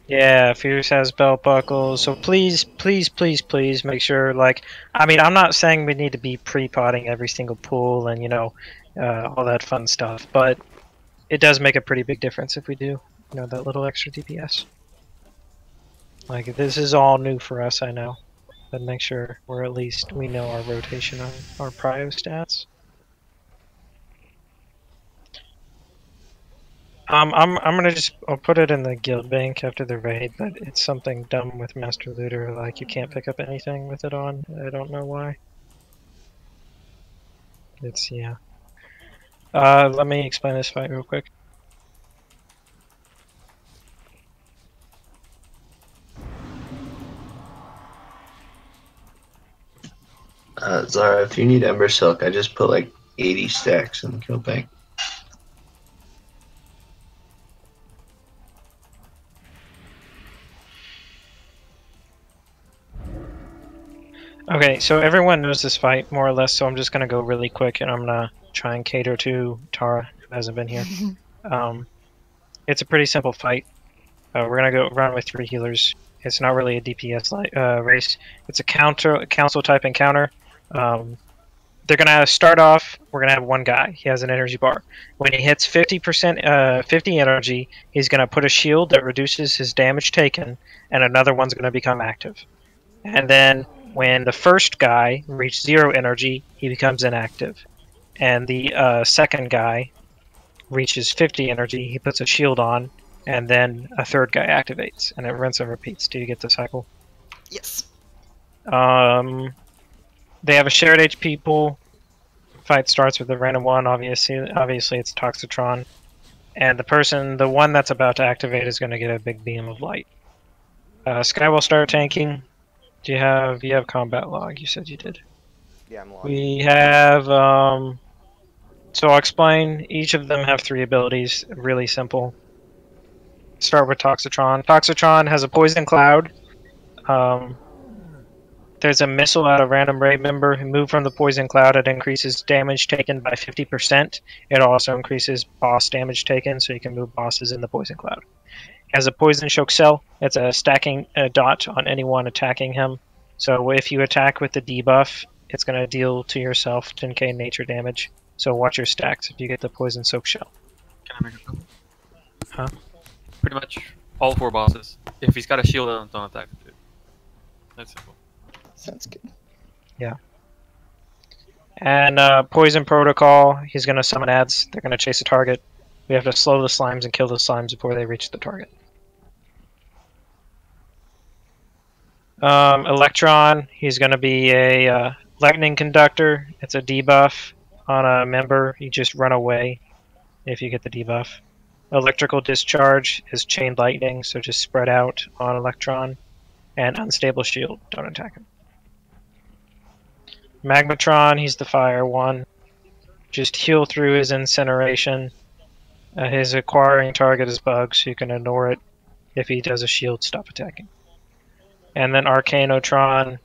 yeah, Fierce has belt buckles. So please, please, please, please make sure. Like, I mean, I'm not saying we need to be pre-potting every single pool and you know all that fun stuff, but it does make a pretty big difference if we do. You know, that little extra DPS. Like, this is all new for us, I know. But make sure we're at least, we know our rotation on our prio stats. I'm gonna I'll put it in the guild bank after the raid, but it's something dumb with Master Looter, like you can't pick up anything with it on. I don't know why. It's yeah. Let me explain this fight real quick. Zara, if you need Ember Silk, I just put like 80 stacks in the kill bank. Okay, so everyone knows this fight more or less, so I'm just gonna go really quick, and I'm gonna try and cater to Tara, who hasn't been here. It's a pretty simple fight. We're gonna go run with 3 healers. It's not really a DPS race. It's a council type encounter. They're gonna start off. We're gonna have one guy. He has an energy bar. When he hits 50%, 50 energy, he's gonna put a shield that reduces his damage taken, and another one's gonna become active. And then when the first guy reaches 0 energy, he becomes inactive. And the second guy reaches 50 energy, he puts a shield on, and then a third guy activates, and it rinse and repeats. Do you get the cycle? Yes. They have a shared HP pool. Fight starts with a random one. Obviously it's Toxitron, and the one that's about to activate is going to get a big beam of light. Sky will start tanking. Do you have combat log? You said you did. Yeah, I'm logged. We have so I'll explain. Each of them have 3 abilities. Really simple. Start with Toxitron. Toxitron has a poison cloud. There's a missile at a random raid member who moved from the poison cloud. It increases damage taken by 50%. It also increases boss damage taken, so you can move bosses in the poison cloud. Has a poison choke cell. It's a stacking dot on anyone attacking him. So if you attack with the debuff, it's going to deal to yourself 10k nature damage. So watch your stacks if you get the poison soak shell. Can I make a comment? Huh? Pretty much all 4 bosses. If he's got a shield, don't attack him. That's simple. Sounds good. Yeah. And Poison Protocol, he's going to summon ads. They're going to chase a target. We have to slow the slimes and kill the slimes before they reach the target. Electron, he's going to be a lightning conductor. It's a debuff on a member. You just run away if you get the debuff. Electrical Discharge is chained lightning, so just spread out on Electron. And Unstable Shield, don't attack him. Magmatron, he's the fire one. Just heal through his incineration. His acquiring target is bugs, so you can ignore it. If he does a shield, stop attacking. And then Arcanotron,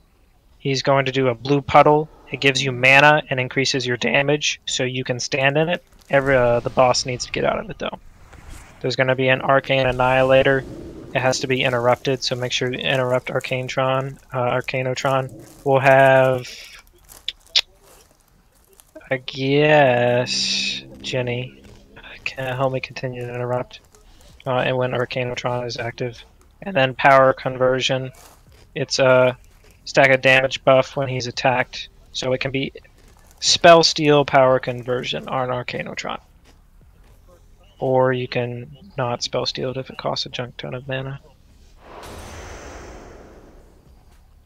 he's going to do a blue puddle. It gives you mana and increases your damage, so you can stand in it. The boss needs to get out of it, though. There's going to be an Arcane Annihilator. It has to be interrupted, so make sure you interrupt Arcanotron. We'll have, I guess, Jenny can help me continue to interrupt. And when Arcanotron is active. And then Power Conversion. It's a stack of damage buff when he's attacked. So it can be Spell Steal Power Conversion on Arcanotron. Or you can not Spell Steal it if it costs a junk ton of mana.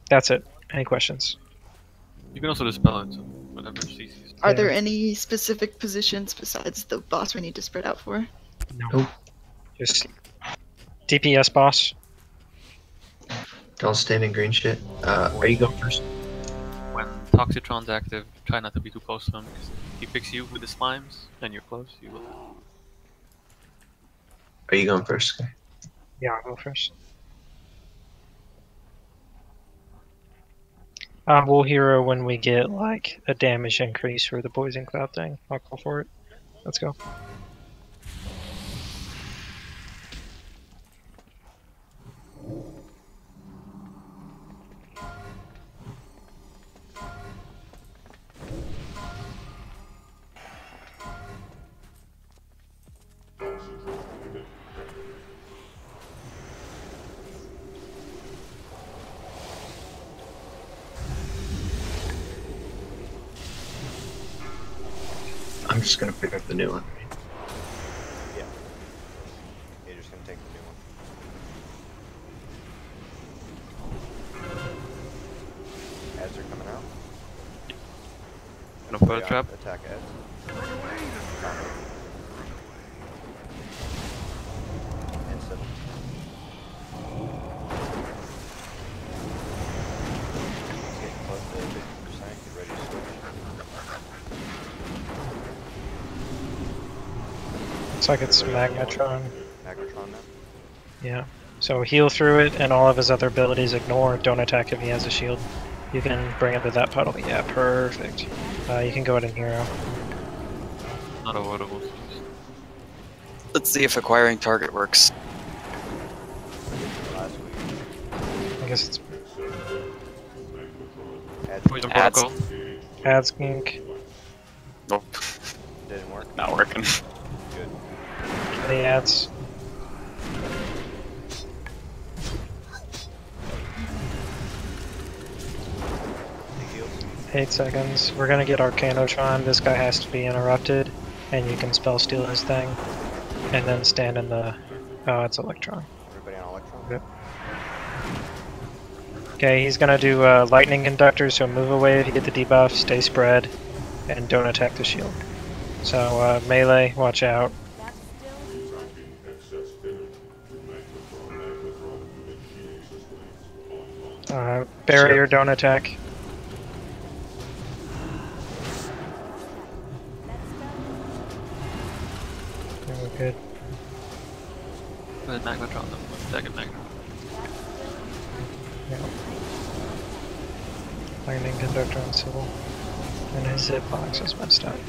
That's it. Any questions? You can also dispel it, so whatever's easiest. Are there any specific positions besides the boss we need to spread out for? No. Just DPS boss. Don't stand in green shit. Where you go first? When Toxitron's active, try not to be too close to him, because if he picks you with the slimes, and you're close, you will. Are you going first? Yeah, I'll go first. We'll hero when we get like a damage increase for the poison cloud thing. I'll call for it. Let's go. I'm just gonna pick up the new one. Yeah. Gonna put a trap. Attack Ed. Instant. It's getting close to 50%. Get ready to switch. Looks like it's Magnetron. Magnetron now? Yeah. So heal through it, and all of his other abilities ignore. Don't attack if he has a shield. You can bring him to that puddle. Yeah, perfect. You can go ahead and hero. Not avoidable. Let's see if acquiring target works. I guess it's Poison Ads. protocol. add skink. Nope. Didn't work. Not working. Good. The ads. He heals. 8 seconds. We're gonna get Arcanotron. This guy has to be interrupted, and you can spell steal his thing, and then stand in the. Oh, it's Electron. Everybody on Electron? Yep. Okay, he's gonna do lightning conductor. So move away if you get the debuff. Stay spread, and don't attack the shield. So melee, watch out. Barrier, don't attack. Okay, we're good. With Magnetron, the second Magnetron. Yeah. Lightning conductor on civil. And his zip box is messed up.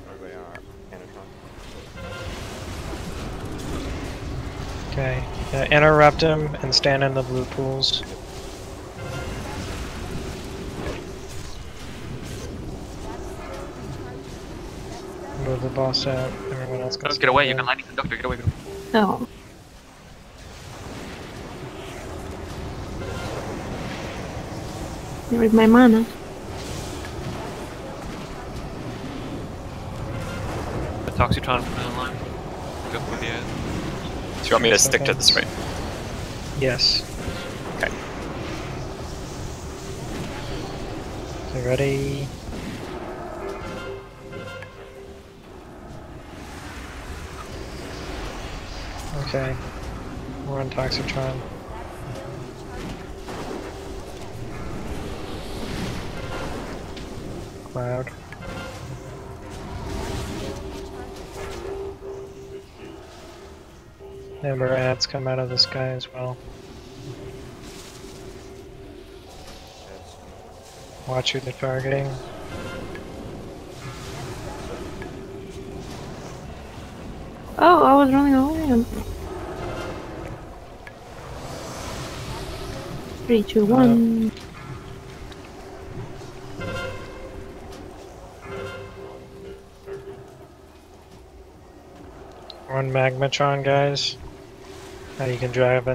Everybody on Arcanotron? Okay, interrupt him and stand in the blue pools. Move the boss out. Everyone else can Get away, you can lightning conductor, get away, get away. Oh. Where's my mana? The Toxitron from the line. Go for the end. Do you want me to stick to this right? Yes. Okay. Okay, ready? Okay. We're on Toxitron. Cloud. Remember, ads come out of the sky as well. Watch who they're targeting. Oh, I was running away. 3, 2, 1. One Magmatron, guys. Now you can drag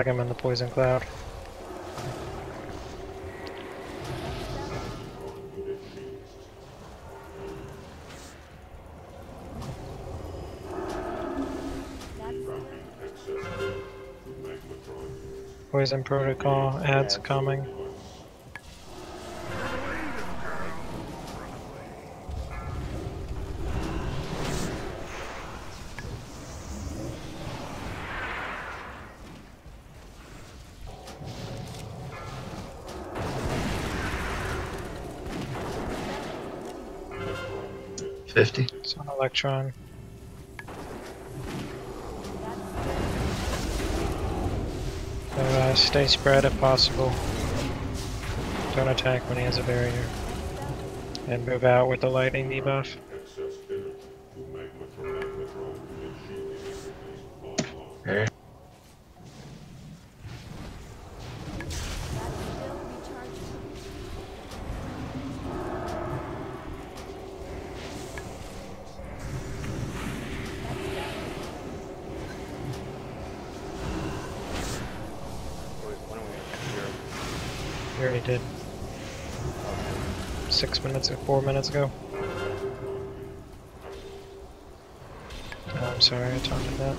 him in the poison cloud. Poison protocol, ads coming. It's on Electron. So, stay spread if possible. Don't attack when he has a barrier. And move out with the lightning debuff. Okay. We already did. 4 minutes ago. Oh, I'm sorry, I taunted that.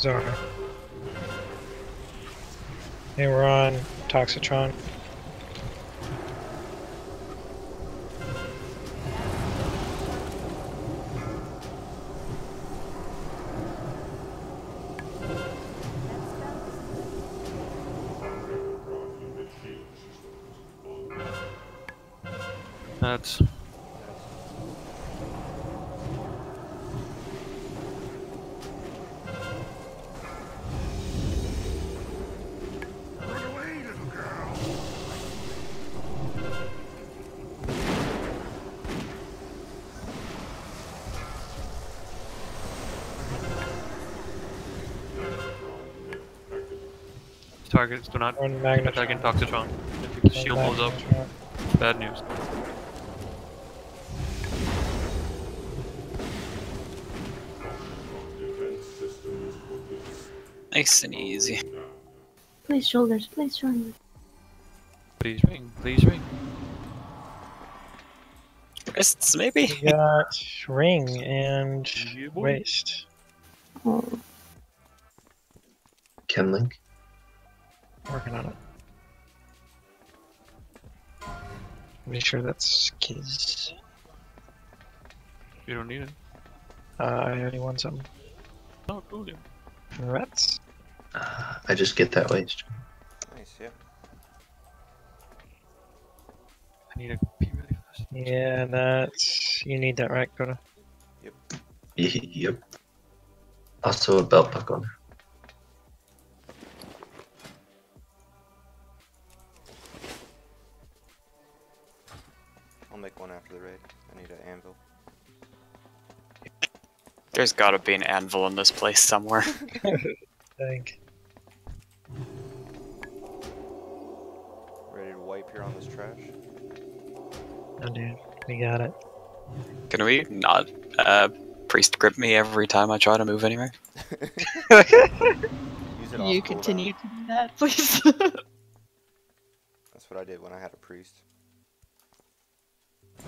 Zara. Hey, we're on Toxitron. That's targets do not attack in Toxitron. If the shield blows up, it's bad news. Nice and easy. Please shoulders, please shoulders. Please ring, please ring. Wrists, maybe? We got ring and waist. Oh. Kenlink. Working on it. Make sure that's Kiz. You don't need it. I already won some. Oh, cool, yeah. Rats. I just get that waste. Nice, yeah. I need to pee really fast. Yeah, that's... You need that, right, Coda? Yep. Yep. Also a belt buckle. I'll make one after the raid. I need an anvil. There's gotta be an anvil in this place somewhere. Think. Ready to wipe here on this trash? Oh, dude. We got it. Can we not priest grip me every time I try to move anywhere? Use it off You cooldown. continue to do that, please. That's what I did when I had a priest.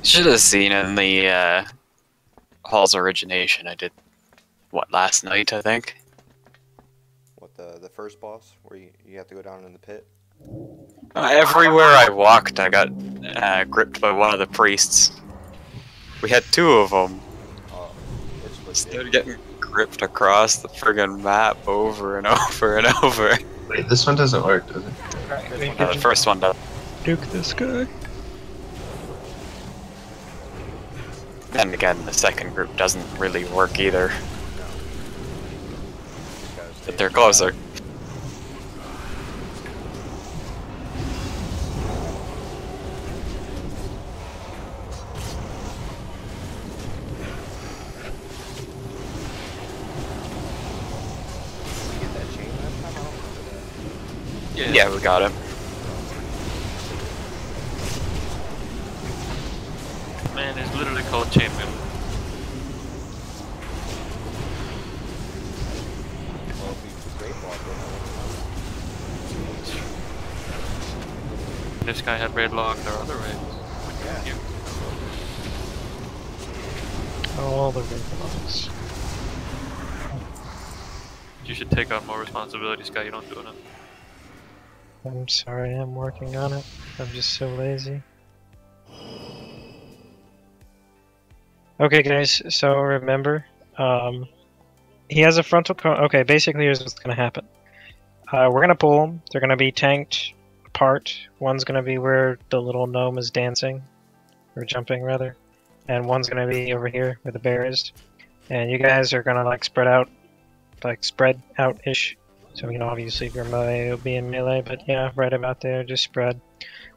Should have seen in the Hall's Origination. I did, what, last night, I think? What, the first boss? Where you have to go down in the pit? Everywhere I walked, I got gripped by one of the priests. We had two of them. Oh, it's legit. Started getting gripped across the friggin' map over and over and over. Wait, this one doesn't work, does it? The first one does. Duke this guy. And again, the second group doesn't really work either. But they're closer. Get that chain last time? I don't remember that. Yeah, we got him. Man, it's literally called champion. Well, if you great ball, This guy had red locked our other raids. Yeah. All the red blocks. You should take on more responsibilities, guy. You don't do enough. I'm sorry, I'm working on it. I'm just so lazy. Okay, guys, so remember, he has a frontal cone. Okay, basically, here's what's going to happen. We're going to pull them. They're going to be tanked apart. One's going to be where the little gnome is dancing, or jumping, rather. And one's going to be over here where the bear is. And you guys are going to, like, spread out-ish. So, you know, obviously, if you're melee, it'll be in melee, but yeah, right about there, just spread.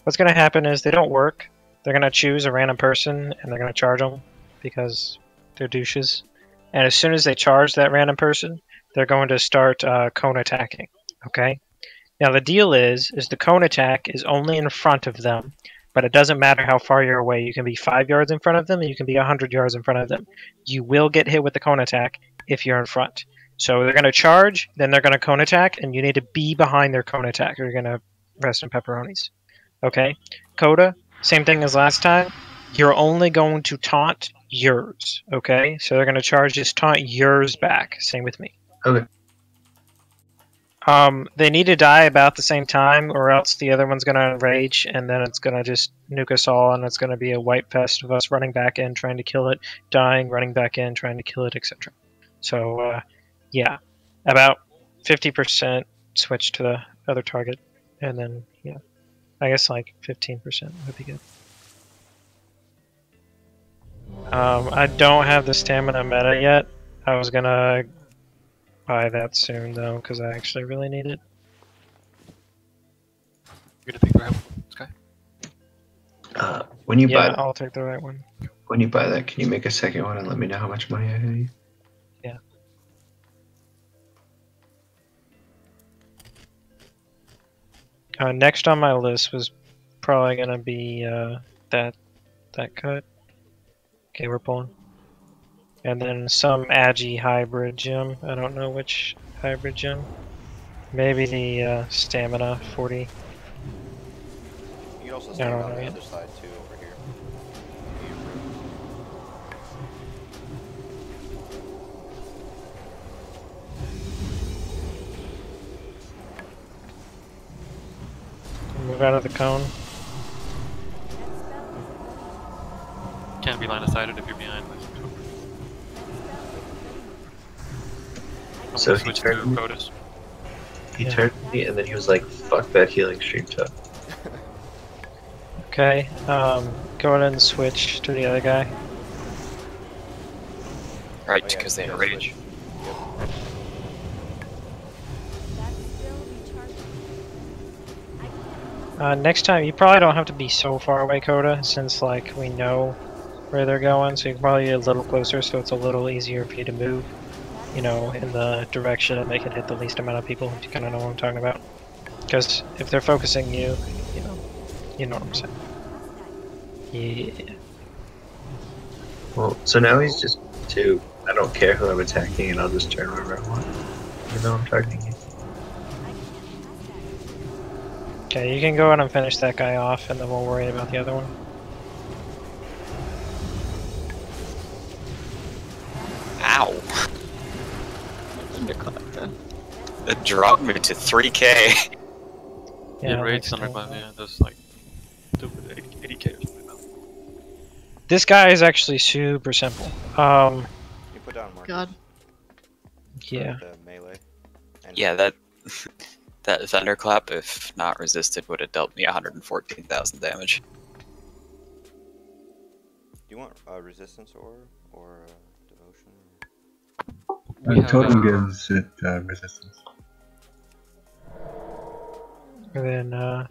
What's going to happen is they don't work. They're going to choose a random person, and they're going to charge them, because they're douches. And as soon as they charge that random person, they're going to start cone attacking, okay? Now, the deal is the cone attack is only in front of them, but it doesn't matter how far you're away. You can be 5 yards in front of them, and you can be 100 yards in front of them. You will get hit with the cone attack if you're in front. So they're going to charge, then they're going to cone attack, and you need to be behind their cone attack, or you're going to rest in pepperonis. Okay? Coda, same thing as last time. You're only going to taunt yours, okay? So they're going to charge, just taunt yours back. Same with me. Okay. They need to die about the same time, or else the other one's gonna enrage, and then it's gonna just nuke us all, and it's gonna be a wipe fest of us running back in, trying to kill it, dying, running back in, trying to kill it, etc. So, yeah, about 50% switch to the other target, and then, yeah, I guess like 15% would be good. I don't have the stamina meta yet. I was gonna buy that soon though, because I actually really need it. You're gonna take the right one, Sky? When you buy Yeah, that, I'll take the right one. when you buy that, can you make a second one and let me know how much money I owe you? Yeah. Next on my list was probably gonna be that cut. Okay, we're pulling. And then some Agi hybrid gem. I don't know which hybrid gem. Maybe the stamina 40. You can also stand on the other side too, over here. Move out of the cone. Can't be line of sighted if you're behind this. So he switch to turned, Codas. he turned to me and then he was like, fuck that healing stream tuck. Okay, go ahead and switch to the other guy. Right, because they enrage. Next time, you probably don't have to be so far away, Coda, since like we know where they're going, so you can probably get a little closer, so it's a little easier for you to move, you know, in the direction that they can hit the least amount of people. You kind of know what I'm talking about. Because if they're focusing you, you know what I'm saying. Yeah. Well, so now he's just two. I don't care who I'm attacking, and I'll just turn wherever I want. Even though I'm targeting you. Okay, you can go ahead and finish that guy off, and then we'll worry about the other one. Ow! It dropped me to 3k. Yeah, raids Thunderclap, yeah, that's like 80k or something like that. This guy is actually super simple. You put down markers. God. Yeah. The melee. Yeah, that Thunderclap, if not resisted, would have dealt me 114,000 damage. Do you want resistance or devotion? Totem gives it resistance. And then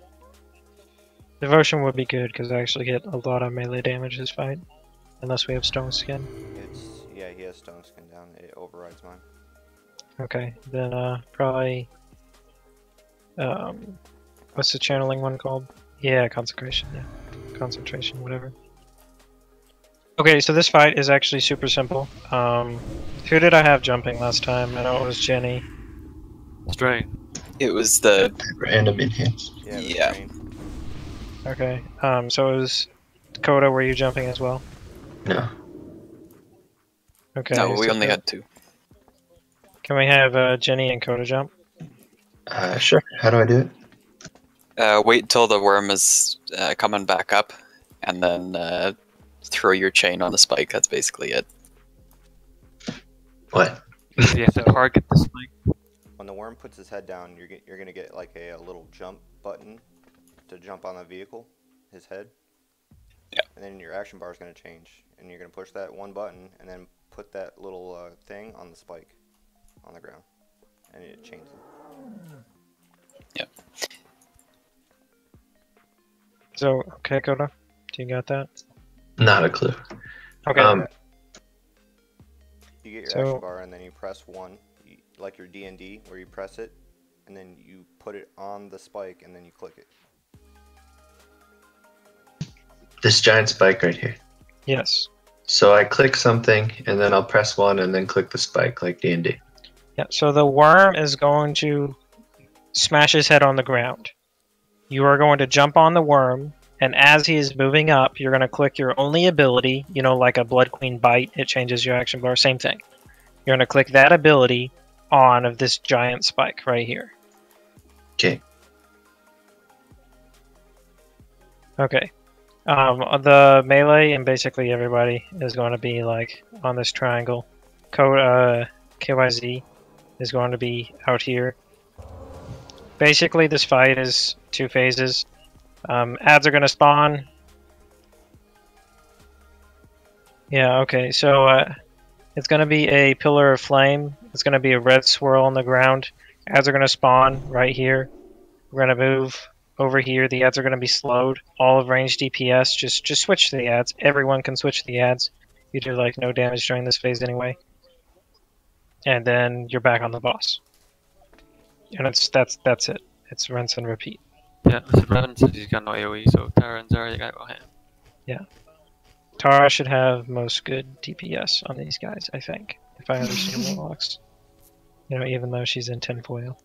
devotion would be good because I actually get a lot of melee damage this fight, unless we have stone skin. Yeah, he has stone skin down. It overrides mine. Okay, then probably what's the channeling one called? Yeah, consecration. Yeah, concentration, whatever. Okay, so this fight is actually super simple. Who did I have jumping last time? I know it was Jenny. Stray. It was the random enhance. Yeah. Okay, so it was Dakota. Were you jumping as well? No. Okay. No, we so only had two. Can we have Jenny and Coda jump? Sure. How do I do it? Wait till the worm is coming back up, and then throw your chain on the spike. That's basically it. What? You have to target the spike. When the worm puts his head down, you're gonna get like a little jump button to jump on the vehicle, his head. Yeah. And then your action bar is gonna change, and you're gonna push that one button, and then put that little thing on the spike, on the ground, and it changes it. Yep. So, okay, Coda, do you got that? Not a clue. Okay. You get your action bar, and then you press 1, like your D&D, where you press it, and then you put it on the spike, and then you click it. This giant spike right here. Yes. So I click something, and then I'll press 1, and then click the spike, like D&D. Yeah, so the worm is going to smash his head on the ground. You are going to jump on the worm, and as he is moving up, you're going to click your only ability, you know, like a Blood Queen bite, it changes your action bar, same thing. You're going to click that ability on of this giant spike right here. Okay. Okay. The melee and basically everybody is going to be like on this triangle. KYZ is going to be out here. Basically, this fight is 2 phases. Ads are going to spawn. Yeah, okay, so it's going to be a pillar of flame. It's going to be a red swirl on the ground. Ads are going to spawn right here. We're going to move over here. The ads are going to be slowed. All of range DPS. Just switch to the ads. Everyone can switch to the ads. You do like no damage during this phase anyway. And then you're back on the boss. And that's it. It's rinse and repeat. Yeah, Mr. Revan says he's got no AoE, so Tara and Zara, you gotta go ham. Yeah. Tara should have most good DPS on these guys, I think. If I understand Warlocks. You know, even though she's in tinfoil.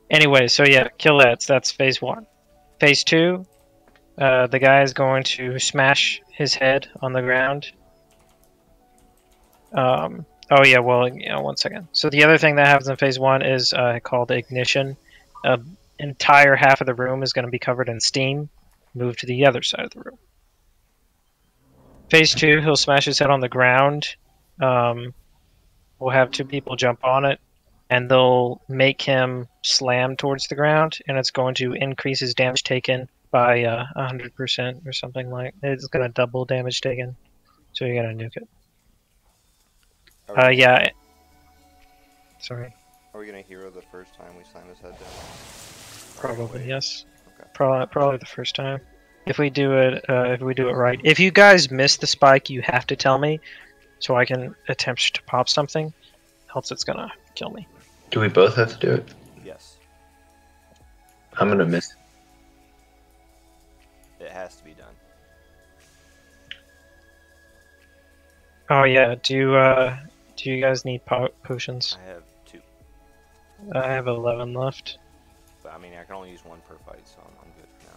Anyway, so yeah, kill ads. That's phase 1. Phase 2, the guy is going to smash his head on the ground. Oh yeah, well, yeah, 1 second. So the other thing that happens in phase 1 is called ignition. Entire half of the room is going to be covered in steam. Move to the other side of the room. Phase 2, he'll smash his head on the ground. We'll have 2 people jump on it, and they'll make him slam towards the ground, and it's going to increase his damage taken by 100% or something like. It's going to double damage taken, so you got to nuke it. Yeah. Sorry. Are we gonna hero the first time we slam his head down? Probably yes. Okay. Probably the first time. If we do it right. If you guys miss the spike, you have to tell me, so I can attempt to pop something. Else, it's gonna kill me. Do we both have to do it? Yes. I'm gonna miss it. It has to be done. Oh yeah. Do you guys need potions? I have 2. I have 11 left. But I mean, I can only use 1 per fight, so I'm good for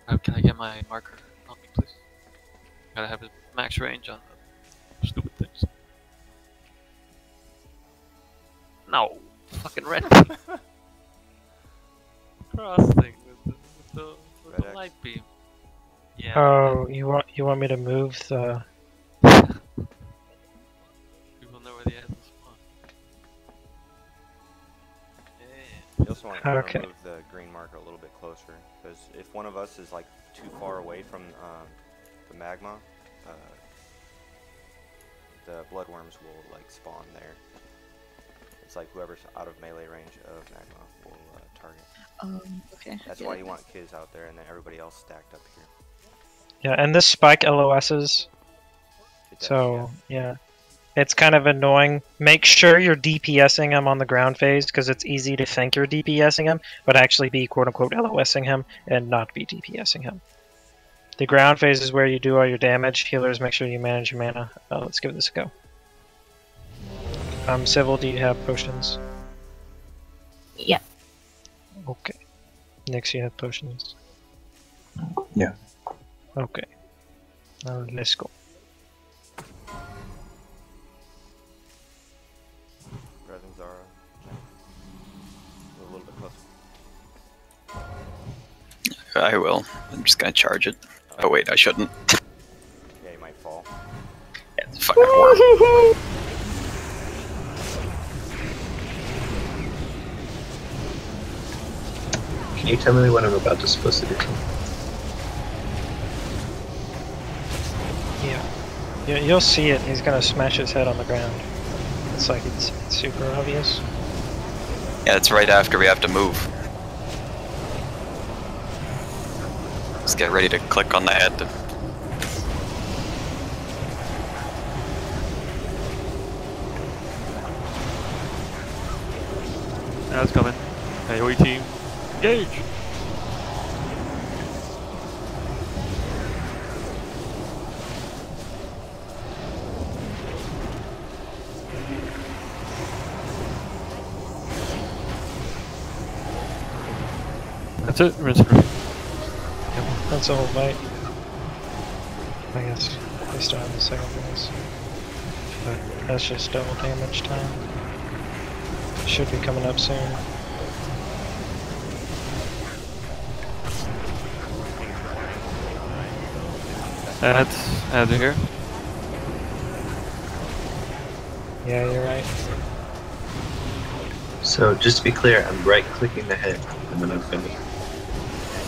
now. Can I get my marker on me, please? Gotta have a max range on the stupid things. No! Fucking red! Cross thing with the light beam. Yeah. Oh, you want me to move the... People know where the ads will spawn. You also want to Okay. move the green marker a little bit closer, because if one of us is like too far away from the magma, the bloodworms will like spawn there. It's like whoever's out of melee range of magma will target. Okay. That's why you want kids out there and then everybody else stacked up here. Yeah, and this spike LOSs. It does, So, yeah. It's kind of annoying. Make sure you're DPSing him on the ground phase, because it's easy to think you're DPSing him, but actually be quote-unquote LOSing him, and not be DPSing him. The ground phase is where you do all your damage. Healers, make sure you manage your mana. Let's give this a go. Civil, do you have potions? Yeah. Okay. Nyx, you have potions? Yeah. Okay. Let's go. Resin, Zara, Jenny. A little bit closer. I will. I'm just gonna charge it. Oh wait, I shouldn't. Yeah, you might fall. Yeah, it's a fucking worm. Can you tell me what I'm about to supposed to do? Yeah, you'll see it. He's gonna smash his head on the ground. It's like it's super obvious. Yeah, it's right after we have to move. Let's get ready to click on the head. Now it's coming. AoE team, engage! That's it, rinse and repeat. That's the whole fight. I guess they still have the second phase. But that's just double damage time. should be coming up soon. Ads are here. Yeah, you're right. So just to be clear, I'm right-clicking the head, and then I'm finished. And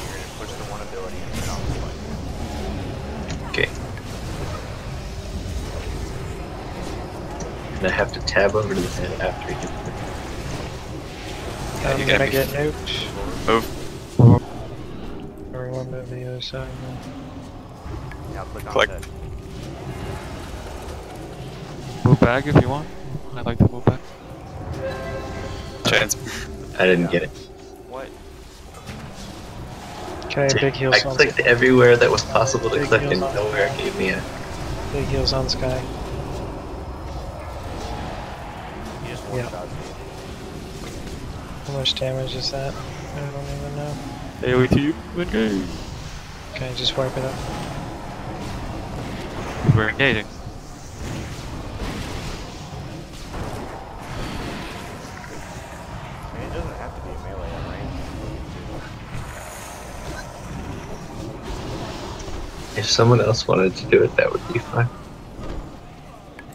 you're gonna push the one ability and then I'll spike. Okay. And I have to tab over to the head after he gets there. I'm you gonna gotta get nuked. Move. Everyone move to the other side now. Now click on Click. the head. Move back if you want. I'd like to move back. Chance. I didn't get it. What? Okay, big heals I on clicked everywhere that was possible to Big click, heals and on. nowhere it gave me a... Big heals on Sky. You just Yeah. one-shot me. How much damage is that? I don't even know. AoE to you. Engage. Okay, just wipe it up. We're engaging. I mean, it doesn't have to be a melee at range. If someone else wanted to do it, that would be fine.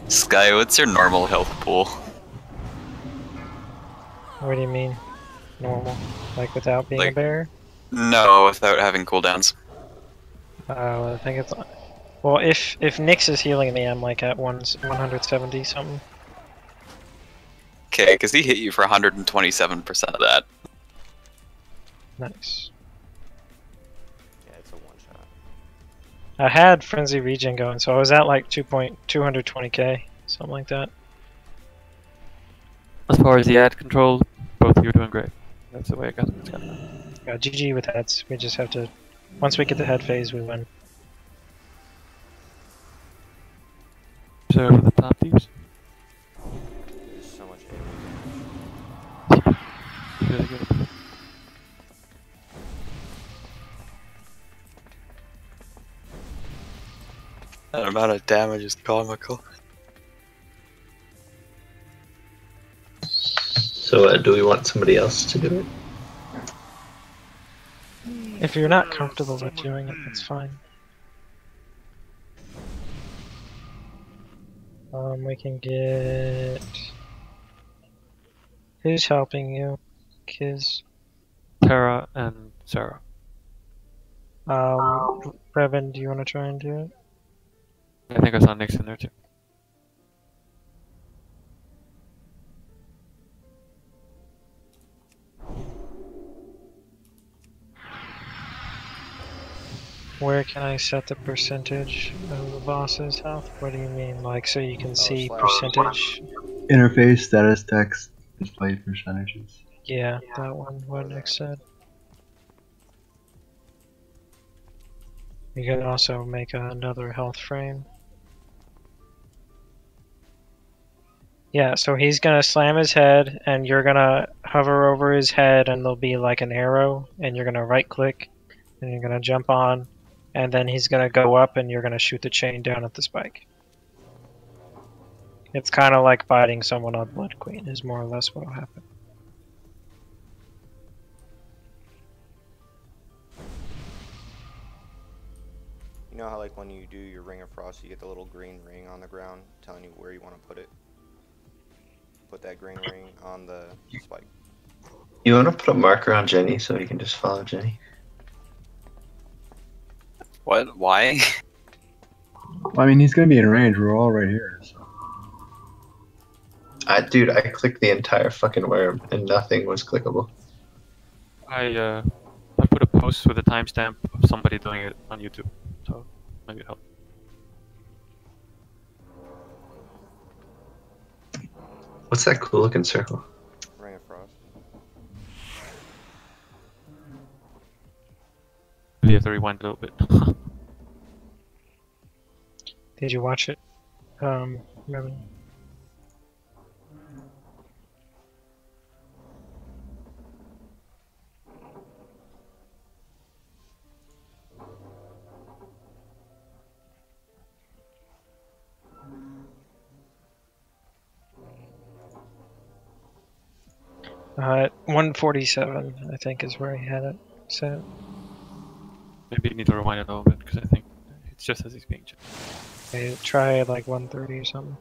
Sky, what's your normal health pool? What do you mean? Normal? Like without being a Like- bear? No, without having cooldowns. I think it's... Well, if Nyx is healing me, I'm like at 170 something. Okay, because he hit you for 127% of that. Nice. Yeah, it's a one-shot. I had Frenzy Regen going, so I was at like 220k, something like that. As far as the ad control, both of you are doing great. That's the way it got. GG with heads. We just have to... Once we get the head phase, we win. So for the top teams. There's so much Really good. That amount of damage is comical. So do we want somebody else to do it? If you're not comfortable with doing it, that's fine. We can get... Who's helping you? Kiz? Tara and Sarah. Revan, do you want to try and do it? I think I saw Nyx in there too. Where can I set the percentage of the boss's health? What do you mean? Like, so you can see percentage? Interface, status, text, display percentages. Yeah, that one, what Nick said. You can also make another health frame. Yeah, so he's gonna slam his head, and you're gonna hover over his head, and there'll be like an arrow, and you're gonna right click, and you're gonna jump on, and then he's gonna go up, and you're gonna shoot the chain down at the spike. It's kind of like biting someone on Blood Queen, is more or less what'll happen. You know how like when you do your Ring of Frost, you get the little green ring on the ground telling you where you want to put it? Put that green ring on the spike. You want to put a marker on Jenny so you can just follow Jenny? What? Why? Well, I mean, he's gonna be in range. We're all right here. So. Dude, I clicked the entire fucking worm and nothing was clickable. I put a post with a timestamp of somebody doing it on YouTube, so maybe it helped. What's that cool looking circle? Ring of Frost. You have to rewind a little bit. Did you watch it, Revan? 147, I think, is where he had it set. Maybe you need to rewind it a little bit because I think it's just as he's being checked. Okay, try like 130 or something.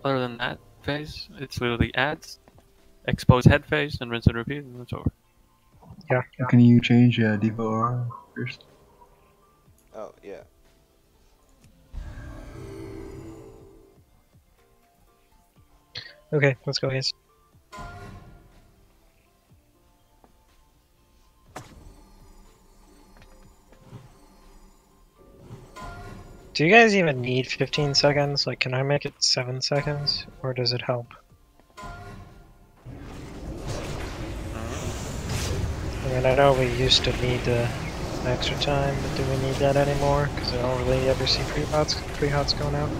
Other than that phase, it's literally ads, expose head phase, and rinse and repeat, and it's over. Yeah. Can you change Devo first? Oh, yeah. Okay, let's go, guys. Do you guys even need 15 seconds? Like, can I make it 7 seconds? Or does it help? I mean, I know we used to need the extra time, but do we need that anymore? Because I don't really ever see pre-hots going out.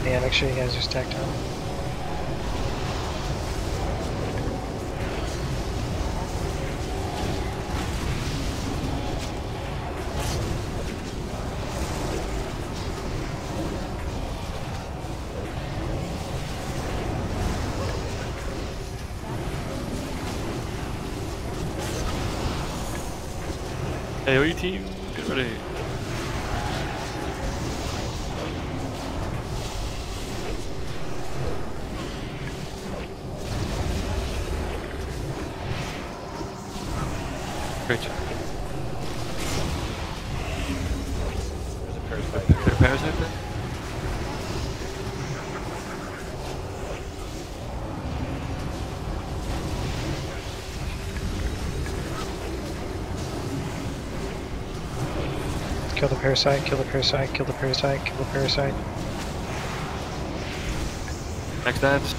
Yeah, make sure you guys are stacked on. AoE team, get ready. Great job. There's a parasite. Is there a parasite there? Kill the parasite, kill the parasite, kill the parasite, kill the parasite. Next ads.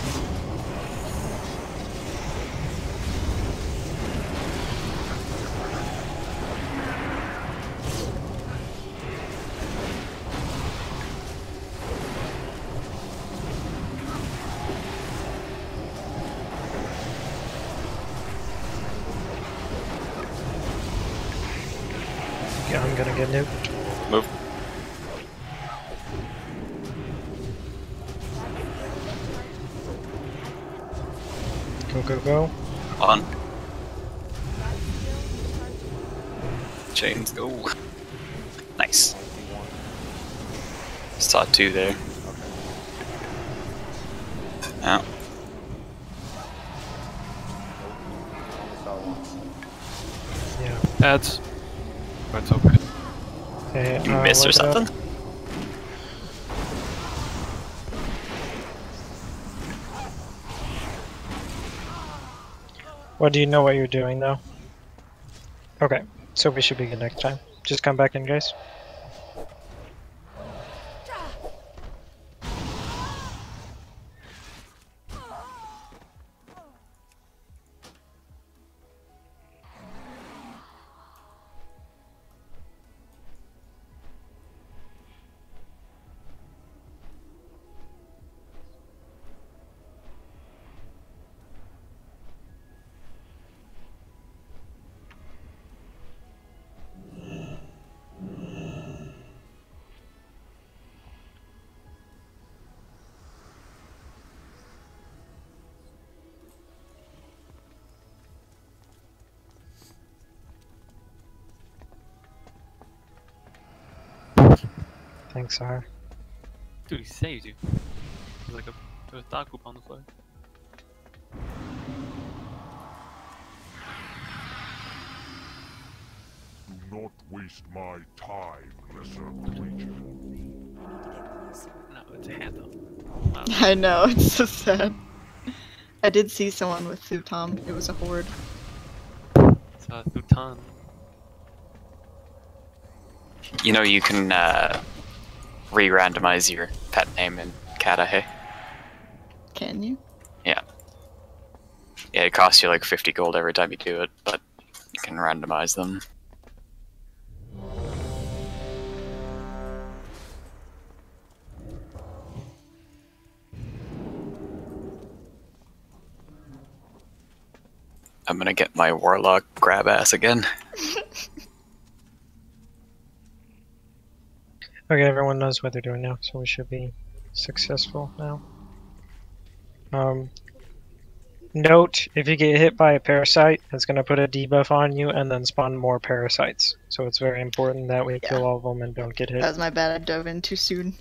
Yeah, I'm gonna get nuked. Move. Go, go, go. On. Chains go. Nice. Saw 2 there. Yeah. Yeah. Ads. But it's okay. Okay, You miss or look it up. something? What do you know what you're doing though? Okay, so we should be good next time. Just come back in, guys. Thanks, Sahar. Dude, he saved you. There's like there's a dog poop on the floor. Do not waste my time, lesser creature. No, it's a hand though. Wow. I know, it's so sad. I did see someone with Thutom. It was a horde. It's a Thutan. You know, you can re-randomize your pet name in Katahe. Can you? Yeah. Yeah, it costs you like 50 gold every time you do it, but you can randomize them. I'm gonna get my warlock grab ass again. Okay, everyone knows what they're doing now, so we should be successful now. Note, if you get hit by a parasite, it's going to put a debuff on you and then spawn more parasites. So it's very important that we kill all of them and don't get hit. That was my bad, I dove in too soon.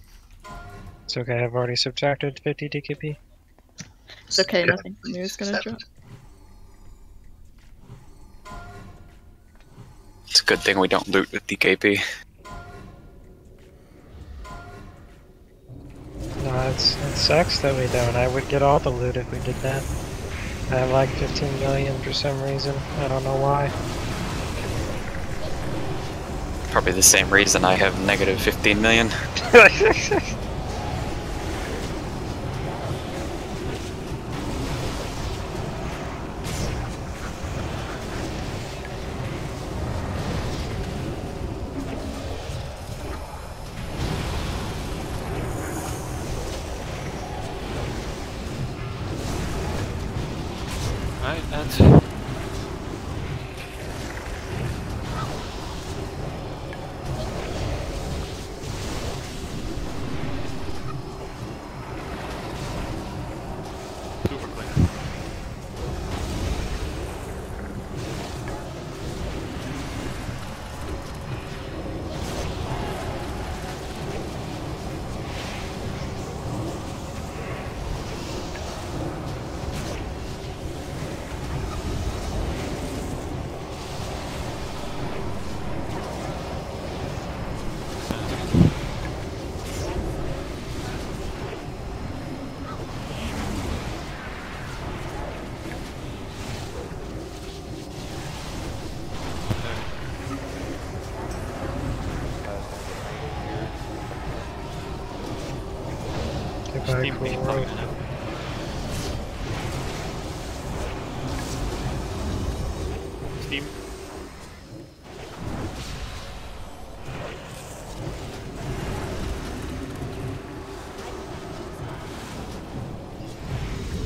It's okay, I've already subtracted 50 DKP. It's okay, nothing new is going to drop. It's a good thing we don't loot with DKP. No, it sucks that we don't. I would get all the loot if we did that. I have like 15 million for some reason. I don't know why. Probably the same reason I have negative 15 million. Alright, that's... super clear. Goodbye, Steam being cool. fucking up. Steam.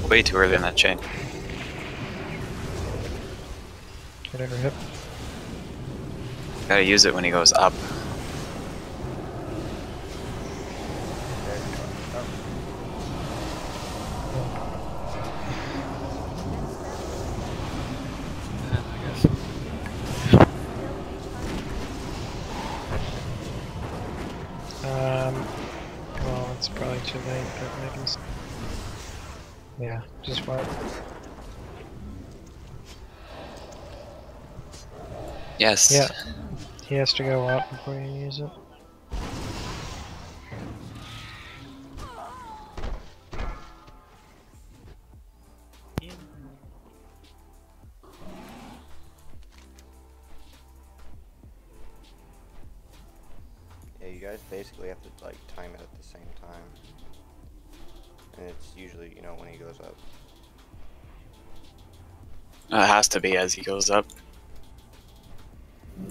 Way too early in that chain. Whatever hip. Gotta use it when he goes up. Well, it's probably too late, but maybe. Yeah, just what? Yes. Yeah. He has to go up before you use it. Yeah, you guys basically have to like time it at the same time. And it's usually, you know, when he goes up. It has to be as he goes up.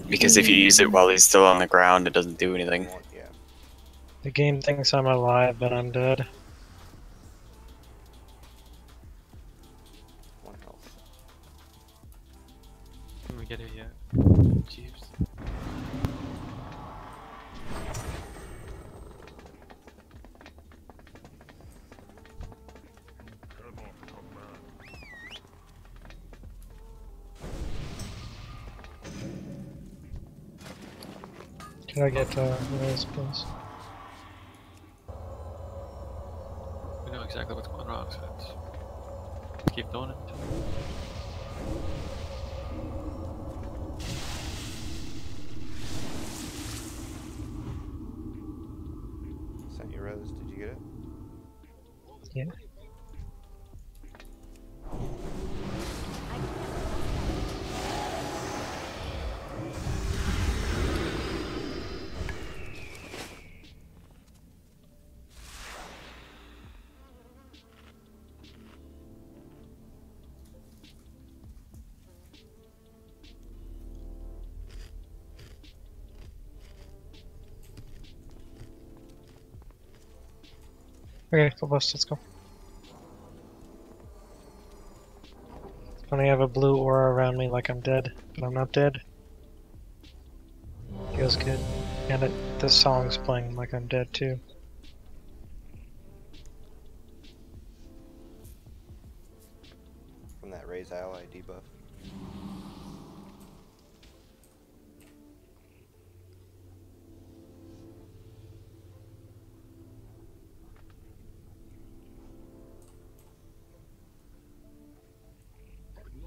Because if you use it while he's still on the ground, it doesn't do anything. Yeah. The game thinks I'm alive, but I'm dead. 1 health. Can we get it yet? Jeeves. Can I get Rose, please? We know exactly what's going wrong, so let's keep doing it. Sent you Rose, did you get it? Yeah. Okay, full bust, let's go. When I have a blue aura around me like I'm dead, but I'm not dead. Feels good. And the song's playing like I'm dead too. From that raise ally debuff.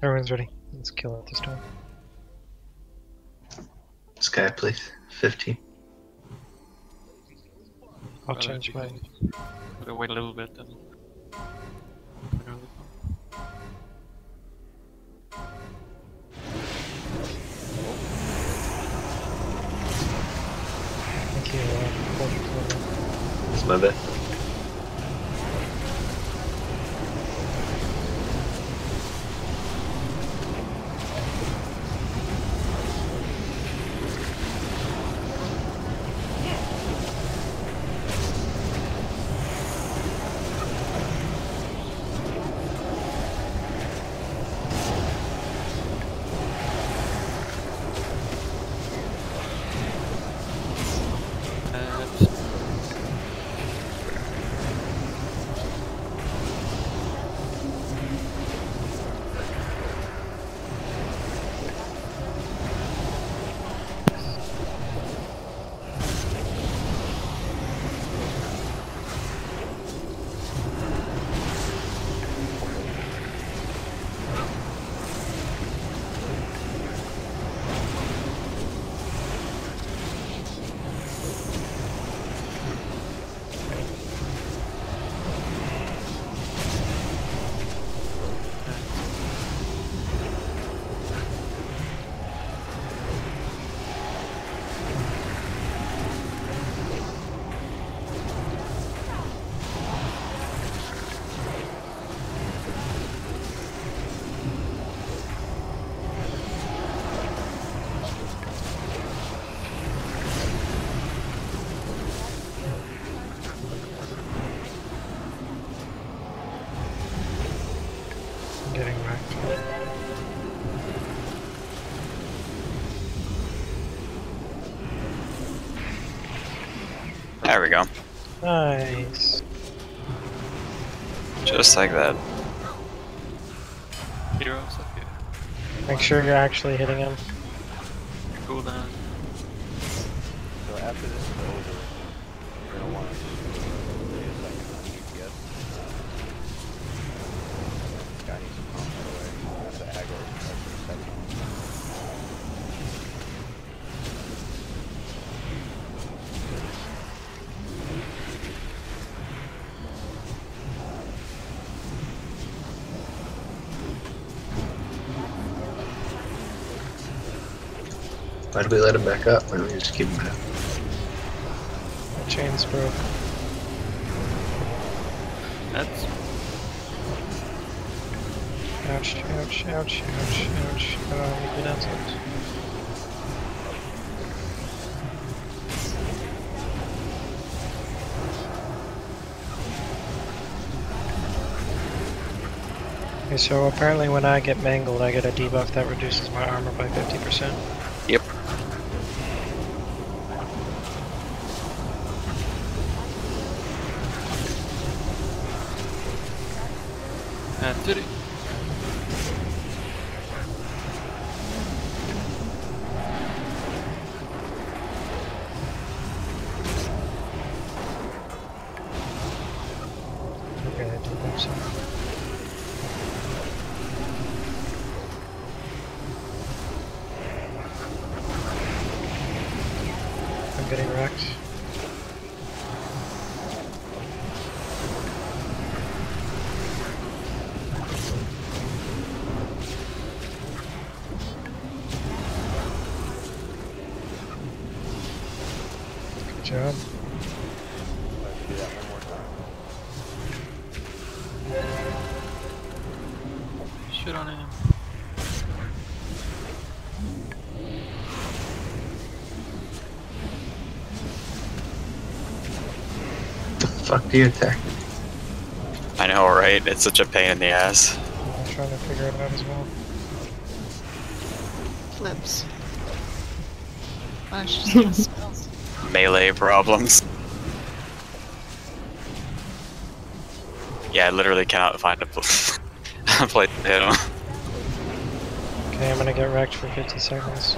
Everyone's ready. Let's kill it this time. Sky, please. 15. I'll change my... Gotta wait a little bit then. Thank you. That's my bad. Getting wrecked. There we go. Nice. Just like that. Heroes up here. Make sure you're actually hitting him. Cooldown. So after this is over, you're gonna want to wait a second on GPS. This guy needs to pump away. That's the aggro. That's the second. Why did we let him back up? Why don't we just keep him out? My chain's broke. That's Ouch, ouch, ouch, ouch, ouch. Oh, we that's it. Okay, so apparently when I get mangled, I get a debuff that reduces my armor by 50%. Yep. and did it. Okay, I did that some. I'm getting wrecked. Good job. Let's do that one more time. Shit on him. The fuck do you attack? Right, it's such a pain in the ass. I'm trying to figure it out as well. Flips. Why don't you just cast spells? Melee problems. Yeah, I literally cannot find a place to hit him. Okay, I'm gonna get wrecked for 50 seconds.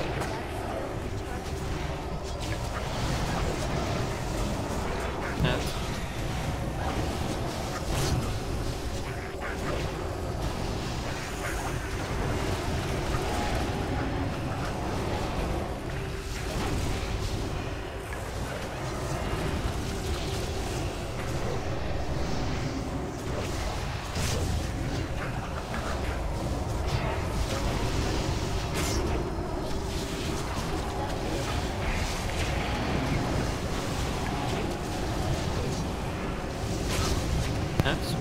That's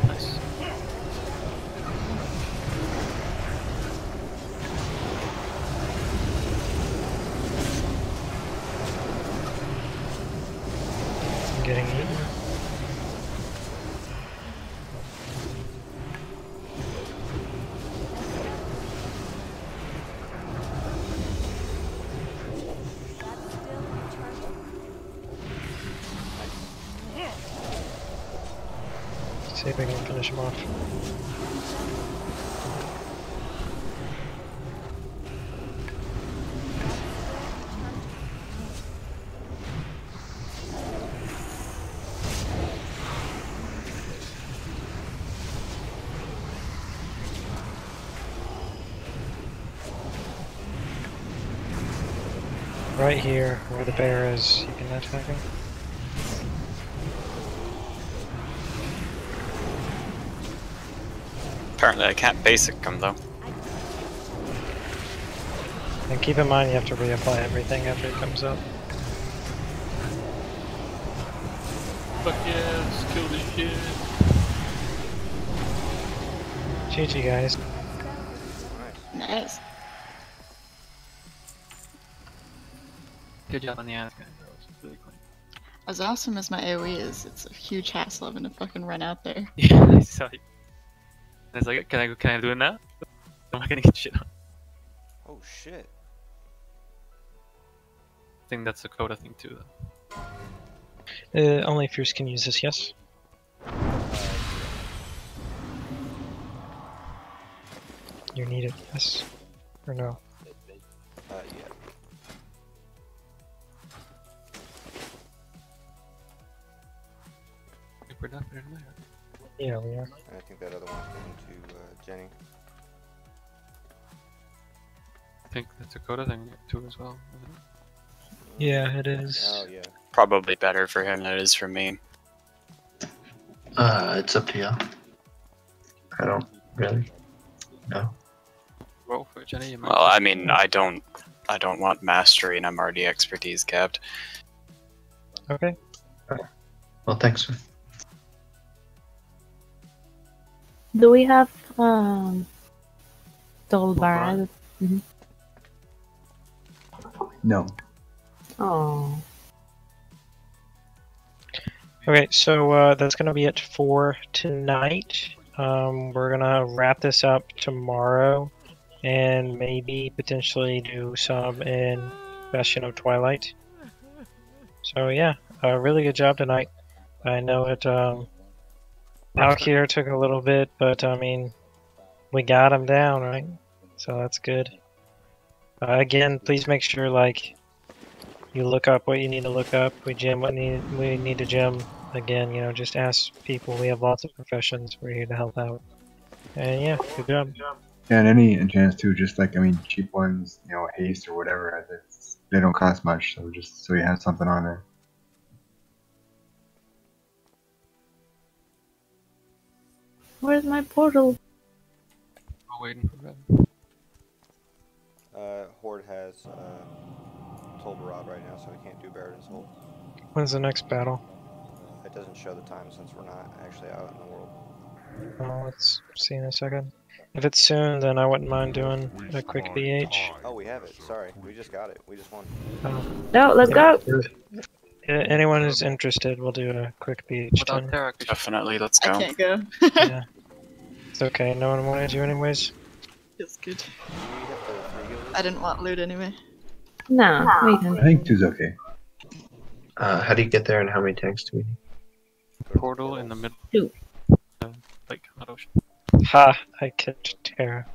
nice. I'm getting eaten. See if we can finish him off. Right here, where the bear is, you can attack him. Apparently I can't basic him though. And keep in mind you have to reapply everything after it comes up. Fuck yes, kill this shit. GG guys. Nice. Good job on the ass, guys. That was really clean. As awesome as my AoE is, it's a huge hassle having to fucking run out there. Yeah, I saw you. And it's like, can I do it now? I'm not gonna get shit on. Oh shit. I think that's a Coda thing too, though. Only Fierce can use this, yes? You need it, yes? Or no? Yeah. We're not better than that. Yeah, we are. And I think that other one's going to Jenny. I think that's a Coda thing too as well, isn't it? Yeah, it is. Oh yeah. Probably better for him than it is for me. It's up to you. I don't really know. Roll for Jenny. You might Well, I mean, I don't want mastery, and I'm already expertise capped. Okay. Well, thanks. Do we have double barrel? Mm-hmm. No. Oh. Okay, so that's gonna be it for tonight. We're gonna wrap this up tomorrow, and maybe potentially do some in Bastion of Twilight. So yeah, really good job tonight. I know it. Out here took a little bit, but I mean, we got him down, right? So that's good. Again, please make sure like you look up what you need to look up. We gym what we need to gym. Again, you know, just ask people. We have lots of professions. We're here to help out. And yeah, good job. And any enchants too, just like, I mean, cheap ones, you know, haste or whatever, they don't cost much, so just so you have something on there. Where's my portal? I'm waiting for that. Horde has Toll Barad right now, so we can't do Baradin's Hold. When's the next battle? It doesn't show the time since we're not actually out in the world. Let's see in a second. If it's soon, then I wouldn't mind doing a quick BH. Oh, we have it. Sorry, we just got it. We just won. No, let's go. Anyone who's interested, we'll do a quick BH. Without Terra, Definitely, let's go. I can't go. Yeah. It's okay, no one wanted you anyways. Feels good. I didn't want loot anyway. No, we can. I think two's okay. How do you get there and how many tanks do we need? portal in the middle. Two. Like, not ocean. Ha! I kicked Terra.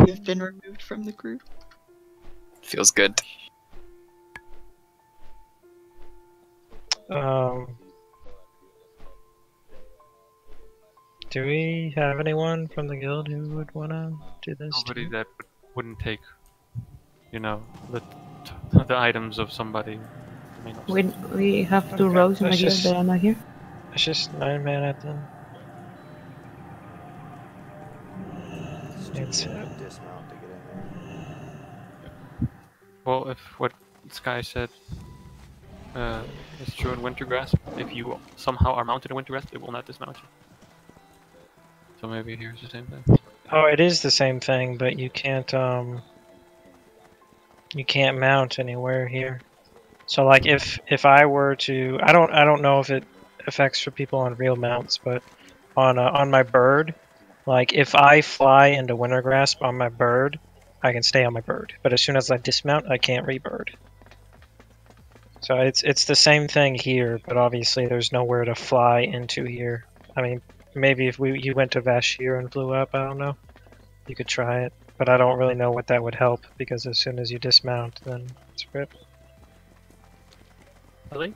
You've been removed from the group. Feels good. Do we have anyone from the guild who would want to do this? Nobody that wouldn't take, you know, the items of somebody. We have two rogues in the guild that are not here. It's just 9 mana then. It's dismount to get in there. Well, if what Sky said is true in Winter Grasp, if you somehow are mounted in Winter Grasp, it will not dismount you. So maybe here's the same thing. Oh, it is the same thing, but you can't mount anywhere here. So like if I were to, I don't know if it affects for people on real mounts, but on my bird, like if I fly into Winter Grasp on my bird, I can stay on my bird. But as soon as I dismount, I can't rebird. So it's the same thing here, but obviously there's nowhere to fly into here. I mean, maybe if you went to Vashir and flew up, I don't know. You could try it, but I don't really know what that would help because as soon as you dismount, then it's rip. Heli?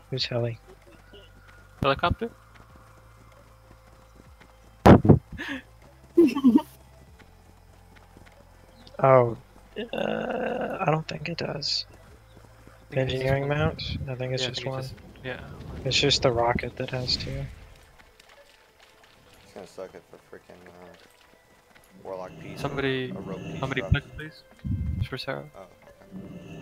Who's heli? Helicopter? Oh, I don't think it does. Engineering mount? I think it's just one. Yeah. It's just the rocket that has two. It's gonna suck if a freaking warlock piece. Somebody click, please. It's for Sarah. Oh, okay.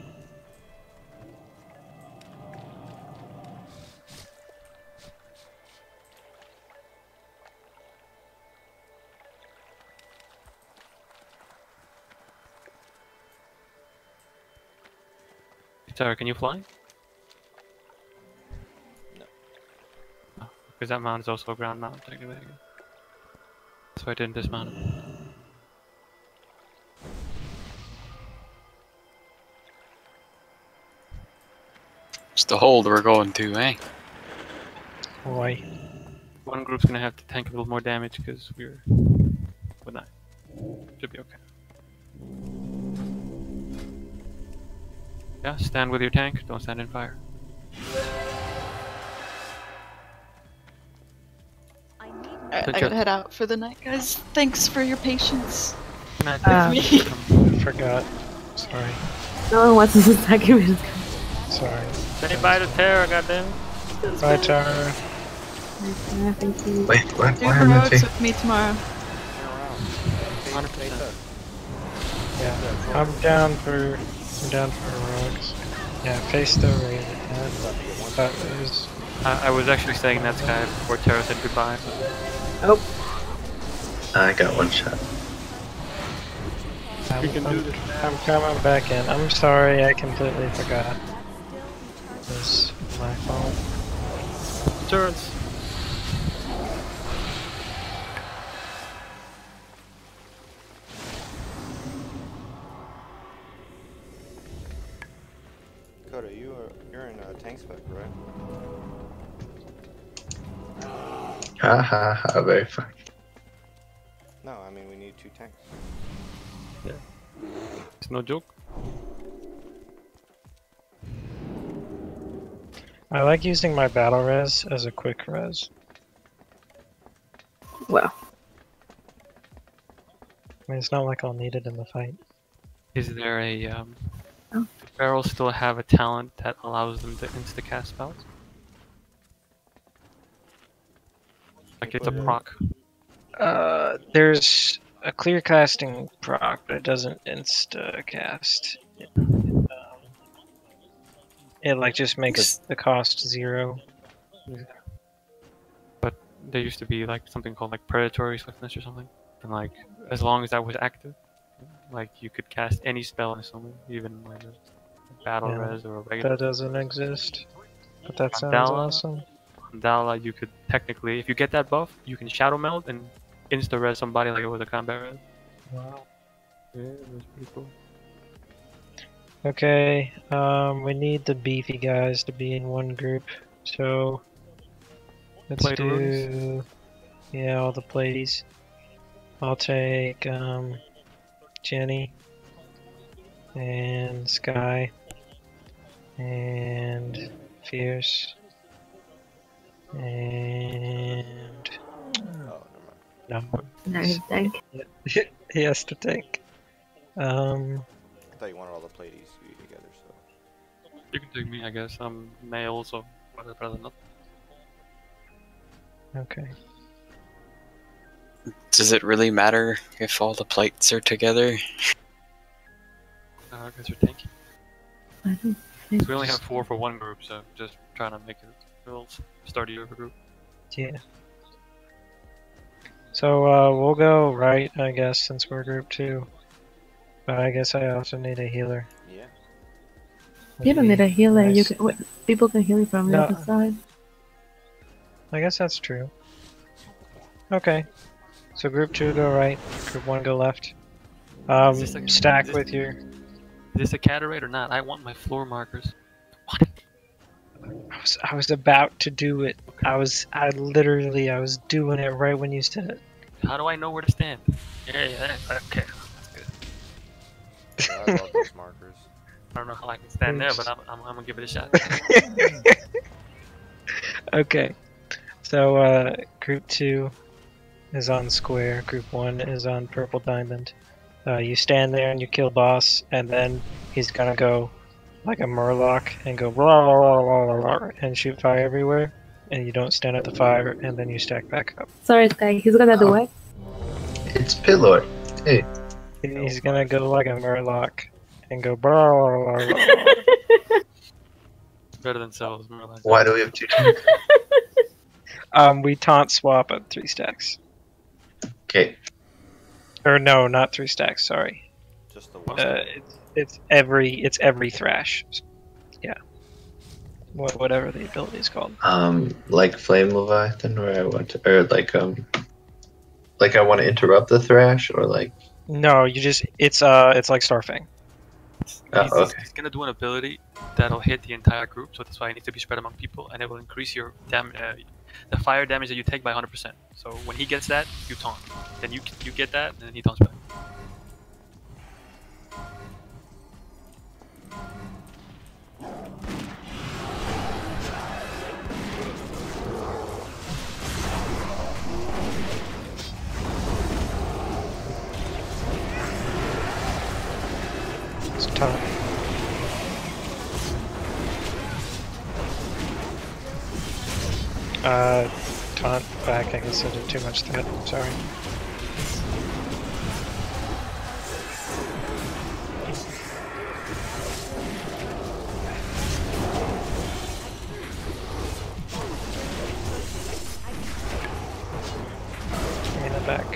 Sarah, can you fly? No. Oh, because that mount is also a ground mount, technically. So I didn't dismount it. It's the hold we're going to, eh? Boy. One group's gonna have to tank a little more damage because we're with 9. Should be okay. Yeah, stand with your tank, don't stand in fire. I gotta head out for the night, guys. Thanks for your patience with me. Forgot. Sorry. No one wants to attack him. Sorry. Say bye to Terra, goddammit. Bye, Tara. Thank you. Wait, what? Do Why am I heroics taking? with me tomorrow. 100%. Yeah, I'm down for heroics. Yeah, face the raid ahead. But it was... I was actually saying that Sky before Terra said goodbye. Oh. I got one shot. I'm coming back in. I'm sorry, I completely forgot. It was my fault. Endurance. Coda, you're in tank spec, right? Ha ha ha, very funny. No, I mean we need 2 tanks. Yeah. It's no joke. I like using my battle res as a quick res. Well. I mean, it's not like I'll need it in the fight. Is there a Oh. do barrels still have a talent that allows them to insta-cast spells? Like it's a proc. There's a clear casting proc, but it doesn't insta cast. It like just makes the cost 0. But there used to be like something called like predatory swiftness or something, and like as long as that was active, like you could cast any spell in summon, even like a battle Yeah, res or a regular. that doesn't exist, but that On sounds Dala, awesome. on Dala, you could technically, if you get that buff, you can shadow meld and insta res somebody like it was a combat res. Wow. Yeah, it was pretty cool. Okay, we need the beefy guys to be in one group, so let's Plate do, yeah, all the platies. I'll take Jenny and Sky and Fierce and no. No, he's tank. He has to tank. I thought you wanted all the platies to be together, so. You can take me, I guess. I'm male, so rather not. Okay. Does it really matter if all the plates are together? I guess you're tanky. I don't think. We only have 4 for one group, so just trying to make it a little sturdier of a group. Yeah. So we'll go right, I guess, since we're group 2. But I guess I also need a healer. Yeah. You don't need a healer. Nice. You can. People can heal you from the No. other side. I guess that's true. Okay. So group 2 go right, group 1 go left. Is this Stack this- with your. Is this a catarate or not? I want my floor markers. I was about to do it. I was doing it right when you said it. How do I know where to stand? Yeah, okay. That's good. Yeah, I love these markers. I don't know how I can stand there, but I'm gonna give it a shot. Okay. So group 2 is on square, group 1 is on purple diamond. You stand there and you kill boss, and then he's gonna go like a murloc and go blah, blah, blah, blah, blah, blah, and shoot fire everywhere, and you don't stand at the fire, and then you stack back up. Sorry, Sky. He's gonna do what? It's Pitlord. Hey. He's gonna go like a murloc and go blah, blah, blah, blah. Better than cells, more like Why do we have 2 tanks? We taunt swap at 3 stacks. Okay. Or no, not 3 stacks. Sorry. Just the one. It's every thrash. Yeah. Whatever the ability is called. Like Flame Leviathan, where I want to, or like I want to interrupt the thrash, or like. No, you just it's like Starfang. He's gonna do an ability that'll hit the entire group, so that's why it needs to be spread among people, and it will increase your the fire damage that you take by 100%. So when he gets that, you taunt. Then you get that, and then he taunts back. It's tough. Taunt back, I guess I did too much to that, sorry. Give me that back.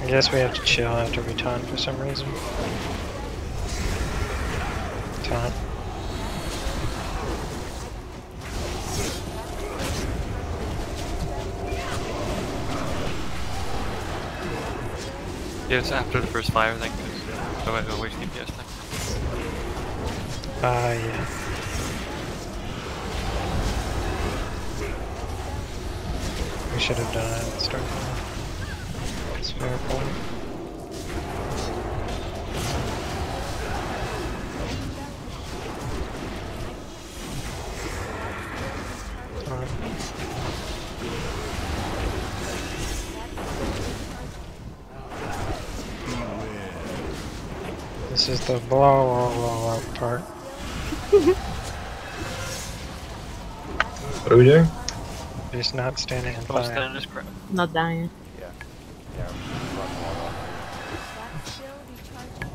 I guess we have to chill after we taunt for some reason. Taunt. Yes, after the first fire, then so I don't waste DPS time. Yeah. We should have done it at the start. That's fair point. This is the blah blah blah blah part. What are we doing? Just not standing in Don't fire. stand in this crap. Not dying. Yeah. Yeah. Run all up. That skill recharging.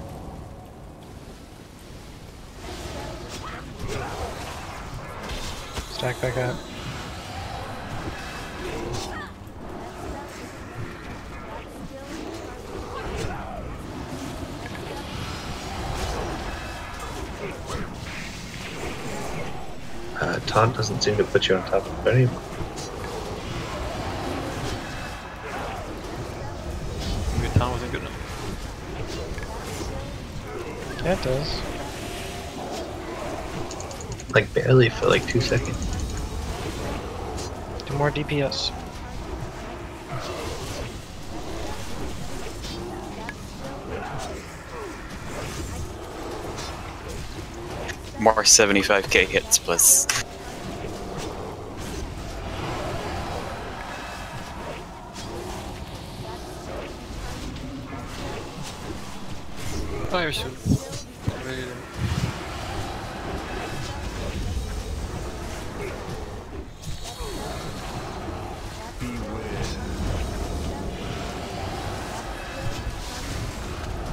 Stack back up. Taunt doesn't seem to put you on top of anyone. Maybe Tom wasn't good enough. Yeah, it does. Like barely for like 2 seconds. Do more DPS. More 75k hits, plus. Fire suit. Ready to...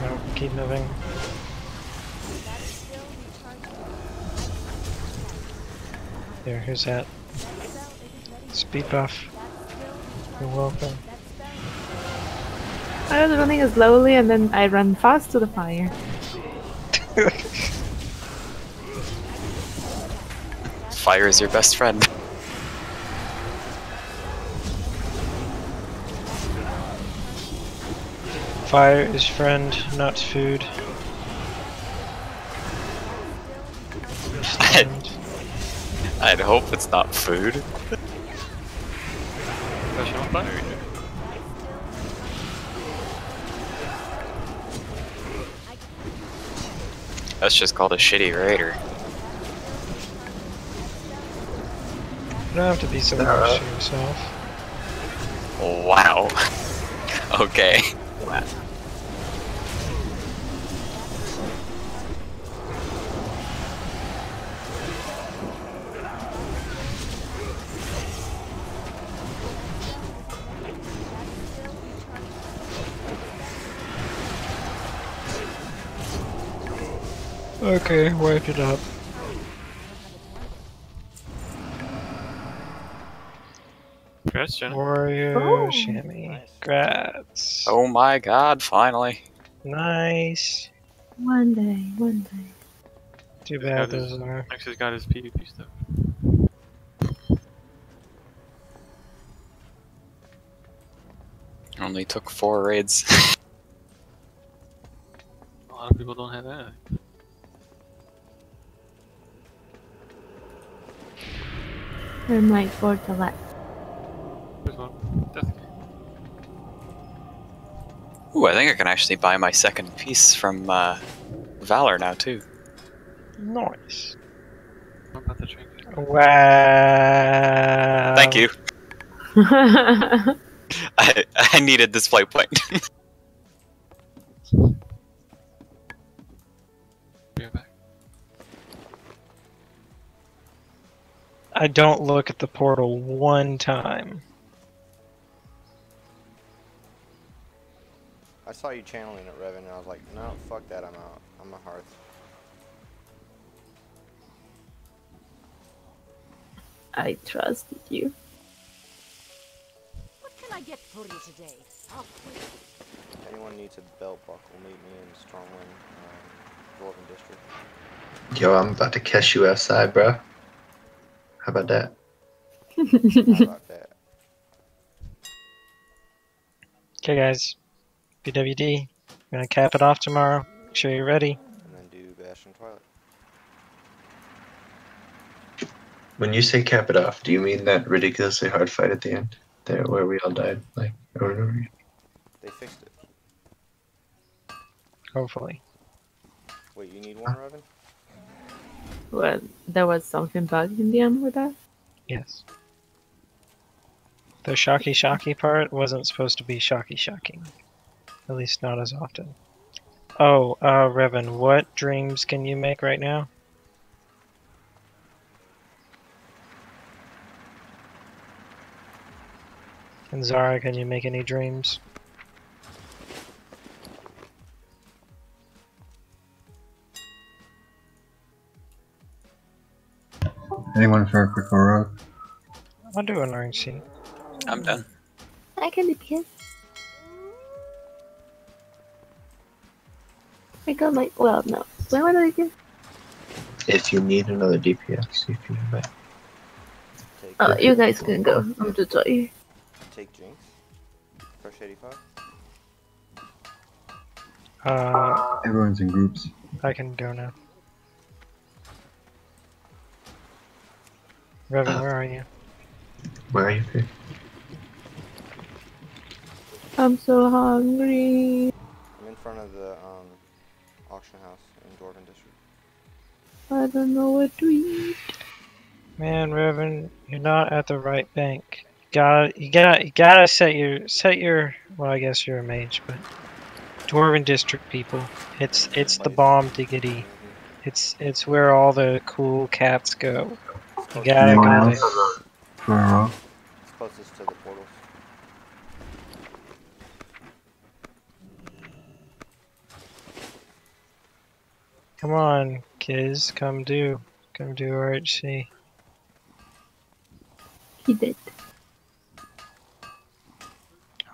No, keep moving. There, who's that? Speed buff. You're welcome. I was running slowly and then I ran fast to the fire. Fire is your best friend. Fire is friend, not food. I'd hope it's not food. Professional fire eater. That's just called a shitty raider. You don't have to be so harsh to yourself. Wow. Okay. Wow. Okay, wipe it up. Question. Warrior Shammy. Grats. Oh my god, finally. Nice. One day, one day. Too bad those are. Next has got his PvP stuff. Only took 4 raids. A lot of people don't have that. I'm like 4 to left. There's one. Death game. Ooh, I think I can actually buy my second piece from Valor now too. Nice. I'm about to drink it. Wow. Thank you. I needed this flight point. Be right back. I don't look at the portal one time. I saw you channeling it, Revan, and I was like, no, fuck that, I'm out. I'm a hearth. I trusted you. What can I get for you today? If anyone needs a belt buckle, meet me in Strongwind, Dwarven District. Yo, I'm about to catch you outside, bro. How about that? How about that? Okay, guys. BWD. We're gonna cap it off tomorrow. Make sure you're ready. And then do Bastion Twilight. When you say cap it off, do you mean that ridiculously hard fight at the end? There, where we all died, like, over and over again? They fixed it. Hopefully. Wait, you need one, Revan? What? There was something bugged in the end with that? Yes. The shocky part wasn't supposed to be shocking. At least not as often. Oh, Revan, what dreams can you make right now? And Zara, can you make any dreams? Anyone for a quick rogue? I'll do an orange seat. I'm done. I can DPS. I got my. Well, no. Do I want to DPS? If you need another DPS, you can come back. You guys can go. I'm too tired. Take Jinx. Fresh 85. Everyone's in groups. I can go now. Revan, where are you? Where are you? I'm so hungry. I'm in front of the auction house in Dwarven District. I don't know what to eat. Man, Revan, you're not at the right bank. You gotta set your. Well, I guess you're a mage, but Dwarven District people. It's the bomb diggity. It's where all the cool cats go. You gotta go there. It's closest to the portals. Come on, kids, come do RHC. He did.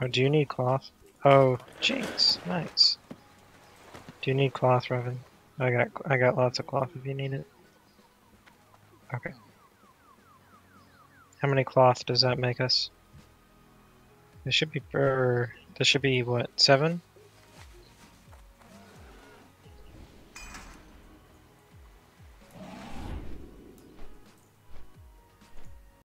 Oh, do you need cloth? Oh, Jinx, nice. Do you need cloth, Revan? I got lots of cloth if you need it. Okay. How many cloth does that make us? There should be what, 7?